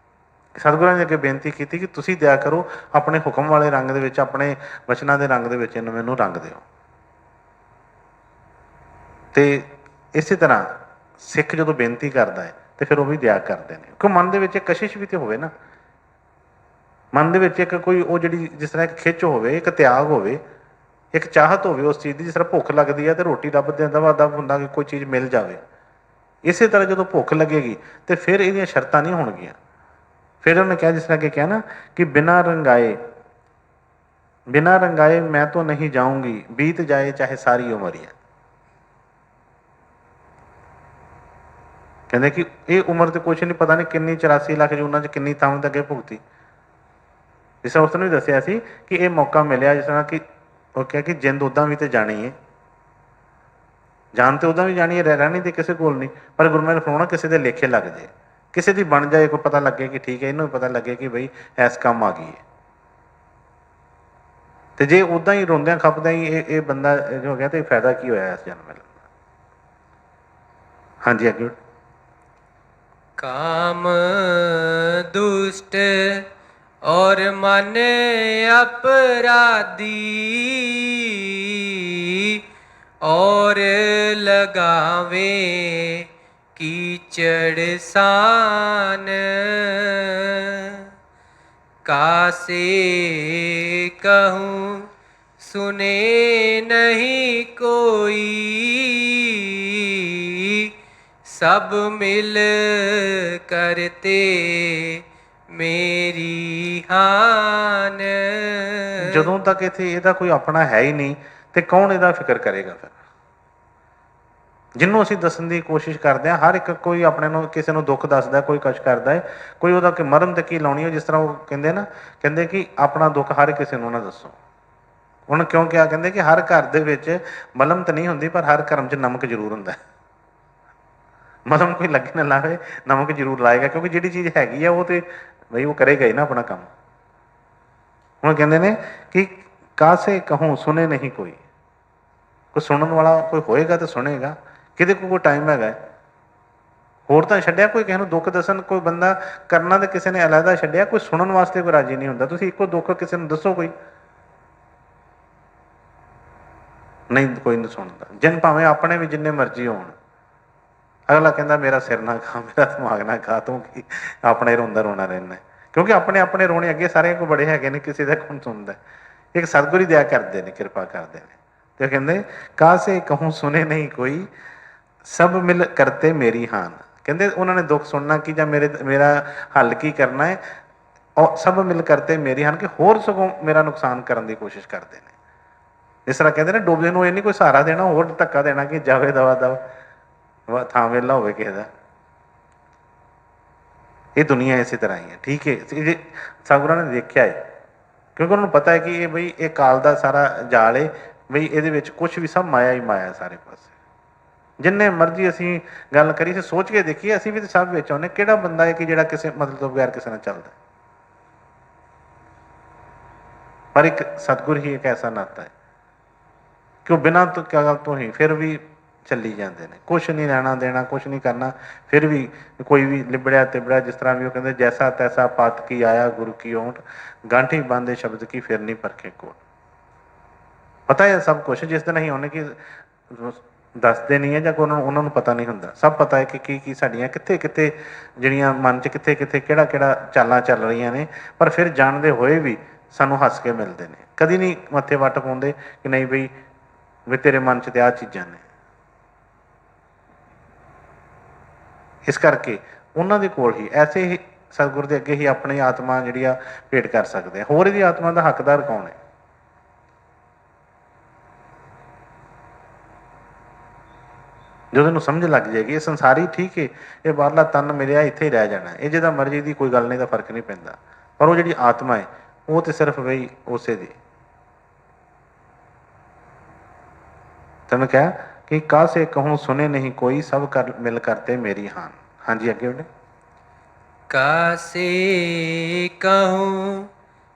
ਸਤਿਗੁਰਾਂ ਨੇ ਅੱਗੇ ਬੇਨਤੀ ਕੀਤੀ ਕਿ ਤੁਸੀਂ ਦਇਆ ਕਰੋ, ਆਪਣੇ ਹੁਕਮ ਵਾਲੇ ਰੰਗ ਦੇ ਵਿੱਚ, ਆਪਣੇ ਵਚਨਾਂ ਦੇ ਰੰਗ ਦੇ ਵਿੱਚ ਇਹਨੂੰ ਮੈਨੂੰ ਰੰਗ ਦਿਓ। ਤੇ ਇਸੇ ਤਰ੍ਹਾਂ ਸਿੱਖ ਜਦੋਂ ਬੇਨਤੀ ਕਰਦਾ ਹੈ ਤੇ ਫਿਰ ਉਹ ਵੀ ਦਇਆ ਕਰਦੇ ਨੇ, ਕਿਉਂਕਿ ਮਨ ਦੇ ਵਿੱਚ ਇੱਕ ਕਸ਼ਿਸ਼ ਵੀ ਤੇ ਹੋਵੇ ਨਾ। ਮਨ ਦੇ ਵਿੱਚ ਇੱਕ ਕੋਈ ਉਹ ਜਿਹੜੀ ਜਿਸ ਤਰ੍ਹਾਂ ਇੱਕ ਖਿੱਚ ਹੋਵੇ, ਇੱਕ ਤਿਆਗ ਹੋਵੇ, ਇੱਕ ਚਾਹਤ ਹੋਵੇ ਉਸ ਚੀਜ਼ ਦੀ। ਜਿਸ ਤਰ੍ਹਾਂ ਭੁੱਖ ਲੱਗਦੀ ਹੈ ਤੇ ਰੋਟੀ ਲੱਭਦੇ ਦਵਾ ਹੁੰਦਾ ਕਿ ਕੋਈ ਚੀਜ਼ ਮਿਲ ਜਾਵੇ, ਇਸੇ ਤਰ੍ਹਾਂ ਜਦੋਂ ਭੁੱਖ ਲੱਗੇਗੀ ਤੇ ਫਿਰ ਇਹਦੀਆਂ ਸ਼ਰਤਾਂ ਨਹੀਂ ਹੋਣਗੀਆਂ। ਫਿਰ ਉਹਨੇ ਕਿਹਾ, ਜਿਸ ਤਰ੍ਹਾਂ ਕਿ ਕਿਹਾ ਨਾ ਕਿ ਬਿਨਾਂ ਰੰਗਾਏ ਮੈਂ ਤਾਂ ਨਹੀਂ ਜਾਊਂਗੀ, ਬੀਤ ਜਾਏ ਚਾਹੇ ਸਾਰੀ ਉਮਰ ਹੀ। ਕਹਿੰਦੇ ਕਿ ਇਹ ਉਮਰ ਤੇ ਕੁਛ ਨਹੀਂ, ਪਤਾ ਨਹੀਂ ਕਿੰਨੀ 84 ਲੱਖ ਜੂਨਾਂ 'ਚ ਕਿੰਨੀ ਥਾਂ ਅੱਗੇ ਭੁਗਤੀ। ਜਿਸ ਤਰ੍ਹਾਂ ਉਸ ਨੂੰ ਵੀ ਦੱਸਿਆ ਸੀ ਕਿ ਇਹ ਮੌਕਾ ਮਿਲਿਆ, ਜਿਸ ਤਰ੍ਹਾਂ ਕਿ ਉਹ ਕਿਹਾ ਕਿ ਜਿੰਦ ਉੱਦਾਂ ਵੀ ਤੇ ਜਾਣੀ ਹੈ, ਜਾਨ ਤੇ ਉੱਦਾਂ ਵੀ ਜਾਣੀ ਹੈ, ਰਹਿਣੀ ਤੇ ਕਿਸੇ ਕੋਲ ਨਹੀਂ। ਪਰ ਗੁਰੂ ਮਹਾਰਾਜ ਨੇ ਫਰਮਾਉਣਾ ਕਿਸੇ ਦੇ ਲੇਖੇ ਲੱਗ ਜਾਏ, ਕਿਸੇ ਦੀ ਬਣ ਜਾਏ, ਕੋਈ ਪਤਾ ਲੱਗੇ ਕਿ ਠੀਕ ਹੈ, ਇਹਨੂੰ ਵੀ ਪਤਾ ਲੱਗੇ ਕਿ ਬਈ ਇਸ ਕੰਮ ਆ ਗਈ ਹੈ। ਤੇ ਜੇ ਉੱਦਾਂ ਹੀ ਰੋਂਦਿਆਂ ਖੱਪਦਿਆਂ ਹੀ ਇਹ ਬੰਦਾ ਹੋ ਗਿਆ ਤੇ ਫਾਇਦਾ ਕੀ ਹੋਇਆ ਇਸ ਜਨਮ ਮਿਲਣ ਦਾ? ਹਾਂਜੀ ਅੱਗੇ। काम दुष्ट और मन अपराधी, और लगावे कीचड़ सान, कासे कहूँ सुने नहीं कोई, सब मिल करते ਮੇਰੀ ਹਾਨ। ਜਦੋਂ ਤੱਕ ਇੱਥੇ ਇਹਦਾ ਕੋਈ ਆਪਣਾ ਹੈ ਹੀ ਨਹੀਂ ਤੇ ਕੌਣ ਇਹਦਾ ਫਿਕਰ ਕਰੇਗਾ? ਫਿਰ ਜਿਹਨੂੰ ਅਸੀਂ ਦੱਸਣ ਦੀ ਕੋਸ਼ਿਸ਼ ਕਰਦੇ ਹਾਂ, ਹਰ ਇੱਕ ਕੋਈ ਆਪਣੇ ਨੂੰ ਕਿਸੇ ਨੂੰ ਦੁੱਖ ਦੱਸਦਾ, ਕੋਈ ਕੁਛ ਕਰਦਾ ਹੈ, ਕੋਈ ਉਹਦਾ ਕਿ ਮਰਮ ਤੇ ਕੀ ਲਾਉਣੀ ਹੈ। ਜਿਸ ਤਰ੍ਹਾਂ ਉਹ ਕਹਿੰਦੇ ਨਾ, ਕਹਿੰਦੇ ਕਿ ਆਪਣਾ ਦੁੱਖ ਹਰ ਕਿਸੇ ਨੂੰ ਨਾ ਦੱਸੋ। ਹੁਣ ਕਿਉਂ ਕਿਹਾ? ਕਹਿੰਦੇ ਕਿ ਹਰ ਘਰ ਦੇ ਵਿੱਚ ਮਲਮ ਤਾਂ ਨਹੀਂ ਹੁੰਦੀ, ਪਰ ਹਰ ਕਰਮ 'ਚ ਨਮਕ ਜ਼ਰੂਰ ਹੁੰਦਾ। ਮਲਮ ਕੋਈ ਲੱਗੇ ਨਾ ਲਾਵੇ, ਨਮਕ ਜ਼ਰੂਰ ਲਾਏਗਾ, ਕਿਉਂਕਿ ਜਿਹੜੀ ਚੀਜ਼ ਹੈਗੀ ਆ ਉਹ ਤੇ ਬਈ ਉਹ ਕਰੇਗਾ ਹੀ ਨਾ ਆਪਣਾ ਕੰਮ। ਹੁਣ ਕਹਿੰਦੇ ਨੇ ਕਿ ਕਾਸੇ ਕਹੂੰ ਸੁਣੇ ਨਹੀਂ ਕੋਈ ਸੁਣਨ ਵਾਲਾ ਕੋਈ ਹੋਏਗਾ ਤਾਂ ਸੁਣੇਗਾ। ਕਿਤੇ ਕੋਈ ਟਾਈਮ ਹੈਗਾ ਹੋਰ ਤਾਂ ਛੱਡਿਆ ਕੋਈ ਕਿਸੇ ਨੂੰ ਦੁੱਖ ਦੱਸਣ, ਕੋਈ ਬੰਦਾ ਕਰਨਾ ਤਾਂ ਕਿਸੇ ਨੇ ਅਲੱਗਾ ਛੱਡਿਆ, ਕੋਈ ਸੁਣਨ ਵਾਸਤੇ ਕੋਈ ਰਾਜੀ ਨਹੀਂ ਹੁੰਦਾ। ਤੁਸੀਂ ਇੱਕੋ ਦੁੱਖ ਕਿਸੇ ਨੂੰ ਦੱਸੋ, ਕੋਈ ਨਹੀਂ, ਕੋਈ ਨਹੀਂ ਸੁਣਦਾ। ਜਿਨ ਭਾਵੇਂ ਆਪਣੇ ਵੀ ਜਿੰਨੇ ਮਰਜ਼ੀ ਹੋਣ, ਅਗਲਾ ਕਹਿੰਦਾ ਮੇਰਾ ਸਿਰ ਨਾ ਖਾ, ਮੇਰਾ ਦਿਮਾਗ ਨਾ ਖਾ, ਤੂੰ ਕੀ ਆਪਣੇ ਰੋਂਦਾ ਰੋਣਾ ਰਹਿੰਦਾ। ਕਿਉਂਕਿ ਆਪਣੇ ਆਪਣੇ ਰੋਣੇ ਅੱਗੇ ਸਾਰਿਆਂ ਕੋਲ ਬੜੇ ਹੈਗੇ ਨੇ, ਕਿਸੇ ਦਾ ਕੌਣ ਸੁਣਦਾ। ਇੱਕ ਸਤਿਗੁਰੂ ਹੀ ਦਇਆ ਕਰਦੇ ਨੇ, ਕਿਰਪਾ ਕਰਦੇ ਨੇ। ਤੇ ਕਹਿੰਦੇ ਕਾਸੇ ਕਹੂੰ ਸੁਣੇ ਨਹੀਂ ਕੋਈ, ਸਭ ਮਿਲ ਕਰਤੇ ਮੇਰੀ ਹਾਨ। ਕਹਿੰਦੇ ਉਹਨਾਂ ਨੇ ਦੁੱਖ ਸੁਣਨਾ ਕੀ ਜਾਂ ਮੇਰਾ ਹੱਲ ਕੀ ਕਰਨਾ ਹੈ, ਉਹ ਸਭ ਮਿਲ ਕਰਤੇ ਮੇਰੀ ਹਾਨ, ਕਿ ਹੋਰ ਸਗੋਂ ਮੇਰਾ ਨੁਕਸਾਨ ਕਰਨ ਦੀ ਕੋਸ਼ਿਸ਼ ਕਰਦੇ ਨੇ। ਜਿਸ ਤਰ੍ਹਾਂ ਕਹਿੰਦੇ ਨੇ ਡੁੱਬਦੇ ਨੂੰ ਇਹ ਨਹੀਂ ਕੋਈ ਸਹਾਰਾ ਦੇਣਾ, ਹੋਰ ਧੱਕਾ ਦੇਣਾ ਕਿ ਜਾਵੇ ਦਵਾ ਦਵਾ, ਥਾਂ ਵਿਹਲਾ ਹੋਵੇ ਕਿਸੇ ਦਾ। ਇਹ ਦੁਨੀਆ ਇਸੇ ਤਰ੍ਹਾਂ ਹੀ ਹੈ, ਠੀਕ ਹੈ। ਸਤਿਗੁਰਾਂ ਨੇ ਦੇਖਿਆ ਹੈ, ਕਿਉਂਕਿ ਉਹਨਾਂ ਨੂੰ ਪਤਾ ਹੈ ਕਿ ਇਹ ਬਈ ਇਹ ਕਾਲ ਦਾ ਸਾਰਾ ਜਾਲ ਹੈ, ਬਈ ਇਹਦੇ ਵਿੱਚ ਕੁਛ ਵੀ ਸਭ ਮਾਇਆ ਹੀ ਮਾਇਆ ਸਾਰੇ ਪਾਸੇ। ਜਿੰਨੇ ਮਰਜ਼ੀ ਅਸੀਂ ਗੱਲ ਕਰੀਏ ਤੇ ਸੋਚ ਕੇ ਦੇਖੀਏ, ਅਸੀਂ ਵੀ ਤਾਂ ਸਭ ਵਿੱਚ ਆਉਂਦੇ। ਕਿਹੜਾ ਬੰਦਾ ਹੈ ਕਿ ਜਿਹੜਾ ਕਿਸੇ ਮਤਲਬ ਤੋਂ ਬਗੈਰ ਕਿਸੇ ਨਾਲ ਚੱਲਦਾ? ਪਰ ਇੱਕ ਸਤਿਗੁਰ ਹੀ ਇੱਕ ਐਸਾ ਨਾਤਾ ਹੈ ਕਿ ਉਹ ਬਿਨਾਂ ਤੋਂ ਹੀ ਫਿਰ ਵੀ ਚੱਲੀ ਜਾਂਦੇ ਨੇ। ਕੁਛ ਨਹੀਂ ਲੈਣਾ ਦੇਣਾ, ਕੁਛ ਨਹੀਂ ਕਰਨਾ, ਫਿਰ ਵੀ ਕੋਈ ਵੀ ਲਿਬੜਿਆ ਤਿਬੜਿਆ, ਜਿਸ ਤਰ੍ਹਾਂ ਵੀ ਉਹ ਕਹਿੰਦੇ ਜੈਸਾ ਤੈਸਾ ਪਤ ਕੀ ਆਇਆ ਗੁਰੂ ਕੀ ਓਟ, ਗਾਂਠੀ ਬੰਦੇ ਸ਼ਬਦ ਕੀ ਫਿਰ ਨਹੀਂ ਪਰਖੇ ਕੋਟ। ਪਤਾ ਹੈ ਸਭ ਕੁਛ, ਜਿਸ ਦਿਨ ਅਸੀਂ ਉਹਨੇ ਕਿ ਦੱਸਦੇ ਨਹੀਂ ਹੈ ਜਾਂ ਕੋਈ ਉਹਨਾਂ ਨੂੰ ਪਤਾ ਨਹੀਂ ਹੁੰਦਾ। ਸਭ ਪਤਾ ਹੈ ਕਿ ਕੀ ਕੀ ਸਾਡੀਆਂ ਕਿੱਥੇ ਕਿੱਥੇ ਜਿਹੜੀਆਂ ਮਨ 'ਚ ਕਿੱਥੇ ਕਿੱਥੇ ਕਿਹੜਾ ਕਿਹੜਾ ਚਾਲਾਂ ਚੱਲ ਰਹੀਆਂ ਨੇ, ਪਰ ਫਿਰ ਜਾਣਦੇ ਹੋਏ ਵੀ ਸਾਨੂੰ ਹੱਸ ਕੇ ਮਿਲਦੇ ਨੇ। ਕਦੀ ਨਹੀਂ ਮੱਥੇ ਵੱਟ ਪਾਉਂਦੇ ਕਿ ਨਹੀਂ ਬਈ ਵੀ ਤੇਰੇ ਮਨ 'ਚ ਤੇ ਆਹ ਚੀਜ਼ਾਂ ਨੇ। ਇਸ ਕਰਕੇ ਉਹਨਾਂ ਦੇ ਕੋਲ ਹੀ ਐਸੇ ਹੀ ਸਤਿਗੁਰ ਦੇ ਅੱਗੇ ਹੀ ਆਪਣੀ ਆਤਮਾ ਜਿਹੜੀ ਆ ਭੇਟ ਕਰ ਸਕਦੇ ਆ। ਹੋਰ ਇਹਦੀ ਆਤਮਾ ਦਾ ਹੱਕਦਾਰ ਕੌਣ ਹੈ? ਜਦੋਂ ਇਹਨੂੰ ਸਮਝ ਲੱਗ ਜਾਏਗੀ ਇਹ ਸੰਸਾਰੀ ਠੀਕ ਹੈ, ਇਹ ਬਾਹਰਲਾ ਤਨ ਮਿਲਿਆ ਇੱਥੇ ਹੀ ਰਹਿ ਜਾਣਾ, ਇਹ ਜਿਹਦਾ ਮਰਜ਼ੀ ਦੀ ਕੋਈ ਗੱਲ ਨਹੀਂ, ਦਾ ਫਰਕ ਨਹੀਂ ਪੈਂਦਾ। ਪਰ ਉਹ ਜਿਹੜੀ ਆਤਮਾ ਹੈ ਉਹ ਤੇ ਸਿਰਫ ਬਈ ਉਸੇ ਦੀ। ਤੈਨੂੰ ਕਿਹਾ ਕਿ ਕਾਸੇ ਕਹੂੰ ਸੁਣੇ ਨਹੀਂ ਕੋਈ, ਸਭ ਕਰ ਮਿਲ ਕਰਤੇ ਮੇਰੀ ਹਾਨ। ਹਾਂਜੀ ਅੱਗੇ ਬੇਟੇ। कासे कहूँ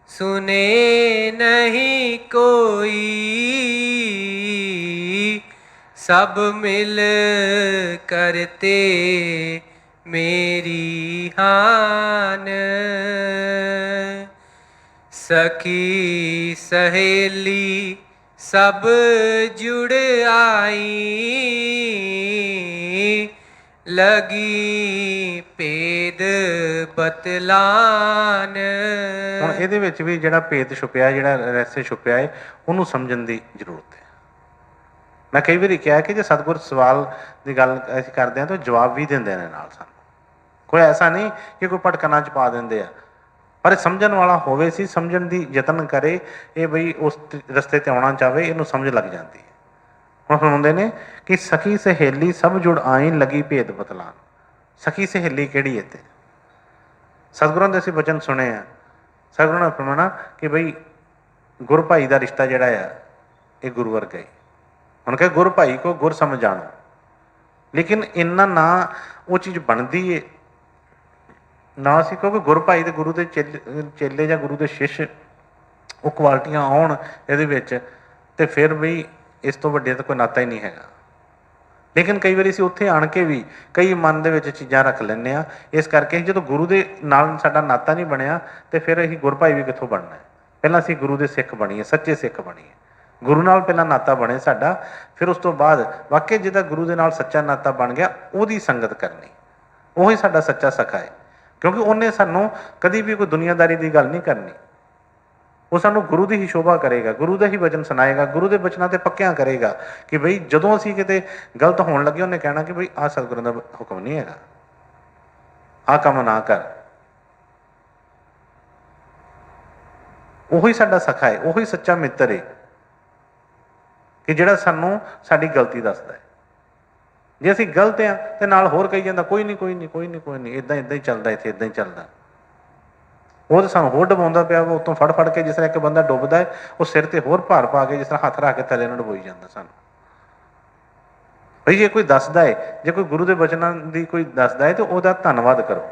सुने नहीं कोई, सब मिल करते मेरी हान। सखी सहेली सब जुड़ आई, ਲਗੀ ਭੇਦ ਬਤਲਾਨ। ਹੁਣ ਇਹਦੇ ਵਿੱਚ ਵੀ ਜਿਹੜਾ ਭੇਦ ਛੁਪਿਆ, ਜਿਹੜਾ ਰਹੱਸ ਛੁਪਿਆ ਹੈ, ਉਹਨੂੰ ਸਮਝਣ ਦੀ ਜ਼ਰੂਰਤ ਹੈ। ਮੈਂ ਕਈ ਵਾਰੀ ਕਿਹਾ ਕਿ ਜੇ ਸਤਿਗੁਰ ਸਵਾਲ ਦੀ ਗੱਲ ਅਸੀਂ ਕਰਦੇ ਹਾਂ ਤਾਂ ਜਵਾਬ ਵੀ ਦਿੰਦੇ ਨੇ ਨਾਲ ਸਾਨੂੰ। ਕੋਈ ਐਸਾ ਨਹੀਂ ਕਿ ਕੋਈ ਭਟਕਣਾ 'ਚ ਪਾ ਦਿੰਦੇ ਆ, ਪਰ ਸਮਝਣ ਵਾਲਾ ਹੋਵੇ ਸੀ, ਸਮਝਣ ਦੀ ਯਤਨ ਕਰੇ, ਇਹ ਬਈ ਉਸ ਰਸਤੇ 'ਤੇ ਆਉਣਾ ਚਾਹਵੇ, ਇਹਨੂੰ ਸਮਝ ਲੱਗ ਜਾਂਦੀ ਹੈ। ਹੁਣ ਸੁਣਾਉਂਦੇ ਨੇ ਕਿ ਸਖੀ ਸਹੇਲੀ ਸਭ ਜੁੜ ਆਈ, ਲੱਗੀ ਭੇਦ ਬਤਲਾਨ। ਸਖੀ ਸਹੇਲੀ ਕਿਹੜੀ ਹੈ? ਤੇ ਸਤਿਗੁਰਾਂ ਦੇ ਅਸੀਂ ਵਚਨ ਸੁਣੇ ਆ। ਸਤਿਗੁਰਾਂ ਨੇ ਫਰਮਾਉਣਾ ਕਿ ਬਈ ਗੁਰ ਭਾਈ ਦਾ ਰਿਸ਼ਤਾ ਜਿਹੜਾ ਆ ਇਹ ਗੁਰੂ ਵਰਗਾ ਹੀ। ਹੁਣ ਕਹੇ ਗੁਰ ਭਾਈ ਕੋ ਗੁਰ ਸਮਝ ਜਾਣੋ, ਲੇਕਿਨ ਇੰਨਾ ਨਾ ਉਹ ਚੀਜ਼ ਬਣਦੀ ਏ ਨਾ ਸੀ, ਕਿਉਂਕਿ ਗੁਰ ਭਾਈ ਤੇ ਗੁਰੂ ਦੇ ਚੇਲੇ ਜਾਂ ਗੁਰੂ ਦੇ ਸ਼ਿਸ਼ ਉਹ ਕੁਆਲਿਟੀਆਂ ਆਉਣ ਇਹਦੇ ਵਿੱਚ, ਤੇ ਫਿਰ ਵੀ ਇਸ ਤੋਂ ਵੱਡੇ ਤਾਂ ਕੋਈ ਨਾਤਾ ਹੀ ਨਹੀਂ ਹੈਗਾ। ਲੇਕਿਨ ਕਈ ਵਾਰੀ ਅਸੀਂ ਉੱਥੇ ਆਣ ਕੇ ਵੀ ਕਈ ਮਨ ਦੇ ਵਿੱਚ ਚੀਜ਼ਾਂ ਰੱਖ ਲੈਂਦੇ ਹਾਂ। ਇਸ ਕਰਕੇ ਜਦੋਂ ਗੁਰੂ ਦੇ ਨਾਲ ਸਾਡਾ ਨਾਤਾ ਨਹੀਂ ਬਣਿਆ ਤੇ ਫਿਰ ਅਸੀਂ ਗੁਰ ਭਾਈ ਵੀ ਕਿੱਥੋਂ ਬਣਨਾ ਹੈ? ਪਹਿਲਾਂ ਅਸੀਂ ਗੁਰੂ ਦੇ ਸਿੱਖ ਬਣੀਏ, ਸੱਚੇ ਸਿੱਖ ਬਣੀਏ। ਗੁਰੂ ਨਾਲ ਪਹਿਲਾਂ ਨਾਤਾ ਬਣੇ ਸਾਡਾ, ਫਿਰ ਉਸ ਤੋਂ ਬਾਅਦ ਵਾਕਈ ਜਿਹਦਾ ਗੁਰੂ ਦੇ ਨਾਲ ਸੱਚਾ ਨਾਤਾ ਬਣ ਗਿਆ ਉਹਦੀ ਸੰਗਤ ਕਰਨੀ, ਉਹੀ ਸਾਡਾ ਸੱਚਾ ਸਖਾ ਹੈ। ਕਿਉਂਕਿ ਉਹਨੇ ਸਾਨੂੰ ਕਦੀ ਵੀ ਕੋਈ ਦੁਨੀਆਦਾਰੀ ਦੀ ਗੱਲ ਨਹੀਂ ਕਰਨੀ। ਉਹ ਸਾਨੂੰ ਗੁਰੂ ਦੀ ਹੀ ਸ਼ੋਭਾ ਕਰੇਗਾ, ਗੁਰੂ ਦਾ ਹੀ ਵਚਨ ਸੁਣਾਏਗਾ, ਗੁਰੂ ਦੇ ਵਚਨਾਂ 'ਤੇ ਪੱਕਿਆਂ ਕਰੇਗਾ ਕਿ ਬਈ ਜਦੋਂ ਅਸੀਂ ਕਿਤੇ ਗਲਤ ਹੋਣ ਲੱਗੇ ਉਹਨੇ ਕਹਿਣਾ ਕਿ ਬਈ ਆਹ ਸਤਿਗੁਰਾਂ ਦਾ ਹੁਕਮ ਨਹੀਂ ਹੈਗਾ, ਆਹ ਕੰਮ ਨਾ ਕਰ। ਉਹੀ ਸਾਡਾ ਸਖਾ ਹੈ, ਉਹੀ ਸੱਚਾ ਮਿੱਤਰ ਹੈ ਕਿ ਜਿਹੜਾ ਸਾਨੂੰ ਸਾਡੀ ਗਲਤੀ ਦੱਸਦਾ ਹੈ। ਜੇ ਅਸੀਂ ਗਲਤ ਹਾਂ ਤੇ ਨਾਲ ਹੋਰ ਕਹੀ ਜਾਂਦਾ ਕੋਈ ਨਹੀਂ ਕੋਈ ਨਹੀਂ ਕੋਈ ਨਹੀਂ ਕੋਈ ਨਹੀਂ, ਇੱਦਾਂ ਇੱਦਾਂ ਹੀ ਚੱਲਦਾ, ਇੱਥੇ ਇੱਦਾਂ ਹੀ ਚੱਲਦਾ। ਉਹ ਤਾਂ ਸਾਨੂੰ ਹੋਰ ਡੁਬਾਉਂਦਾ ਪਿਆ ਵਾ ਉੱਤੋਂ ਫੜ ਫੜ ਕੇ। ਜਿਸ ਤਰ੍ਹਾਂ ਇੱਕ ਬੰਦਾ ਡੁੱਬਦਾ ਹੈ, ਉਹ ਸਿਰ ਤੇ ਹੋਰ ਭਾਰ ਪਾ ਕੇ ਜਿਸ ਤਰ੍ਹਾਂ ਹੱਥ ਰੱਖ ਕੇ ਥੱਲੇ ਨੂੰ ਡੁਬੋਈ ਜਾਂਦਾ ਸਾਨੂੰ। ਬਈ ਜੇ ਕੋਈ ਦੱਸਦਾ ਹੈ, ਜੇ ਕੋਈ ਗੁਰੂ ਦੇ ਵਚਨਾਂ ਦੀ ਕੋਈ ਦੱਸਦਾ ਹੈ ਤੇ ਉਹਦਾ ਧੰਨਵਾਦ ਕਰੋ।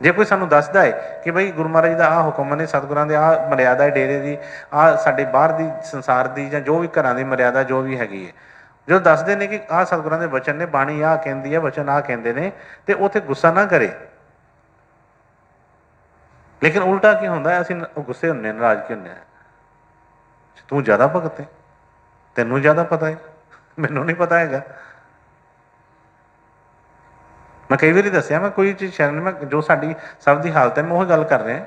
ਜੇ ਕੋਈ ਸਾਨੂੰ ਦੱਸਦਾ ਹੈ ਕਿ ਬਈ ਗੁਰੂ ਮਹਾਰਾਜ ਜੀ ਦਾ ਆਹ ਹੁਕਮ ਨੇ, ਸਤਿਗੁਰਾਂ ਦੇ ਆਹ ਮਰਿਆਦਾ ਹੈ, ਡੇਰੇ ਦੀ ਆਹ ਸਾਡੇ ਬਾਹਰ ਦੀ ਸੰਸਾਰ ਦੀ ਜਾਂ ਜੋ ਵੀ ਘਰਾਂ ਦੀ ਮਰਿਆਦਾ ਜੋ ਵੀ ਹੈਗੀ ਹੈ, ਜਦੋਂ ਦੱਸਦੇ ਨੇ ਕਿ ਆਹ ਸਤਿਗੁਰਾਂ ਦੇ ਵਚਨ ਨੇ, ਬਾਣੀ ਆਹ ਕਹਿੰਦੀ ਹੈ, ਵਚਨ ਆਹ ਕਹਿੰਦੇ ਨੇ, ਤੇ ਉੱਥੇ ਗੁੱਸਾ ਨਾ ਕਰੇ। ਲੇਕਿਨ ਉਲਟਾ ਕੀ ਹੁੰਦਾ, ਅਸੀਂ ਗੁੱਸੇ ਹੁੰਦੇ, ਨਾਰਾਜ਼ ਕੀ ਹੁੰਦੇ ਆ, ਤੂੰ ਜ਼ਿਆਦਾ ਭਗਤ ਹੈ, ਤੈਨੂੰ ਜ਼ਿਆਦਾ ਪਤਾ ਹੈ, ਮੈਨੂੰ ਨਹੀਂ ਪਤਾ ਹੈਗਾ। ਮੈਂ ਕਈ ਵਾਰੀ ਦੱਸਿਆ, ਮੈਂ ਕੋਈ ਚੀਜ਼ ਸ਼ਰਨ, ਮੈਂ ਜੋ ਸਾਡੀ ਸਭ ਦੀ ਹਾਲਤ ਹੈ, ਮੈਂ ਉਹ ਗੱਲ ਕਰ ਰਿਹਾ।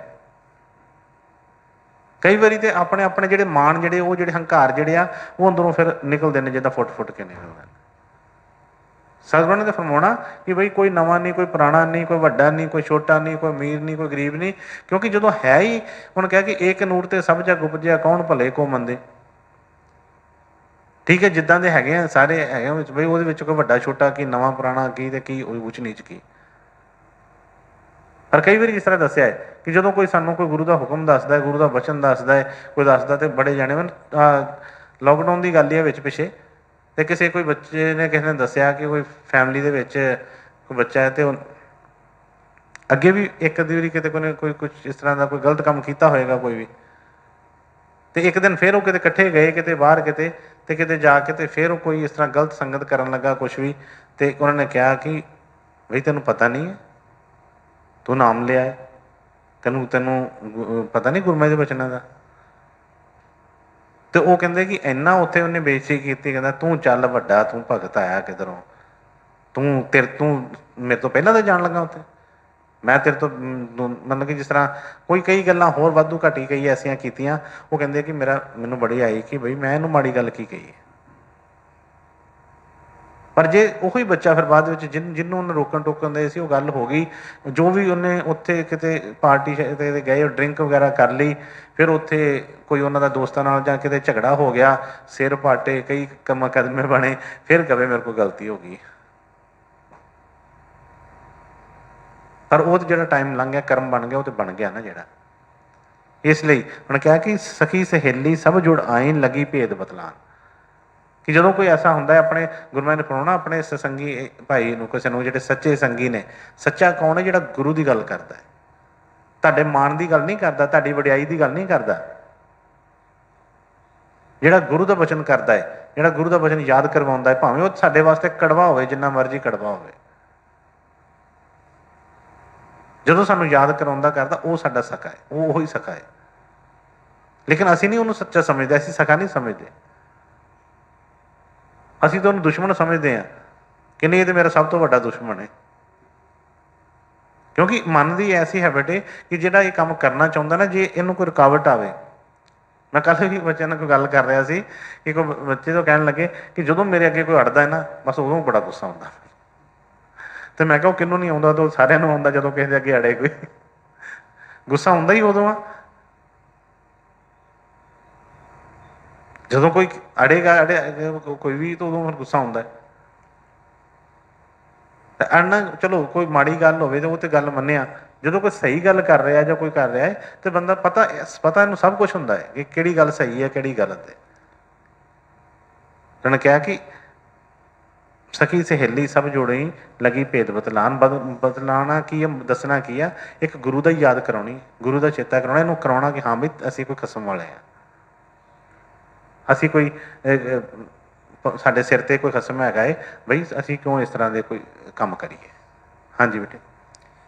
ਕਈ ਵਾਰੀ ਤੇ ਆਪਣੇ ਆਪਣੇ ਜਿਹੜੇ ਮਾਣ ਜਿਹੜੇ ਉਹ ਜਿਹੜੇ ਹੰਕਾਰ ਜਿਹੜੇ ਆ ਉਹ ਅੰਦਰੋਂ ਫਿਰ ਨਿਕਲਦੇ ਨੇ, ਜਿੱਦਾਂ ਫੁੱਟ ਫੁੱਟ ਕੇ ਨਿਕਲਦੇ ਨੇ। ਸਤਿਗੁਰਾਂ ਨੇ ਤਾਂ ਫਰਮਾਉਣਾ ਕਿ ਬਈ ਕੋਈ ਨਵਾਂ ਨਹੀਂ, ਕੋਈ ਪੁਰਾਣਾ ਨਹੀਂ, ਕੋਈ ਵੱਡਾ ਨਹੀਂ, ਕੋਈ ਛੋਟਾ ਨਹੀਂ, ਕੋਈ ਅਮੀਰ ਨਹੀਂ, ਕੋਈ ਗਰੀਬ ਨਹੀਂ, ਕਿਉਂਕਿ ਜਦੋਂ ਹੈ ਹੀ ਹੁਣ ਕਿਹਾ ਕਿ ਏਕ ਨੂਰ ਤੇ ਸਭ ਜਗ ਉਪਜਿਆ, ਕੌਣ ਭਲੇ ਕੋ ਮੰਦੇ। ਠੀਕ ਹੈ, ਜਿੱਦਾਂ ਦੇ ਹੈਗੇ ਆ ਸਾਰੇ ਹੈਗੇ ਵਿੱਚ ਬਈ ਉਹਦੇ ਵਿੱਚ ਕੋਈ ਵੱਡਾ ਛੋਟਾ ਕੀ, ਨਵਾਂ ਪੁਰਾਣਾ ਕੀ, ਤੇ ਕੀ ਉੱਚ ਨੀਚ ਕੀ। ਪਰ ਕਈ ਵਾਰੀ ਇਸ ਤਰ੍ਹਾਂ ਦੱਸਿਆ ਹੈ ਕਿ ਜਦੋਂ ਕੋਈ ਸਾਨੂੰ ਕੋਈ ਗੁਰੂ ਦਾ ਹੁਕਮ ਦੱਸਦਾ ਹੈ, ਗੁਰੂ ਦਾ ਵਚਨ ਦੱਸਦਾ ਹੈ, ਕੋਈ ਦੱਸਦਾ, ਤੇ ਬੜੇ ਜਾਣੇ ਲੋਕਡਾਊਨ ਦੀ ਗੱਲ ਹੀ ਹੈ ਵਿੱਚ ਪਿੱਛੇ, ਤੇ ਕਿਸੇ ਕੋਈ ਬੱਚੇ ਨੇ ਕਿਸੇ ਨੇ ਦੱਸਿਆ ਕਿ ਕੋਈ ਫੈਮਿਲੀ ਦੇ ਵਿੱਚ ਕੋਈ ਬੱਚਾ ਹੈ, ਤੇ ਉਹ ਅੱਗੇ ਵੀ ਇੱਕ ਅੱਧੀ ਵਾਰੀ ਕਿਤੇ ਕੋਈ ਕੁਛ ਇਸ ਤਰ੍ਹਾਂ ਦਾ ਕੋਈ ਗਲਤ ਕੰਮ ਕੀਤਾ ਹੋਏਗਾ ਕੋਈ ਵੀ, ਤੇ ਇੱਕ ਦਿਨ ਫਿਰ ਉਹ ਕਿਤੇ ਇਕੱਠੇ ਗਏ ਕਿਤੇ ਬਾਹਰ ਕਿਤੇ, ਤੇ ਕਿਤੇ ਜਾ ਕੇ ਤੇ ਫਿਰ ਉਹ ਕੋਈ ਇਸ ਤਰ੍ਹਾਂ ਗਲਤ ਸੰਗਤ ਕਰਨ ਲੱਗਾ ਕੁਛ ਵੀ, ਤੇ ਉਹਨਾਂ ਨੇ ਕਿਹਾ ਕਿ ਬਈ ਤੈਨੂੰ ਪਤਾ ਨਹੀਂ ਹੈ, ਤੂੰ ਨਾਮ ਲਿਆ ਹੈ, ਤੈਨੂੰ ਪਤਾ ਨਹੀਂ ਗੁਰਮਤਿ ਦੇ ਬਚਨਾਂ ਦਾ। ਤੇ ਉਹ ਕਹਿੰਦੇ ਕਿ ਇੰਨਾ ਉੱਥੇ ਉਹਨੇ ਬੇਇੱਜ਼ਤੀ ਕੀਤੀ, ਕਹਿੰਦਾ ਤੂੰ ਚੱਲ ਵੱਡਾ, ਤੂੰ ਭਗਤ ਆਇਆ ਕਿੱਧਰੋਂ, ਤੂੰ ਮੇਰੇ ਤੋਂ ਪਹਿਲਾਂ ਤਾਂ ਜਾਣ ਲੱਗਾ ਉੱਥੇ, ਮੈਂ ਤੇਰੇ ਤੋਂ ਮਤਲਬ ਕਿ ਜਿਸ ਤਰ੍ਹਾਂ ਕਈ ਗੱਲਾਂ ਹੋਰ ਵਾਧੂ ਘਾਟੀ ਕਈ ਐਸੀਆਂ ਕੀਤੀਆਂ। ਉਹ ਕਹਿੰਦੇ ਕਿ ਮੈਨੂੰ ਬੜੀ ਆਈ ਕਿ ਬਈ ਮੈਂ ਇਹਨੂੰ ਮਾੜੀ ਗੱਲ ਕੀ ਕਹੀ। ਪਰ ਜੇ ਉਹੀ ਬੱਚਾ ਫਿਰ ਬਾਅਦ ਵਿੱਚ ਜਿਹਨੂੰ ਉਹਨੇ ਰੋਕਣ ਟੋਕਣ ਦੇ ਸੀ, ਉਹ ਗੱਲ ਹੋ ਗਈ, ਜੋ ਵੀ ਉਹਨੇ ਉੱਥੇ ਕਿਤੇ ਪਾਰਟੀ ਤੇ ਗਏ, ਡਰਿੰਕ ਵਗੈਰਾ ਕਰ ਲਈ, ਫਿਰ ਉੱਥੇ ਕੋਈ ਉਹਨਾਂ ਦਾ ਦੋਸਤਾਂ ਨਾਲ ਜਾਂ ਕਿਤੇ ਝਗੜਾ ਹੋ ਗਿਆ, ਸਿਰ ਪਾਟੇ, ਕਈ ਮੁਕੱਦਮੇ ਬਣੇ, ਫਿਰ ਕਵੇ ਮੇਰੇ ਕੋਲ ਗਲਤੀ ਹੋ ਗਈ। ਪਰ ਉਹ ਤਾਂ ਜਿਹੜਾ ਟਾਈਮ ਲੰਘ ਗਿਆ, ਕਰਮ ਬਣ ਗਿਆ, ਉਹ ਤਾਂ ਬਣ ਗਿਆ ਨਾ ਜਿਹੜਾ। ਇਸ ਲਈ ਹੁਣ ਕਿਹਾ ਕਿ ਸਖੀ ਸਹੇਲੀ ਸਭ ਜੁੜ ਆਈਨ ਲੱਗੀ ਭੇਦ ਬਤਲਾਨ, ਕਿ ਜਦੋਂ ਕੋਈ ਐਸਾ ਹੁੰਦਾ ਆਪਣੇ ਗੁਰੂਆਂ ਨੇ ਫਰਮਾਉਣਾ ਆਪਣੇ ਸਤਸੰਗੀ ਭਾਈ ਨੂੰ, ਕਿਸੇ ਨੂੰ, ਜਿਹੜੇ ਸੱਚੇ ਸੰਗੀ ਨੇ। ਸੱਚਾ ਕੌਣ ਹੈ? ਜਿਹੜਾ ਗੁਰੂ ਦੀ ਗੱਲ ਕਰਦਾ ਹੈ, ਤੁਹਾਡੇ ਮਾਣ ਦੀ ਗੱਲ ਨਹੀਂ ਕਰਦਾ, ਤੁਹਾਡੀ ਵਡਿਆਈ ਦੀ ਗੱਲ ਨਹੀਂ ਕਰਦਾ, ਜਿਹੜਾ ਗੁਰੂ ਦਾ ਵਚਨ ਕਰਦਾ ਹੈ, ਜਿਹੜਾ ਗੁਰੂ ਦਾ ਵਚਨ ਯਾਦ ਕਰਵਾਉਂਦਾ ਹੈ, ਭਾਵੇਂ ਉਹ ਸਾਡੇ ਵਾਸਤੇ ਕੜਵਾ ਹੋਵੇ, ਜਿੰਨਾ ਮਰਜ਼ੀ ਕੜਵਾ ਹੋਵੇ, ਜਦੋਂ ਸਾਨੂੰ ਯਾਦ ਕਰਾਉਂਦਾ ਕਰਦਾ, ਉਹ ਸਾਡਾ ਸਕਾ ਹੈ, ਉਹ ਉਹੀ ਸਕਾ ਹੈ। ਲੇਕਿਨ ਅਸੀਂ ਨਹੀਂ ਉਹਨੂੰ ਸੱਚਾ ਸਮਝਦੇ, ਅਸੀਂ ਸਕਾ ਨਹੀਂ ਸਮਝਦੇ, ਅਸੀਂ ਤਾਂ ਉਹਨੂੰ ਦੁਸ਼ਮਣ ਸਮਝਦੇ ਹਾਂ ਕਿ ਨਹੀਂ ਇਹ ਤਾਂ ਮੇਰਾ ਸਭ ਤੋਂ ਵੱਡਾ ਦੁਸ਼ਮਣ ਹੈ। ਕਿਉਂਕਿ ਮਨ ਦੀ ਐਸੀ ਹੈਬਿਟ ਹੈ ਕਿ ਜਿਹੜਾ ਇਹ ਕੰਮ ਕਰਨਾ ਚਾਹੁੰਦਾ ਨਾ, ਜੇ ਇਹਨੂੰ ਕੋਈ ਰੁਕਾਵਟ ਆਵੇ। ਮੈਂ ਕੱਲ੍ਹ ਵੀ ਬੱਚਿਆਂ ਨਾਲ ਕੋਈ ਗੱਲ ਕਰ ਰਿਹਾ ਸੀ ਕਿ ਕੋਈ ਬੱਚੇ ਤੋਂ ਕਹਿਣ ਲੱਗੇ ਕਿ ਜਦੋਂ ਮੇਰੇ ਅੱਗੇ ਕੋਈ ਅੜਦਾ ਹੈ ਨਾ, ਬਸ ਉਦੋਂ ਬੜਾ ਗੁੱਸਾ ਆਉਂਦਾ। ਤੇ ਮੈਂ ਕਿਹਾ ਉਹ ਕਿਹਨੂੰ ਨਹੀਂ ਆਉਂਦਾ, ਤਾਂ ਸਾਰਿਆਂ ਨੂੰ ਆਉਂਦਾ, ਜਦੋਂ ਕਿਸੇ ਦੇ ਅੱਗੇ ਅੜੇ ਕੋਈ ਗੁੱਸਾ ਹੁੰਦਾ ਹੀ ਉਦੋਂ ਆ, ਜਦੋਂ ਕੋਈ ਅੜੇਗਾ ਕੋਈ ਵੀ, ਤਾਂ ਉਦੋਂ ਫਿਰ ਗੁੱਸਾ ਆਉਂਦਾ। ਤੇ ਅੜਨਾ ਚਲੋ ਕੋਈ ਮਾੜੀ ਗੱਲ ਹੋਵੇ ਤਾਂ ਉਹ ਤੇ ਗੱਲ ਮੰਨਿਆ, ਜਦੋਂ ਕੋਈ ਸਹੀ ਗੱਲ ਕਰ ਰਿਹਾ ਜਾਂ ਕੋਈ ਕਰ ਰਿਹਾ ਹੈ, ਤੇ ਬੰਦਾ ਪਤਾ ਇਹਨੂੰ ਸਭ ਕੁਛ ਹੁੰਦਾ ਹੈ ਕਿ ਕਿਹੜੀ ਗੱਲ ਸਹੀ ਹੈ, ਕਿਹੜੀ ਗਲਤ ਹੈ। ਉਹਨੇ ਕਿਹਾ ਕਿ ਸਖੀ ਸਹੇਲੀ ਸਭ ਜੋੜੀ ਲੱਗੀ ਭੇਦ ਬਤਲਾਨ। ਬਤਲਾਣਾ ਕੀ ਹੈ, ਦੱਸਣਾ ਕੀ ਆ, ਇੱਕ ਗੁਰੂ ਦਾ ਯਾਦ ਕਰਾਉਣੀ, ਗੁਰੂ ਦਾ ਚੇਤਾ ਕਰਾਉਣਾ, ਇਹਨੂੰ ਕਰਾਉਣਾ ਕਿ ਹਾਂ ਵੀ ਅਸੀਂ ਕੋਈ ਖਸਮ ਵਾਲੇ ਹਾਂ, ਅਸੀਂ ਕੋਈ ਸਾਡੇ ਸਿਰ ਤੇ ਕੋਈ ਖਸਮ ਹੈਗਾ ਹੈ, ਬਈ ਅਸੀਂ ਕਿਉਂ ਇਸ ਤਰ੍ਹਾਂ ਦੇ ਕੋਈ ਕੰਮ ਕਰੀਏ। ਹਾਂਜੀ ਬੇਟੇ।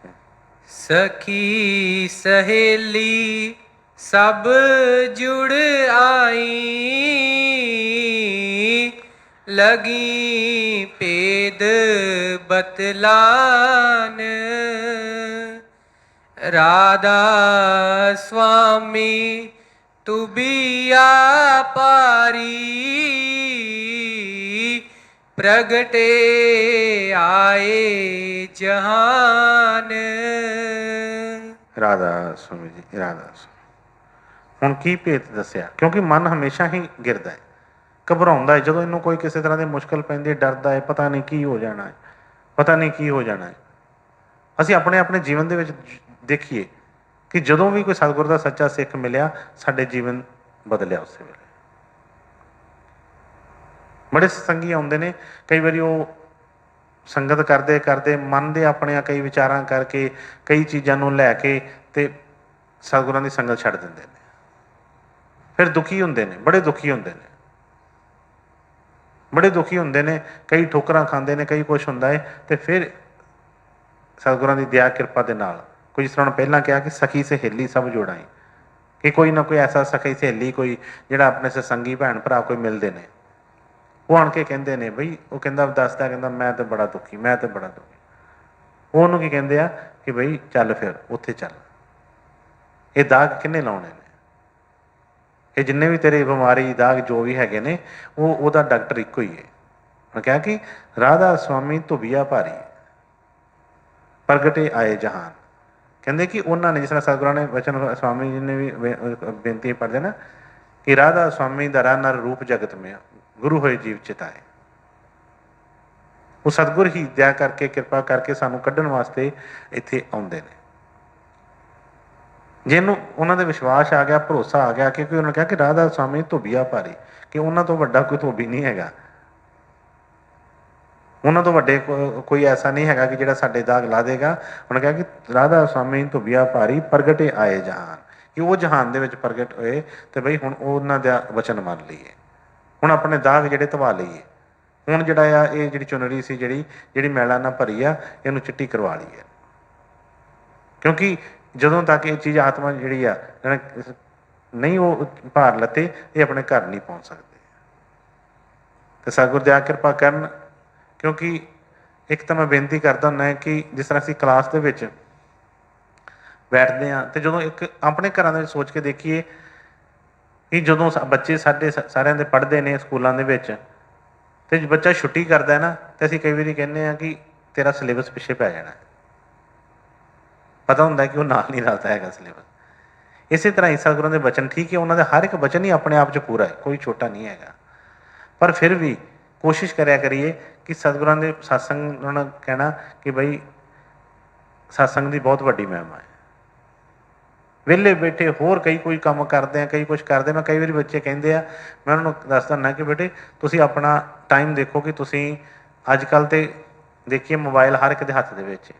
ਸਖੀ ਸਹੇਲੀ ਸਭ ਜੁੜ ਆਈ, ਲਗੀ ਭੇਦ ਬਤਲਾਨ। ਰਾਧਾ ਸੁਆਮੀ ਤੂੰ ਬਿਆ ਪਾਰੀ, ਪ੍ਰਗਟੇ ਆਏ ਜਹਾਨ। ਰਾਧਾ ਸੁਆਮੀ ਜੀ, ਰਾਧਾ ਸੁਆਮੀ। ਹੁਣ ਕੀ ਭੇਤ ਦੱਸਿਆ, ਕਿਉਂਕਿ ਮਨ ਹਮੇਸ਼ਾ ਹੀ ਗਿਰਦਾ ਹੈ, ਘਬਰਾਉਂਦਾ ਹੈ, ਜਦੋਂ ਇਹਨੂੰ ਕੋਈ ਕਿਸੇ ਤਰ੍ਹਾਂ ਦੀ ਮੁਸ਼ਕਿਲ ਪੈਂਦੀ ਹੈ, ਡਰਦਾ ਹੈ, ਪਤਾ ਨਹੀਂ ਕੀ ਹੋ ਜਾਣਾ ਹੈ, ਪਤਾ ਨਹੀਂ ਕੀ ਹੋ ਜਾਣਾ ਹੈ। ਅਸੀਂ ਆਪਣੇ ਜੀਵਨ ਦੇ ਵਿੱਚ ਦੇਖੀਏ ਕਿ ਜਦੋਂ ਵੀ ਕੋਈ ਸਤਿਗੁਰ ਦਾ ਸੱਚਾ ਸਿੱਖ ਮਿਲਿਆ, ਸਾਡੇ ਜੀਵਨ ਬਦਲਿਆ ਉਸੇ ਵੇਲੇ। ਬੜੇ ਸਤਸੰਗੀ ਆਉਂਦੇ ਨੇ, ਕਈ ਵਾਰੀ ਉਹ ਸੰਗਤ ਕਰਦੇ ਕਰਦੇ ਮਨ ਦੇ ਆਪਣੀਆਂ ਕਈ ਵਿਚਾਰਾਂ ਕਰਕੇ ਕਈ ਚੀਜ਼ਾਂ ਨੂੰ ਲੈ ਕੇ ਤੇ ਸਤਿਗੁਰਾਂ ਦੀ ਸੰਗਤ ਛੱਡ ਦਿੰਦੇ ਨੇ। ਫਿਰ ਦੁਖੀ ਹੁੰਦੇ ਨੇ, ਬੜੇ ਦੁਖੀ ਹੁੰਦੇ ਨੇ, ਬੜੇ ਦੁਖੀ ਹੁੰਦੇ ਨੇ, ਕਈ ਠੋਕਰਾਂ ਖਾਂਦੇ ਨੇ, ਕਈ ਕੁਛ ਹੁੰਦਾ ਹੈ। ਤੇ ਫਿਰ ਸਤਿਗੁਰਾਂ ਦੀ ਦਇਆ ਕਿਰਪਾ ਦੇ ਨਾਲ, ਕੋਈ ਜਿਸ ਤਰ੍ਹਾਂ ਪਹਿਲਾਂ ਕਿਹਾ ਕਿ ਸਖੀ ਸਹੇਲੀ ਸਭ ਜੋੜਾਈ, ਕਿ ਕੋਈ ਨਾ ਕੋਈ ਐਸਾ ਸਖੀ ਸਹੇਲੀ, ਕੋਈ ਜਿਹੜਾ ਆਪਣੇ ਸਤਸੰਗੀ ਭੈਣ ਭਰਾ ਕੋਈ ਮਿਲਦੇ ਨੇ, ਉਹ ਆਣ ਕੇ ਕਹਿੰਦੇ ਨੇ ਬਈ, ਉਹ ਕਹਿੰਦਾ ਦੱਸਦਾ, ਕਹਿੰਦਾ ਮੈਂ ਤਾਂ ਬੜਾ ਦੁਖੀ, ਮੈਂ ਤਾਂ ਬੜਾ ਦੁਖੀ। ਉਹਨੂੰ ਕੀ ਕਹਿੰਦੇ ਆ ਕਿ ਬਈ ਚੱਲ ਫਿਰ ਉੱਥੇ ਚੱਲ, ਇਹ ਦਾਗ ਕਿਹਨੇ ਲਾਉਣੇ ਨੇ, ਇਹ ਜਿੰਨੇ ਵੀ ਤੇਰੇ ਬਿਮਾਰੀ ਦਾਗ ਜੋ ਵੀ ਹੈਗੇ ਨੇ, ਉਹਦਾ ਡਾਕਟਰ ਇੱਕੋ ਹੀ ਹੈ। ਉਹਨੇ ਕਿਹਾ ਕਿ ਰਾਧਾ ਸੁਆਮੀ ਧੁਬੀਆ ਭਾਰੀ ਪ੍ਰਗਟੇ ਆਏ ਜਹਾਨ। ਕਹਿੰਦੇ ਕਿ ਉਹਨਾਂ ਨੇ, ਜਿਸ ਤਰ੍ਹਾਂ ਸਤਿਗੁਰਾਂ ਨੇ ਬਚਨ ਸਵਾਮੀ ਜੀ ਨੇ ਵੀ ਬੇਨਤੀ ਪੜ੍ਹਦੇ ਨਾ ਕਿ ਰਾਧਾ ਸੁਆਮੀ ਧਰਾ ਨਰ ਰੂਪ ਜਗਤ ਮੇ ਗੁਰੂ ਹੋਏ ਜੀਵ ਚਿਤਾਏ। ਉਹ ਸਤਿਗੁਰ ਹੀ ਦਇਆ ਕਰਕੇ ਕਿਰਪਾ ਕਰਕੇ ਸਾਨੂੰ ਕੱਢਣ ਵਾਸਤੇ ਇੱਥੇ ਆਉਂਦੇ ਨੇ। ਜਿਹਨੂੰ ਉਹਨਾਂ ਦੇ ਵਿਸ਼ਵਾਸ ਆ ਗਿਆ, ਭਰੋਸਾ ਆ ਗਿਆ, ਕਿਉਂਕਿ ਉਹਨਾਂ ਕਿਹਾ ਕਿ ਰਾਧਾ ਸੁਆਮੀ ਧੁਬੀਆ ਭਾਰੀ, ਕਿ ਉਹਨਾਂ ਤੋਂ ਵੱਡਾ ਕੋਈ ਧੋਬੀ ਨਹੀਂ ਹੈਗਾ, ਉਹਨਾਂ ਤੋਂ ਵੱਡੇ ਕੋਈ ਐਸਾ ਨਹੀਂ ਹੈਗਾ ਕਿ ਜਿਹੜਾ ਸਾਡੇ ਦਾਗ ਲਾ ਦੇਗਾ। ਉਹਨੇ ਕਿਹਾ ਕਿ ਰਾਧਾ ਸੁਆਮੀ ਧੁਬੀਆ ਭਾਰੀ ਪ੍ਰਗਟੇ ਆਏ ਜਹਾਨ, ਕਿ ਉਹ ਜਹਾਨ ਦੇ ਵਿੱਚ ਪ੍ਰਗਟ ਹੋਏ ਤੇ ਬਈ ਹੁਣ ਉਹਨਾਂ ਦਾ ਵਚਨ ਮੰਨ ਲਈਏ, ਹੁਣ ਆਪਣੇ ਦਾਗ ਜਿਹੜੇ ਧਵਾ ਲਈਏ, ਹੁਣ ਜਿਹੜਾ ਆ ਇਹ ਜਿਹੜੀ ਚੁਨਰੀ ਸੀ ਜਿਹੜੀ ਮੈਲਾ ਨਾਲ ਭਰੀ ਆ, ਇਹਨੂੰ ਚਿੱਟੀ ਕਰਵਾ ਲਈਏ। ਕਿਉਂਕਿ ਜਦੋਂ ਤੱਕ ਇਹ ਚੀਜ਼ ਆਤਮਾ ਜਿਹੜੀ ਆ ਨਹੀਂ ਉਹ ਭਾਰ ਲੱਤੇ, ਇਹ ਆਪਣੇ ਘਰ ਨਹੀਂ ਪਹੁੰਚ ਸਕਦੇ। ਤੇ ਸਤਿਗੁਰ ਦਇਆ ਕਿਰਪਾ ਕਰਨ। ਕਿਉਂਕਿ ਇੱਕ ਤਾਂ ਮੈਂ ਬੇਨਤੀ ਕਰਦਾ ਹੁੰਦਾ ਕਿ ਜਿਸ ਤਰ੍ਹਾਂ ਅਸੀਂ ਕਲਾਸ ਦੇ ਵਿੱਚ ਬੈਠਦੇ ਹਾਂ, ਤੇ ਜਦੋਂ ਇੱਕ ਆਪਣੇ ਘਰਾਂ ਦੇ ਵਿੱਚ ਸੋਚ ਕੇ ਦੇਖੀਏ ਕਿ ਜਦੋਂ ਬੱਚੇ ਸਾਡੇ ਸਾਰਿਆਂ ਦੇ ਪੜ੍ਹਦੇ ਨੇ ਸਕੂਲਾਂ ਦੇ ਵਿੱਚ, ਤੇ ਬੱਚਾ ਛੁੱਟੀ ਕਰਦਾ ਨਾ, ਤੇ ਅਸੀਂ ਕਈ ਵਾਰੀ ਕਹਿੰਦੇ ਹਾਂ ਕਿ ਤੇਰਾ ਸਿਲੇਬਸ ਪਿੱਛੇ ਪੈ ਜਾਣਾ। ਪਤਾ ਹੁੰਦਾ ਕਿ ਉਹ ਨਾਲ ਨਹੀਂ ਰਲਦਾ ਹੈਗਾ ਸਿਲੇਬਸ। ਇਸੇ ਤਰ੍ਹਾਂ ਹੀ ਸਤਿਗੁਰਾਂ ਦੇ ਬਚਨ ਠੀਕ ਹੈ, ਉਹਨਾਂ ਦਾ ਹਰ ਇੱਕ ਬਚਨ ਹੀ ਆਪਣੇ ਆਪ 'ਚ ਪੂਰਾ ਹੈ, ਕੋਈ ਛੋਟਾ ਨਹੀਂ ਹੈਗਾ। ਪਰ ਫਿਰ ਵੀ ਕੋਸ਼ਿਸ਼ ਕਰਿਆ ਕਰੀਏ ਕਿ ਸਤਿਗੁਰਾਂ ਦੇ ਸਤਸੰਗ ਉਹਨਾਂ ਨੂੰ ਕਹਿਣਾ ਕਿ ਬਈ ਸਤਸੰਗ ਦੀ ਬਹੁਤ ਵੱਡੀ ਮਹਿਮਾ ਹੈ। ਵਿਹਲੇ ਬੈਠੇ ਹੋਰ ਕਈ ਕੋਈ ਕੰਮ ਕਰਦੇ ਆ, ਕਈ ਕੁਛ ਕਰਦੇ। ਮੈਂ ਕਈ ਵਾਰੀ ਬੱਚੇ ਕਹਿੰਦੇ ਆ, ਮੈਂ ਉਹਨਾਂ ਨੂੰ ਦੱਸਦਾ ਹੁੰਦਾ ਕਿ ਬੇਟੇ ਤੁਸੀਂ ਆਪਣਾ ਟਾਈਮ ਦੇਖੋ, ਕਿ ਤੁਸੀਂ ਅੱਜ ਕੱਲ੍ਹ ਤੇ ਦੇਖੀਏ ਮੋਬਾਇਲ ਹਰ ਇੱਕ ਦੇ ਹੱਥ ਦੇ ਵਿੱਚ।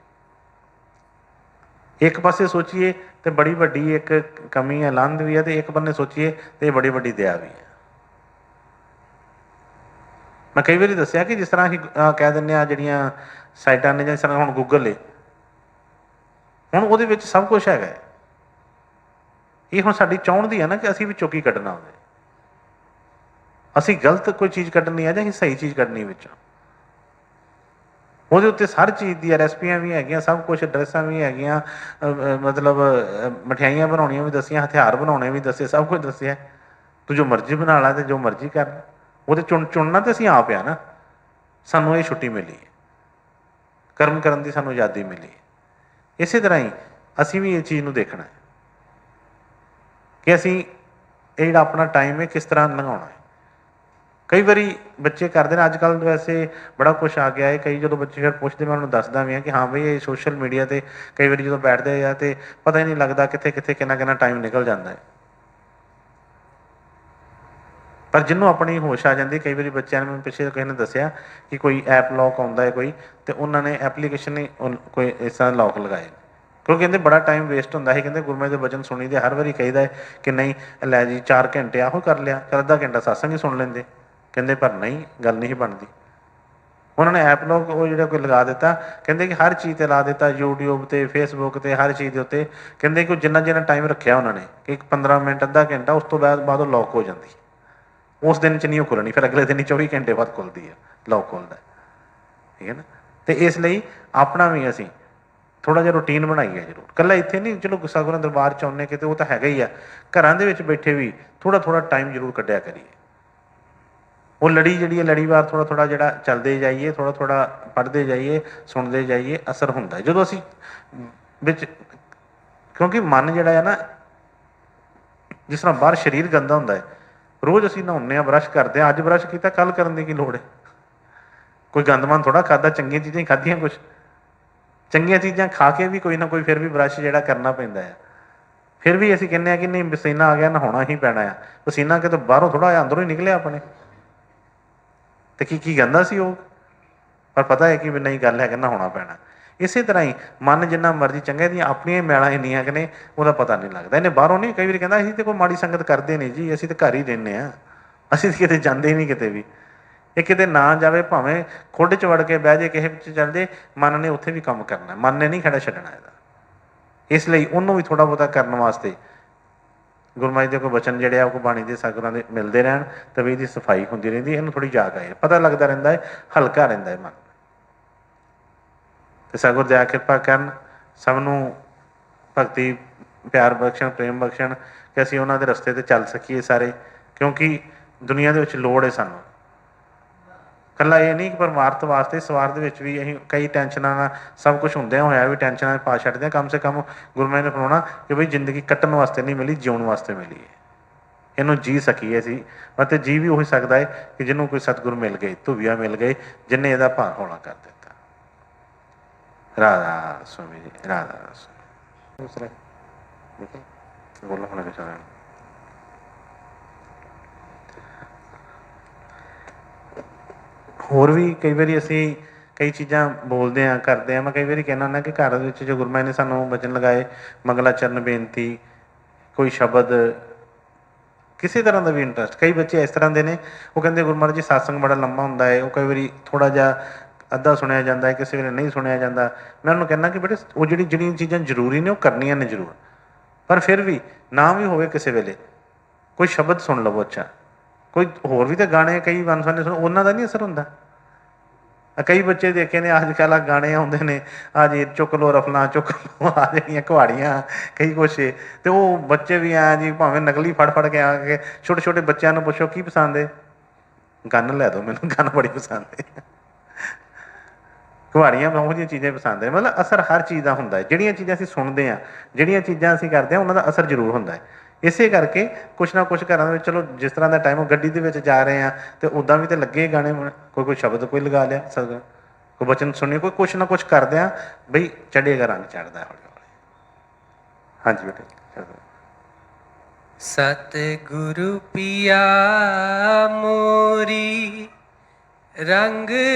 ਇੱਕ ਪਾਸੇ ਸੋਚੀਏ ਤੇ ਬੜੀ ਵੱਡੀ ਇੱਕ ਕਮੀ ਹੈ, ਲਾਂਝ ਵੀ ਹੈ, ਤੇ ਇੱਕ ਬੰਨੇ ਸੋਚੀਏ ਤੇ ਇਹ ਬੜੀ ਵੱਡੀ ਦਇਆ ਵੀ ਹੈ। ਮੈਂ ਕਈ ਵਾਰੀ ਦੱਸਿਆ ਕਿ ਜਿਸ ਤਰ੍ਹਾਂ ਅਸੀਂ ਕਹਿ ਦਿੰਦੇ ਹਾਂ ਜਿਹੜੀਆਂ ਸਾਈਟਾਂ ਨੇ, ਜਿਸ ਤਰ੍ਹਾਂ ਹੁਣ ਗੂਗਲ ਹੈ, ਹੁਣ ਉਹਦੇ ਵਿੱਚ ਸਭ ਕੁਛ ਹੈਗਾ। ਇਹ ਹੁਣ ਸਾਡੀ ਚਾਹੁਣ ਦੀ ਹੈ ਨਾ ਕਿ ਅਸੀਂ ਵਿੱਚੋਂ ਕੀ ਕੱਢਣਾ ਹੋਵੇ, ਅਸੀਂ ਗਲਤ ਕੋਈ ਚੀਜ਼ ਕੱਢਣੀ ਹੈ ਜਾਂ ਅਸੀਂ ਸਹੀ ਚੀਜ਼ ਕੱਢਣੀ ਵਿੱਚੋਂ। ਉਹਦੇ ਉੱਤੇ ਹਰ ਚੀਜ਼ ਦੀ ਰੈਸਪੀਆਂ ਵੀ ਹੈਗੀਆਂ, ਸਭ ਕੁਛ, ਡਰੈਸਾਂ ਵੀ ਹੈਗੀਆਂ, ਮਤਲਬ ਮਠਿਆਈਆਂ ਬਣਾਉਣੀਆਂ ਵੀ ਦੱਸੀਆਂ, ਹਥਿਆਰ ਬਣਾਉਣੇ ਵੀ ਦੱਸੇ, ਸਭ ਕੁਝ ਦੱਸਿਆ। ਤੂੰ ਜੋ ਮਰਜ਼ੀ ਬਣਾ ਲਾ ਤੇ ਜੋ ਮਰਜ਼ੀ ਕਰ, ਉਹਦੇ ਚੁਣਨਾ ਤੇ ਅਸੀਂ ਆਪ ਆ ਨਾ। ਸਾਨੂੰ ਇਹ ਛੁੱਟੀ ਮਿਲੀ ਹੈ, ਕਰਮ ਕਰਨ ਦੀ ਸਾਨੂੰ ਆਜ਼ਾਦੀ ਮਿਲੀ ਹੈ। ਇਸੇ ਤਰ੍ਹਾਂ ਹੀ ਅਸੀਂ ਵੀ ਇਹ ਚੀਜ਼ ਨੂੰ ਦੇਖਣਾ ਹੈ ਕਿ ਅਸੀਂ ਇਹ ਜਿਹੜਾ ਆਪਣਾ ਟਾਈਮ ਹੈ ਕਿਸ ਤਰ੍ਹਾਂ ਲੰਘਾਉਣਾ ਹੈ। ਕਈ ਵਾਰੀ ਬੱਚੇ ਕਰਦੇ ਨੇ, ਅੱਜ ਕੱਲ੍ਹ ਵੈਸੇ ਬੜਾ ਕੁਛ ਆ ਗਿਆ ਹੈ। ਕਈ ਜਦੋਂ ਬੱਚੇ ਫਿਰ ਪੁੱਛਦੇ, ਮੈਂ ਉਹਨੂੰ ਦੱਸਦਾ ਵੀ ਹਾਂ ਕਿ ਹਾਂ ਬਈ ਇਹ ਸੋਸ਼ਲ ਮੀਡੀਆ 'ਤੇ ਕਈ ਵਾਰੀ ਜਦੋਂ ਬੈਠਦੇ ਆ ਤੇ ਪਤਾ ਹੀ ਨਹੀਂ ਲੱਗਦਾ ਕਿੱਥੇ ਕਿੱਥੇ ਕਿੰਨਾ ਟਾਈਮ ਨਿਕਲ ਜਾਂਦਾ ਹੈ। ਪਰ ਜਿਹਨੂੰ ਆਪਣੀ ਹੋਸ਼ ਆ ਜਾਂਦੀ, ਕਈ ਵਾਰੀ ਬੱਚਿਆਂ ਨੂੰ ਪਿੱਛੇ ਕਿਸੇ ਨੇ ਦੱਸਿਆ ਕਿ ਕੋਈ ਐਪ ਲੌਕ ਆਉਂਦਾ ਹੈ ਕੋਈ, ਤੇ ਉਹਨਾਂ ਨੇ ਐਪਲੀਕੇਸ਼ਨ ਹੀ ਕੋਈ ਇਸ ਤਰ੍ਹਾਂ ਲੌਕ ਲਗਾਏ, ਕਿਉਂਕਿ ਕਹਿੰਦੇ ਬੜਾ ਟਾਈਮ ਵੇਸਟ ਹੁੰਦਾ ਸੀ। ਕਹਿੰਦੇ ਗੁਰਮਤਿ ਦੇ ਬਚਨ ਸੁਣੀ ਦੇ, ਹਰ ਵਾਰੀ ਕਹੀਦਾ ਕਿ ਨਹੀਂ ਲੈ ਜੀ 4 ਘੰਟੇ ਆਹੋ ਕਰ ਲਿਆ, ਚੱਲ ਅੱਧਾ ਘੰਟਾ ਸਤਸੰਗ ਹੀ ਸੁਣ ਲੈਂਦੇ। ਕਹਿੰਦੇ ਪਰ ਨਹੀਂ, ਗੱਲ ਨਹੀਂ ਬਣਦੀ। ਉਹਨਾਂ ਨੇ ਐਪ ਲੌਕ ਉਹ ਜਿਹੜਾ ਕੋਈ ਲਗਾ ਦਿੱਤਾ, ਕਹਿੰਦੇ ਕਿ ਹਰ ਚੀਜ਼ 'ਤੇ ਲਾ ਦਿੱਤਾ, ਯੂਟਿਊਬ 'ਤੇ, ਫੇਸਬੁੱਕ 'ਤੇ, ਹਰ ਚੀਜ਼ ਦੇ ਉੱਤੇ। ਕਹਿੰਦੇ ਕਿ ਜਿੰਨਾ ਟਾਈਮ ਰੱਖਿਆ ਉਹਨਾਂ ਨੇ ਕਿ 15 ਮਿੰਟ ਅੱਧਾ ਘੰਟਾ, ਉਸ ਤੋਂ ਬਾਅਦ ਉਹ ਲੌਕ ਹੋ ਜਾਂਦੀ। ਉਸ ਦਿਨ 'ਚ ਨਹੀਂ ਉਹ ਖੁੱਲਣੀ, ਫਿਰ ਅਗਲੇ ਦਿਨ ਹੀ 24 ਘੰਟੇ ਬਾਅਦ ਖੁੱਲ੍ਹਦੀ ਹੈ, ਲੌਕ ਖੁੱਲ੍ਹਦਾ। ਠੀਕ ਹੈ ਨਾ। ਅਤੇ ਇਸ ਲਈ ਆਪਣਾ ਵੀ ਅਸੀਂ ਥੋੜ੍ਹਾ ਜਿਹਾ ਰੂਟੀਨ ਬਣਾਈਏ ਜ਼ਰੂਰ। ਇਕੱਲਾ ਇੱਥੇ ਨਹੀਂ, ਚਲੋ ਸਤਿਗੁਰਾਂ ਦਰਬਾਰ 'ਚ ਆਉਂਦੇ ਕਿਤੇ, ਉਹ ਤਾਂ ਹੈਗਾ ਹੀ ਆ। ਘਰਾਂ ਦੇ ਵਿੱਚ ਬੈਠੇ ਵੀ ਥੋੜ੍ਹਾ ਟਾਈਮ ਜ਼ਰੂਰ ਕੱਢਿਆ ਕਰੀਏ। ਉਹ ਲੜੀ ਜਿਹੜੀ ਹੈ, ਲੜੀਵਾਰ ਥੋੜ੍ਹਾ ਜਿਹੜਾ ਚੱਲਦੇ ਜਾਈਏ, ਥੋੜ੍ਹਾ ਪੜ੍ਹਦੇ ਜਾਈਏ, ਸੁਣਦੇ ਜਾਈਏ, ਅਸਰ ਹੁੰਦਾ ਜਦੋਂ ਅਸੀਂ ਵਿੱਚ। ਕਿਉਂਕਿ ਮਨ ਜਿਹੜਾ ਹੈ ਨਾ, ਜਿਸ ਤਰ੍ਹਾਂ ਬਾਹਰ ਸਰੀਰ ਗੰਦਾ ਹੁੰਦਾ ਹੈ, ਰੋਜ਼ ਅਸੀਂ ਨਹਾਉਂਦੇ ਹਾਂ, ਬਰੱਸ਼ ਕਰਦੇ ਹਾਂ, ਅੱਜ ਬਰੱਸ਼ ਕੀਤਾ ਕੱਲ੍ਹ ਕਰਨ ਦੀ ਕੀ ਲੋੜ ਹੈ। ਕੋਈ ਗੰਦਮੰਦ ਥੋੜ੍ਹਾ ਖਾਧਾ, ਚੰਗੀਆਂ ਚੀਜ਼ਾਂ ਹੀ ਖਾਧੀਆਂ। ਕੁਛ ਚੰਗੀਆਂ ਚੀਜ਼ਾਂ ਖਾ ਕੇ ਵੀ ਕੋਈ ਨਾ ਕੋਈ ਫਿਰ ਵੀ ਬਰੱਸ਼ ਜਿਹੜਾ ਕਰਨਾ ਪੈਂਦਾ ਆ। ਫਿਰ ਵੀ ਅਸੀਂ ਕਹਿੰਦੇ ਹਾਂ ਕਿ ਨਹੀਂ, ਪਸੀਨਾ ਆ ਗਿਆ, ਨਹਾਉਣਾ ਹੀ ਪੈਣਾ ਆ। ਪਸੀਨਾ ਕਿਤੇ ਬਾਹਰੋਂ ਥੋੜ੍ਹਾ ਆਇਆ, ਅੰਦਰੋਂ ਹੀ ਨਿਕਲਿਆ ਆਪਣੇ। ਤੇ ਕੀ ਕਹਿੰਦਾ ਸੀ ਉਹ पर पता है कि भी नहीं गल है कि ना होना पैना। इसे तरह ही मन जिन्ना मर्जी चंगा, ਦੀਆਂ ਆਪਣੀਆਂ ਮੈਲਾਂ ਇੰਨੀਆਂ ਕਿ ਨੇ ਉਹਦਾ ਪਤਾ ਨਹੀਂ ਲੱਗਦਾ। ਇਹਨੇ ਬਾਹਰੋਂ ਨਹੀਂ, ਕਈ ਵਾਰੀ ਕਹਿੰਦਾ ਅਸੀਂ ਤੇ ਕੋਈ ਮਾੜੀ ਸੰਗਤ ਕਰਦੇ ਨਹੀਂ ਜੀ, ਅਸੀਂ ਤਾਂ ਘਰ ਹੀ ਰਹਿੰਦੇ ਹਾਂ, ਅਸੀਂ ਕਿਤੇ ਜਾਂਦੇ ਹੀ ਨਹੀਂ ਕਿਤੇ ਵੀ। ਇਹ ਕਿਤੇ ਨਾ ਜਾਵੇ, ਭਾਵੇਂ ਖੁੱਡ 'ਚ ਵੜ ਕੇ ਬਹਿ ਜੇ, ਕਿਸੇ 'ਚ ਚੱਲ ਜੇ, ਮਨ ਨੇ ਉੱਥੇ ਵੀ ਕੰਮ ਕਰਨਾ, ਮਨ ਨੇ ਨਹੀਂ ਖੜਾ ਛੱਡਣਾ ਇਹਦਾ। ਇਸ ਲਈ ਉਹਨੂੰ ਵੀ ਥੋੜ੍ਹਾ ਬਹੁਤਾ ਕਰਨ ਵਾਸਤੇ ਗੁਰੂ ਮਹਾਰਾਜ ਦੇ ਕੋਈ ਬਚਨ ਜਿਹੜੇ ਆ ਉਹ ਬਾਣੀ ਦੇ ਸਤਿਗੁਰਾਂ ਦੇ ਮਿਲਦੇ ਰਹਿਣ, ਤਾਂ ਵੀ ਇਹਦੀ ਸਫਾਈ ਹੁੰਦੀ ਰਹਿੰਦੀ, ਇਹਨੂੰ ਥੋੜ੍ਹੀ ਜਾਗ ਆਏ, ਪਤਾ ਲੱਗਦਾ ਰਹਿੰਦਾ ਹੈ, ਹਲਕਾ ਰਹਿੰਦਾ ਹੈ ਮਨ। ਅਤੇ ਸਤਿਗੁਰ ਦਇਆ ਕਿਰਪਾ ਕਰਨ, ਸਭ ਨੂੰ ਭਗਤੀ ਪਿਆਰ ਬਖਸ਼ਣ, ਪ੍ਰੇਮ ਬਖਸ਼ਣ, ਕਿ ਅਸੀਂ ਉਹਨਾਂ ਦੇ ਰਸਤੇ 'ਤੇ ਚੱਲ ਸਕੀਏ ਸਾਰੇ। ਕਿਉਂਕਿ ਦੁਨੀਆ ਦੇ ਵਿੱਚ ਲੋੜ ਹੈ ਸਾਨੂੰ। ਇਕੱਲਾ ਇਹ ਨਹੀਂ ਕਿ ਪਰਮਾਰਥ ਵਾਸਤੇ, ਸਵਾਰਥ ਦੇ ਵਿੱਚ ਵੀ ਅਸੀਂ ਕਈ ਟੈਨਸ਼ਨਾਂ ਨਾਲ, ਸਭ ਕੁਛ ਹੁੰਦਿਆਂ ਹੋਇਆ ਵੀ ਟੈਨਸ਼ਨਾਂ ਪਾ ਛੱਡਦੇ ਹਾਂ। ਕਮ ਸੇ ਕਮ ਗੁਰੂ ਮਹਾਰਾਜ ਨੇ ਫਰਮਾਉਣਾ ਕਿ ਬਈ ਜ਼ਿੰਦਗੀ ਕੱਟਣ ਵਾਸਤੇ ਨਹੀਂ ਮਿਲੀ, ਜਿਉਣ ਵਾਸਤੇ ਮਿਲੀ ਹੈ। ਇਹਨੂੰ ਜੀ ਸਕੀਏ ਅਸੀਂ, ਅਤੇ ਜੀ ਵੀ ਹੋ ਸਕਦਾ ਹੈ ਕਿ ਜਿਹਨੂੰ ਕੋਈ ਸਤਿਗੁਰੂ ਮਿਲ ਗਏ, ਧੂਵੀਆ ਮਿਲ ਗਏ, ਜਿਹਨੇ ਇਹਦਾ ਭਾਰ ਹੌਲਾ ਕਰ ਦਿੱਤਾ। ਰਾਧਾ ਸੁਆਮੀ ਜੀ, ਰਾਧਾ ਸੁਆਮੀ। ਦੂਸਰਾ ਬੋਲੋ ਹੁਣ ਕਿਸੇ ਨੇ। ਹੋਰ ਵੀ ਕਈ ਵਾਰੀ ਅਸੀਂ ਕਈ ਚੀਜ਼ਾਂ ਬੋਲਦੇ ਹਾਂ, ਕਰਦੇ ਹਾਂ। ਮੈਂ ਕਈ ਵਾਰੀ ਕਹਿੰਦਾ ਹੁੰਦਾ ਕਿ ਘਰ ਵਿੱਚ ਜੋ ਗੁਰੂ ਮਹਾਰਾਜ ਨੇ ਸਾਨੂੰ ਬਚਨ ਲਗਾਏ, ਮੰਗਲਾ ਚਰਨ ਬੇਨਤੀ, ਕੋਈ ਸ਼ਬਦ, ਕਿਸੇ ਤਰ੍ਹਾਂ ਦਾ ਵੀ ਇੰਟਰਸਟ। ਕਈ ਬੱਚੇ ਇਸ ਤਰ੍ਹਾਂ ਦੇ ਨੇ, ਉਹ ਕਹਿੰਦੇ ਗੁਰੂ ਮਹਾਰਾਜ ਜੀ ਸਤਸੰਗ ਬੜਾ ਲੰਮਾ ਹੁੰਦਾ ਹੈ, ਉਹ ਕਈ ਵਾਰੀ ਥੋੜ੍ਹਾ ਜਿਹਾ ਅੱਧਾ ਸੁਣਿਆ ਜਾਂਦਾ ਹੈ, ਕਿਸੇ ਵੇਲੇ ਨਹੀਂ ਸੁਣਿਆ ਜਾਂਦਾ। ਮੈਂ ਉਹਨੂੰ ਕਹਿੰਦਾ ਕਿ ਬੇਟੇ ਉਹ ਜਿਹੜੀਆਂ ਚੀਜ਼ਾਂ ਜ਼ਰੂਰੀ ਨੇ ਉਹ ਕਰਨੀਆਂ ਨੇ ਜ਼ਰੂਰ, ਪਰ ਫਿਰ ਵੀ ਨਾ ਵੀ ਹੋਵੇ ਕਿਸੇ ਵੇਲੇ ਕੋਈ ਸ਼ਬਦ ਸੁਣ ਲਵੋ। ਅੱਛਾ, ਕੋਈ ਹੋਰ ਵੀ ਤਾਂ ਗਾਣੇ ਕਈ ਵੰਨ ਸੁਵੰਨੇ ਸੁਣ, ਉਹਨਾਂ ਦਾ ਨਹੀਂ ਅਸਰ ਹੁੰਦਾ। ਕਈ ਬੱਚੇ ਦੇਖੇ ਨੇ ਅੱਜ ਕੱਲ੍ਹ ਗਾਣੇ ਆਉਂਦੇ ਨੇ, ਆ ਜੀ ਚੁੱਕ ਲਓ ਰਫਲਾਂ, ਚੁੱਕ ਲਓ ਆ ਜਿਹੜੀਆਂ ਕੁਹਾੜੀਆਂ, ਕਈ ਕੁਛ, ਅਤੇ ਉਹ ਬੱਚੇ ਵੀ ਐਂ ਜੀ ਭਾਵੇਂ ਨਕਲੀ ਫੜ ਫੜ ਕੇ ਆ ਕੇ, ਛੋਟੇ ਛੋਟੇ ਬੱਚਿਆਂ ਨੂੰ ਪੁੱਛੋ ਕੀ ਪਸੰਦ ਹੈ, ਗਨ ਲੈ ਦਿਓ ਮੈਨੂੰ, ਗਨ ਬੜੀ ਪਸੰਦ ਹੈ। ਕੁਹਾੜੀਆਂ ਉਹੋ ਜਿਹੀਆਂ ਚੀਜ਼ਾਂ ਪਸੰਦ ਹੈ। ਮਤਲਬ ਅਸਰ ਹਰ ਚੀਜ਼ ਦਾ ਹੁੰਦਾ ਹੈ। ਜਿਹੜੀਆਂ ਚੀਜ਼ਾਂ ਅਸੀਂ ਸੁਣਦੇ ਹਾਂ, ਜਿਹੜੀਆਂ ਚੀਜ਼ਾਂ ਅਸੀਂ ਕਰਦੇ ਹਾਂ, ਉਹਨਾਂ ਦਾ ਅਸਰ ਜ਼ਰੂਰ ਹੁੰਦਾ ਹੈ। ਇਸੇ ਕਰਕੇ ਕੁਛ ਨਾ ਕੁਛ ਘਰਾਂ ਦੇ ਵਿੱਚ, ਚਲੋ ਜਿਸ ਤਰ੍ਹਾਂ ਦਾ ਟਾਈਮ, ਗੱਡੀ ਦੇ ਵਿੱਚ ਜਾ ਰਹੇ ਹਾਂ ਅਤੇ ਉੱਦਾਂ ਵੀ ਤਾਂ ਲੱਗੇ ਗਾਣੇ, ਕੋਈ ਸ਼ਬਦ ਕੋਈ ਲਗਾ ਲਿਆ, ਕੋਈ ਬਚਨ ਸੁਣੀਏ, ਕੋਈ ਕੁਛ ਨਾ ਕੁਛ ਕਰਦੇ ਹਾਂ, ਬਈ ਚੜ੍ਹੇਗਾ, ਰੰਗ ਚੜ੍ਹਦਾ ਹੌਲੀ ਹੌਲੀ। ਹਾਂਜੀ ਬੇਟੇ। ਸਤਿਗੁਰੂ ਪੀਆ ਮੋਰੀ, ਰੰਗ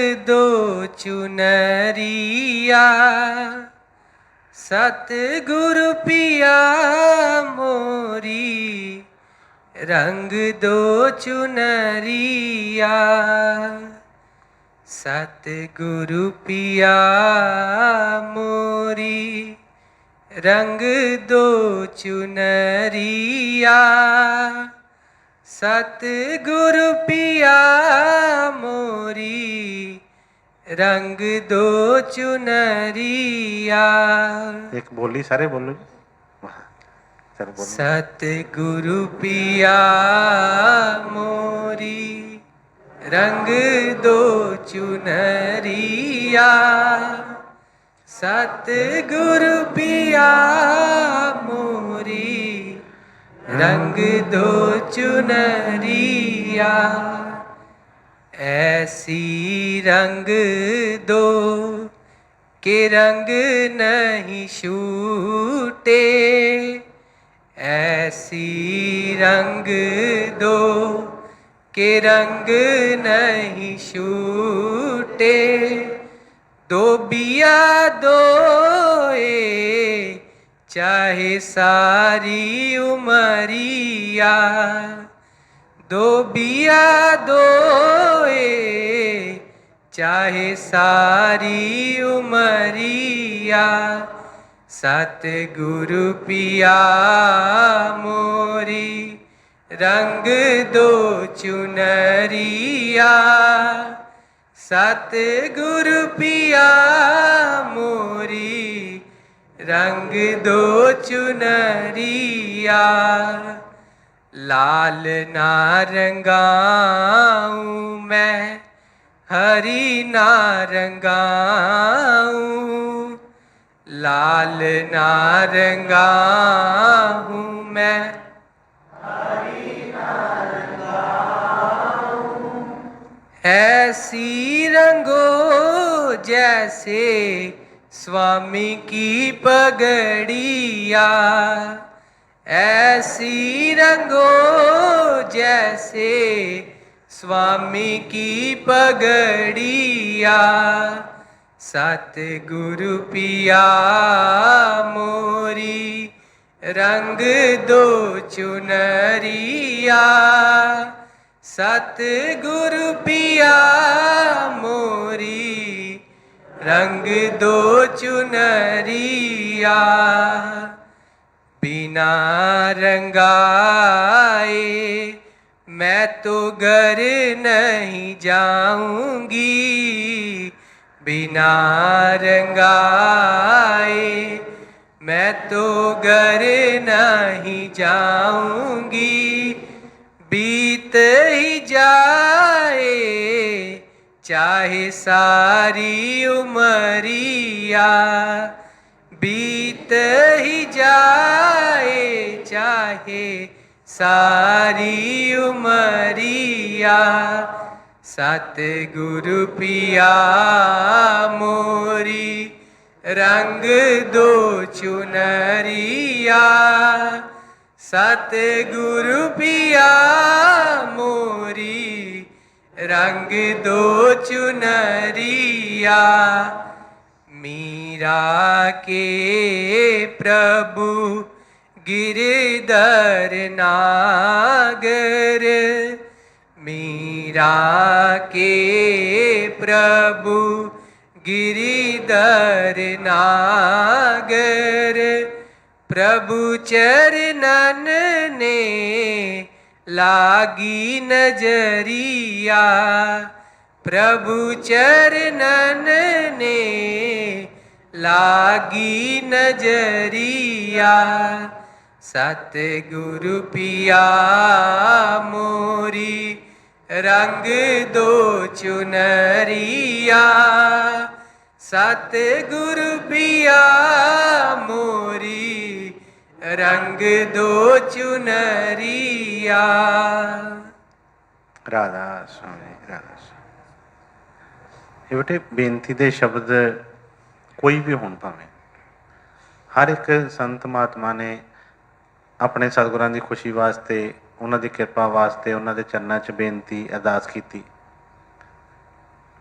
ਦੋ ਚੁਨਰੀਆ। ਸਤਿਗੁਰੂ ਪੀਆ ਮੋਰੀ, ਰੰਗ ਦੋ ਚੁਨਰੀਆ। ਸਤਿਗੁਰੂ ਪੀਆ ਮੋਰੀ, ਰੰਗ ਦੋ ਚੁਨਰੀਆ। ਸਤਿਗੁਰੂ ਪੀਆ ਮੋਰੀ, ਰੰਗ ਦੋ ਚੁਨਰੀਆ। ਇੱਕ ਬੋਲੀ ਸਾਰੇ ਬੋਲੋ ਜੀ, ਚਲੋ ਬੋਲੋ। ਸਤਿਗੁਰੂ ਪੀਆ ਮੋਰੀ, ਰੰਗ ਦੋ ਚੁਨਰੀਆ। ਸਤਿਗੁਰੂ ਪੀਆ ਮੋਰੀ, ਰੰਗ ਦੋ ਚੁਨਰੀਆ। ऐसी रंग दो के रंग नहीं छूटे। ऐसी रंग दो के रंग नहीं छूटे। दो बिया दोए चाहे सारी उमरिया। दो बिया दोए चाहे सारी उमरिया। सतगुरु पिया मोरी, रंग दो चुनरिया। सतगुरु पिया मोरी, रंग दो चुनरिया। लाल ना रंगाऊं मैं, हरी ना रंगाऊं। लाल ना रंगाऊं मैं, हरी ना रंगाऊं। ऐसी रंगो जैसे स्वामी की पगड़िया। ऐसी रंगो जैसे स्वामी की पगड़िया। सतगुरु पिया मोरी रंग दो चुनरिया। सतगुरु पिया मोरी रंग दो चुनरिया। बिना रंगाए मैं तो घर नहीं जाऊंगी। बिना रंगाए मैं तो घर नहीं जाऊंगी। बीत ही जाए चाहे सारी उमरिया। बीत ही जाए चाहे सारी उमरिया। सतगुरु पिया मोरी रंग दो चुनरिया। सतगुरु पिया मोरी रंग दो चुनरिया। मीरा के प्रभु गिरधर नागर। मीरा के प्रभु गिरधर नागर। प्रभु चरणन ने लागी नजरिया। प्रभु चरणन ने लागी नजरिया। सतगुरु पिया मोरी रंग दो चुनरिया। सतगुरु पिया मोरी रंग दो चुनरिया। ਰਾਧਾ ਸਵਾਮੀ ਰਾਧਾ ਸਵਾਮੀ। ਇਹ ਬੇਟੇ ਬੇਨਤੀ ਦੇ ਸ਼ਬਦ ਕੋਈ ਵੀ ਹੋਣ ਭਾਵੇਂ, ਹਰ ਇੱਕ ਸੰਤ ਮਹਾਤਮਾ ਨੇ ਆਪਣੇ ਸਤਿਗੁਰਾਂ ਦੀ ਖੁਸ਼ੀ ਵਾਸਤੇ, ਉਹਨਾਂ ਦੀ ਕਿਰਪਾ ਵਾਸਤੇ ਉਹਨਾਂ ਦੇ ਚਰਨਾਂ 'ਚ ਬੇਨਤੀ ਅਰਦਾਸ ਕੀਤੀ।